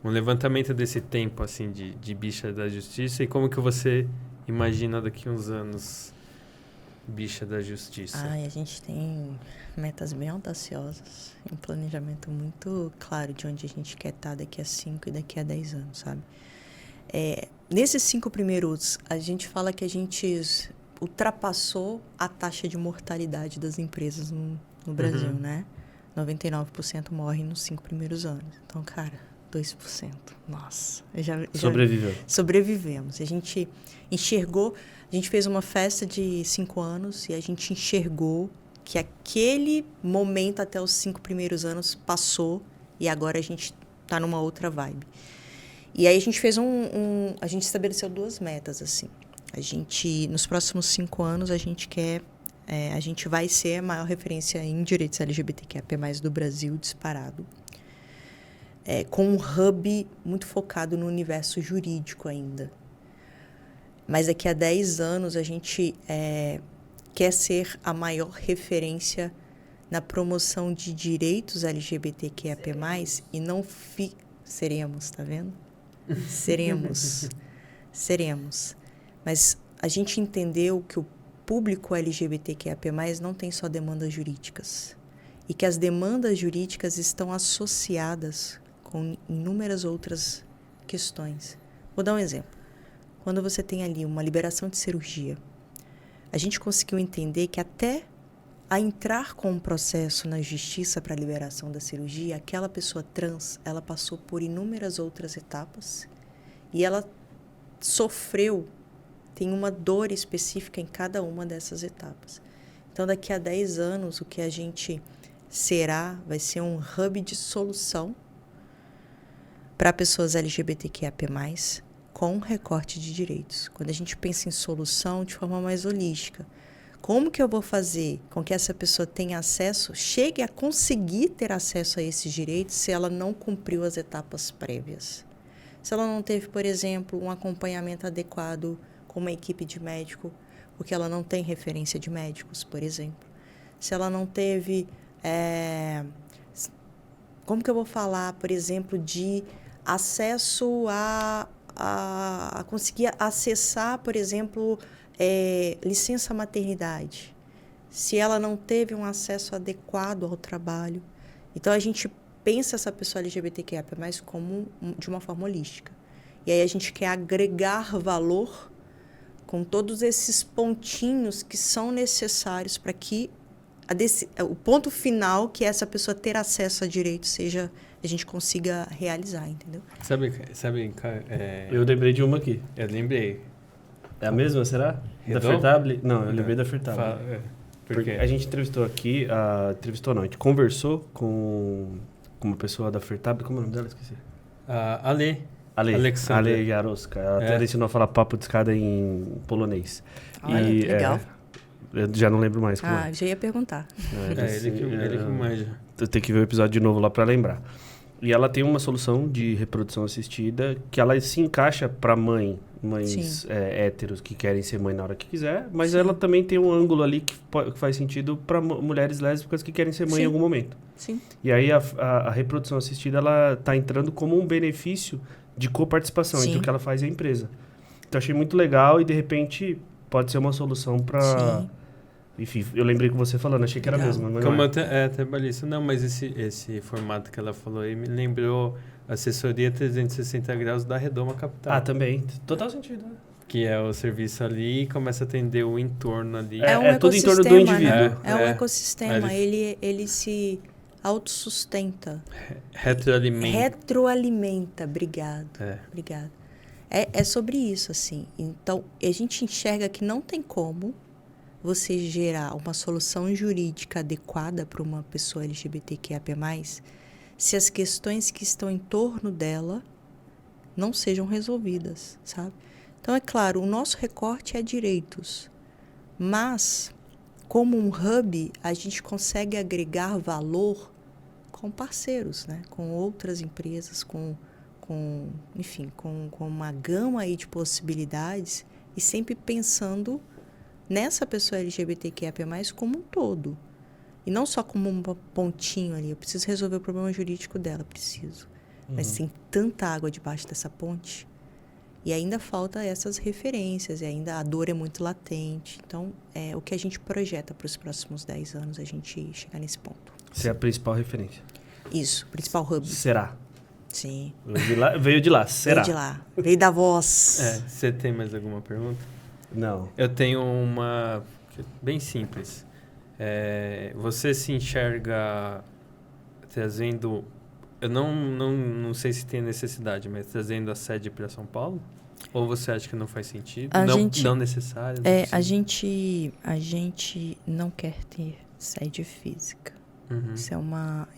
Um levantamento desse tempo, assim, de bicha da justiça. E como que você imagina daqui a uns anos bicha da justiça? A gente tem metas bem audaciosas. Um planejamento muito claro de onde a gente quer estar daqui a 5 e daqui a 10 anos, sabe? Nesses 5 primeiros, a gente fala que a gente ultrapassou a taxa de mortalidade das empresas no Brasil, né? 99% morrem nos 5 primeiros anos. Então, cara, 2%. Nossa. Sobrevivemos. A gente enxergou, a gente fez uma festa de 5 anos e a gente enxergou que aquele momento até os 5 primeiros anos passou e agora a gente está numa outra vibe. E aí a gente fez a gente estabeleceu 2 metas, assim. Nos próximos 5 anos, a gente vai ser a maior referência em direitos LGBTQIA+, do Brasil, disparado. Com um hub muito focado no universo jurídico ainda. Mas daqui a 10 anos, a gente quer ser a maior referência na promoção de direitos LGBTQIA+, e não seremos, tá vendo? Seremos. Mas a gente entendeu que o público LGBTQIA+, não tem só demandas jurídicas. E que as demandas jurídicas estão associadas com inúmeras outras questões. Vou dar um exemplo. Quando você tem ali uma liberação de cirurgia, a gente conseguiu entender que até a entrar com um processo na justiça para a liberação da cirurgia, aquela pessoa trans, ela passou por inúmeras outras etapas e ela tem uma dor específica em cada uma dessas etapas. Então, daqui a 10 anos, o que a gente vai ser um hub de solução para pessoas LGBTQIA+, com recorte de direitos. Quando a gente pensa em solução de forma mais holística, como que eu vou fazer com que essa pessoa tenha acesso, chegue a conseguir ter acesso a esses direitos se ela não cumpriu as etapas prévias? Se ela não teve, por exemplo, um acompanhamento adequado com uma equipe de médico, porque ela não tem referência de médicos, por exemplo. Se ela não teve... Como que eu vou falar, por exemplo, de acesso a conseguir acessar, por exemplo, licença maternidade, se ela não teve um acesso adequado ao trabalho. Então, a gente pensa essa pessoa LGBTQIA+, de uma forma holística. E aí a gente quer agregar valor com todos esses pontinhos que são necessários para que o ponto final, que é essa pessoa ter acesso a direitos, a gente consiga realizar, entendeu? Sabe eu lembrei de uma aqui. Eu lembrei. É a mesma, será? Da Fertable? Não, eu lembrei da Fertable. Porque a gente entrevistou aqui, a gente conversou com uma pessoa da Fertable, como é o nome dela? Esqueci. Ale Jaroska. Ela até ensinou a falar papo de escada em polonês. Olha, que legal. Eu já não lembro mais como é. Já ia perguntar. Ele que manja. Eu tenho que ver o episódio de novo lá para lembrar. E ela tem uma solução de reprodução assistida que ela se encaixa para mães héteros que querem ser mãe na hora que quiser, mas ela também tem um ângulo ali que faz sentido para mulheres lésbicas que querem ser mãe em algum momento. Sim. E aí a reprodução assistida ela está entrando como um benefício de coparticipação entre o que ela faz e a empresa. Então achei muito legal e de repente pode ser uma solução para... Enfim, eu lembrei com você falando, achei que era a mesma. Mas como até balista. Não, mas esse formato que ela falou aí me lembrou assessoria 360 graus da Redoma Capital. Também. Total sentido, né? Que é o serviço ali e começa a atender o entorno ali. Tudo em torno do indivíduo. É um ecossistema, ele se autossustenta. Retroalimenta, obrigado. Obrigado. É sobre isso, assim. Então, a gente enxerga que não tem como você gerar uma solução jurídica adequada para uma pessoa LGBTQIA+, se as questões que estão em torno dela não sejam resolvidas, sabe? Então, é claro, o nosso recorte é direitos, mas, como um hub, a gente consegue agregar valor com parceiros, né? Com outras empresas, enfim, com uma gama aí de possibilidades e sempre pensando nessa pessoa LGBTQIA+, como um todo. E não só como um pontinho ali. Eu preciso resolver o problema jurídico dela, preciso. Mas tem tanta água debaixo dessa ponte. E ainda falta essas referências. E ainda a dor é muito latente. Então, o que a gente projeta para os próximos 10 anos, a gente chegar nesse ponto. Você é a principal referência. Isso, principal hub. Será? Sim. Veio de lá, será? Veio de lá. Veio da voz. Você tem mais alguma pergunta? Não. Eu tenho uma bem simples. Você se enxerga trazendo... Eu não sei se tem necessidade, mas trazendo a sede para São Paulo? Ou você acha que não faz sentido? Não necessário? A gente não quer ter sede física.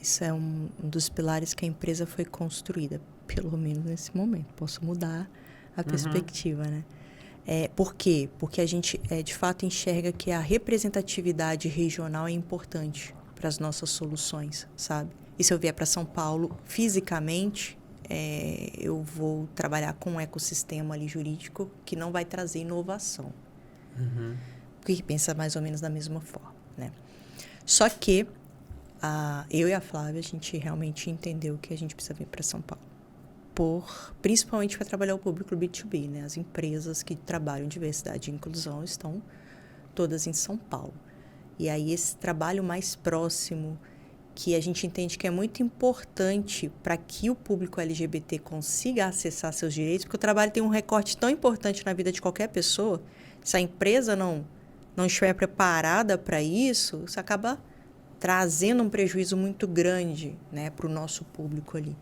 Isso é um dos pilares que a empresa foi construída. pelo menos nesse momento. Posso mudar a perspectiva, né? Por quê? Porque a gente, de fato, enxerga que a representatividade regional é importante para as nossas soluções, sabe? E se eu vier para São Paulo, fisicamente, eu vou trabalhar com um ecossistema ali jurídico que não vai trazer inovação. Porque pensa mais ou menos da mesma forma, né? Só que eu e a Flávia, a gente realmente entendeu que a gente precisa vir para São Paulo. Principalmente para trabalhar o público B2B, né? As empresas que trabalham diversidade e inclusão estão todas em São Paulo. E aí esse trabalho mais próximo, que a gente entende que é muito importante para que o público LGBT consiga acessar seus direitos, porque o trabalho tem um recorte tão importante na vida de qualquer pessoa. Se a empresa não estiver preparada para isso, isso acaba trazendo um prejuízo muito grande, né, para o nosso público ali.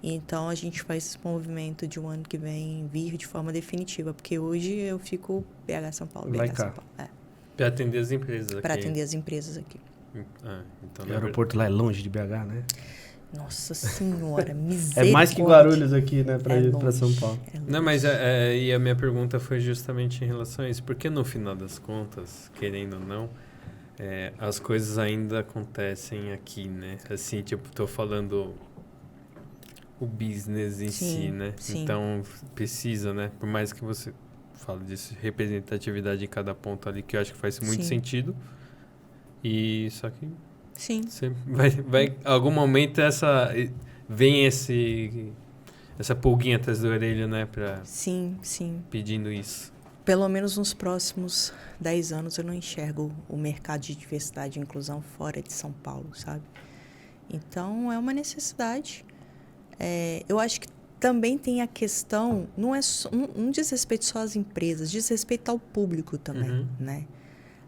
Então, a gente faz esse movimento de um ano que vem vir de forma definitiva, porque hoje eu fico BH São Paulo, BH São Paulo. Para atender as empresas aqui. Para atender as empresas aqui. Então, o aeroporto lá é longe de BH, né? Nossa Senhora, misericórdia. É mais que Guarulhos aqui, né, para São Paulo. Não, mas e a minha pergunta foi justamente em relação a isso. Porque no final das contas, querendo ou não, as coisas ainda acontecem aqui, né? Assim, tipo, tô falando o business em si, né? Sim. Então, precisa, né? Por mais que você fale disso, representatividade em cada ponto ali, que eu acho que faz muito sentido. E só que... Sim. Você vai algum momento vem essa pulguinha atrás da orelha, né? Sim. Pedindo isso. Pelo menos nos próximos 10 anos eu não enxergo o mercado de diversidade e inclusão fora de São Paulo, sabe? Então, é uma necessidade. Eu acho que também tem a questão, não diz respeito só às empresas, diz respeito ao público também, né?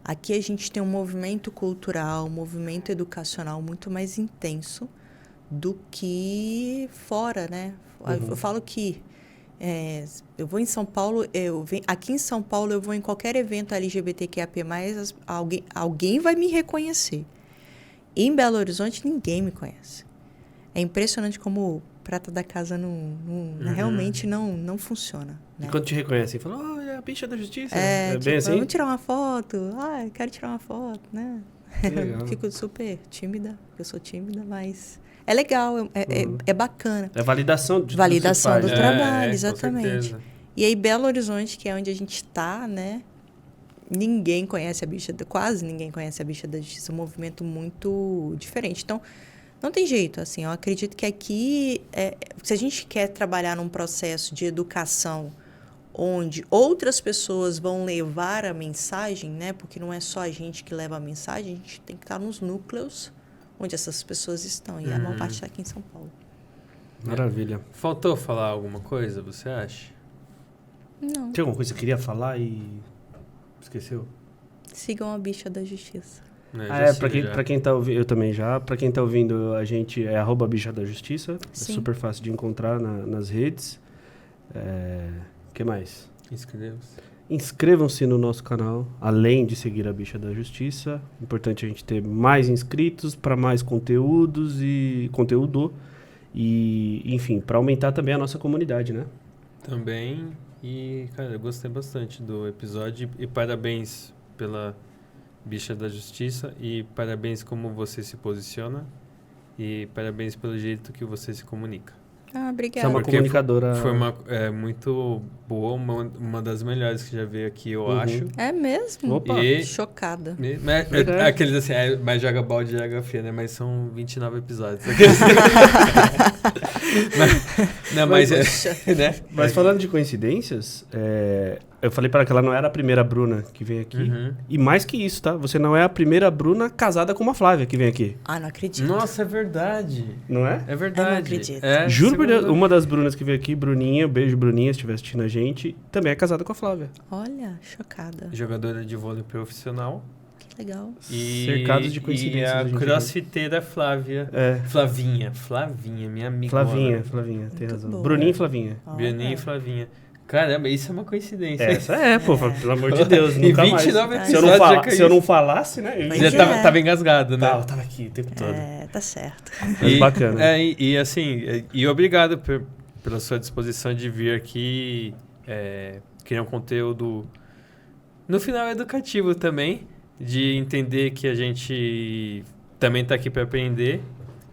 Aqui a gente tem um movimento cultural, um movimento educacional muito mais intenso do que fora, né? Eu falo que eu vou em São Paulo, aqui em São Paulo eu vou em qualquer evento LGBTQIAP+, alguém vai me reconhecer. Em Belo Horizonte ninguém me conhece. É impressionante como prata da casa realmente não funciona. Né? E quando te reconhecem, falam, é a bicha da justiça. Tipo, bem assim? Vamos tirar uma foto. Eu quero tirar uma foto, né? Fico super tímida, eu sou tímida, mas é legal, é bacana. É validação de validação tudo do que você faz, trabalho, exatamente. E aí Belo Horizonte, que é onde a gente está, né? Ninguém conhece quase ninguém conhece a bicha da justiça, um movimento muito diferente. Então, não tem jeito, assim, eu acredito que aqui, se a gente quer trabalhar num processo de educação onde outras pessoas vão levar a mensagem, né? Porque não é só a gente que leva a mensagem, a gente tem que estar nos núcleos onde essas pessoas estão. E a maior parte está aqui em São Paulo. Maravilha. Faltou falar alguma coisa, você acha? Não. Tem alguma coisa que você queria falar e esqueceu? Sigam a bicha da justiça. Pra quem tá ouvindo, eu também já. Pra quem tá ouvindo, a gente é @bicha da justiça. Sim. É super fácil de encontrar nas redes. O que mais? Inscrevam-se no nosso canal, além de seguir a Bicha da Justiça. Importante a gente ter mais inscritos para mais conteúdo e, enfim, para aumentar também a nossa comunidade, né? Também. E, cara, eu gostei bastante do episódio e parabéns pela Bicha da Justiça e parabéns como você se posiciona e parabéns pelo jeito que você se comunica. Obrigada. Você é uma comunicadora... Foi muito boa, uma das melhores que já veio aqui, eu acho. É mesmo? Opa! Chocada. Aqueles assim, mais joga balde de geografia, né? Mas são 29 episódios. Mas falando de coincidências, eu falei para ela que ela não era a primeira Bruna que vem aqui. E mais que isso, tá? Você não é a primeira Bruna casada com uma Flávia que vem aqui. Não acredito. Nossa, é verdade. Não é? É verdade. Eu não acredito. Juro por Deus, uma das Brunas que veio aqui, Bruninha, beijo Bruninha, se estiver assistindo a gente, também é casada com a Flávia. Olha, chocada. Jogadora de vôlei profissional. Que legal. Cercados de coincidências. E a crossfiteira Flávia. Flavinha, minha amiga. Flavinha, tem razão. boa. Bruninha e Flavinha. Bruninha e Flavinha. Caramba, isso é uma coincidência. Essa pelo amor de Deus, nunca mais. 29 Se eu não falasse, né? Eu já tava engasgado, né? Eu tava aqui o tempo todo. Tá certo. Mas bacana. E assim, obrigado pela sua disposição de vir aqui criar um conteúdo, no final, educativo também, de entender que a gente também está aqui para aprender.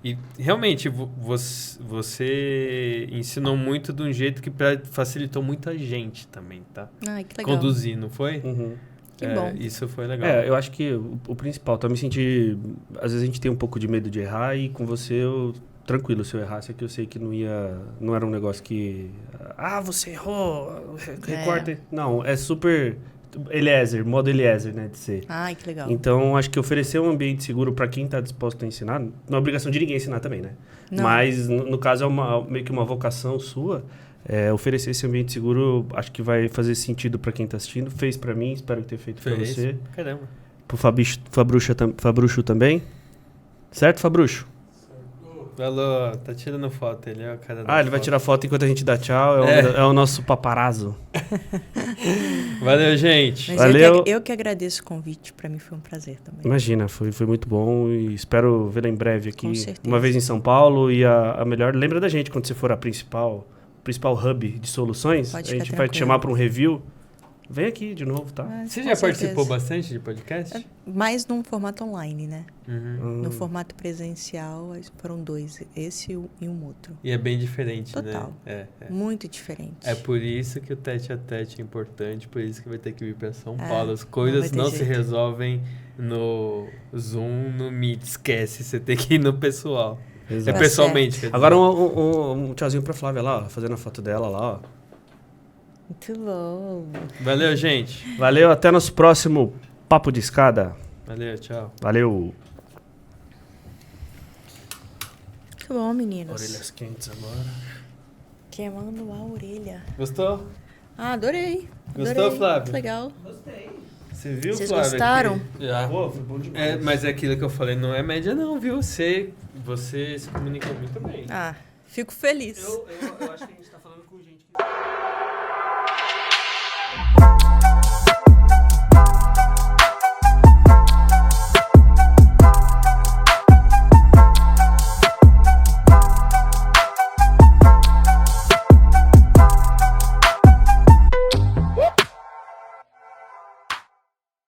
E realmente você ensinou muito de um jeito que facilitou muita gente também, tá? Ai, que legal. Conduzir, não foi? Uhum. Que bom. Isso foi legal. Eu acho que o principal, tá? Me sentir... Às vezes a gente tem um pouco de medo de errar e com você tranquilo, se eu errasse aqui eu sei que não era um negócio que... você errou, recorta. Não, é super... modo Eliezer, né, de ser. Ai, que legal. Então, acho que oferecer um ambiente seguro para quem está disposto a ensinar, não é obrigação de ninguém ensinar também, né? Não. Mas, no caso, é meio que uma vocação sua. Oferecer esse ambiente seguro, acho que vai fazer sentido para quem está assistindo. Fez para mim, espero que tenha feito para você. Caramba. Pro Fabrucho também. Certo, Fabrucho? Alô, tá tirando foto, ele é o cara da ele vai tirar foto enquanto a gente dá tchau. É o nosso paparazzo. Valeu, gente. Mas Valeu. Eu que agradeço o convite, para mim foi um prazer também. Imagina, foi muito bom e espero vê-la em breve aqui. Com certeza. Uma vez em São Paulo e a melhor... Lembra da gente quando você for a principal hub de soluções? Pode a gente ficar vai te tranquilo. chamar para um review. Vem aqui de novo, tá? Você Com já certeza. participou bastante de podcast? Mais num formato online, né? Uhum. No formato presencial, foram 2. Esse e um outro. E é bem diferente, Total. né? Muito diferente. É por isso que o tete-a-tete é importante, por isso que vai ter que vir para São Paulo. As não coisas vai ter não se jeito. resolvem no Zoom, no Meet. Esquece, você tem que ir no pessoal. Exato. Tá Pessoalmente. certo. quer dizer. Agora um tchauzinho pra Flávia lá, ó, fazendo a foto dela lá, ó. Muito bom. Valeu, gente. Valeu, até nosso próximo Papo de Escada. Valeu, tchau. Valeu. Muito bom, meninos. Orelhas quentes agora. Queimando a orelha. Gostou? Adorei. Gostou, Flávio? Muito legal. Você viu, Vocês Flávia? gostaram? Já. Pô, foi bom demais. Mas é aquilo que eu falei, não é média não, viu? Você se comunica muito bem. Fico feliz. Eu acho que a gente tá falando com gente que...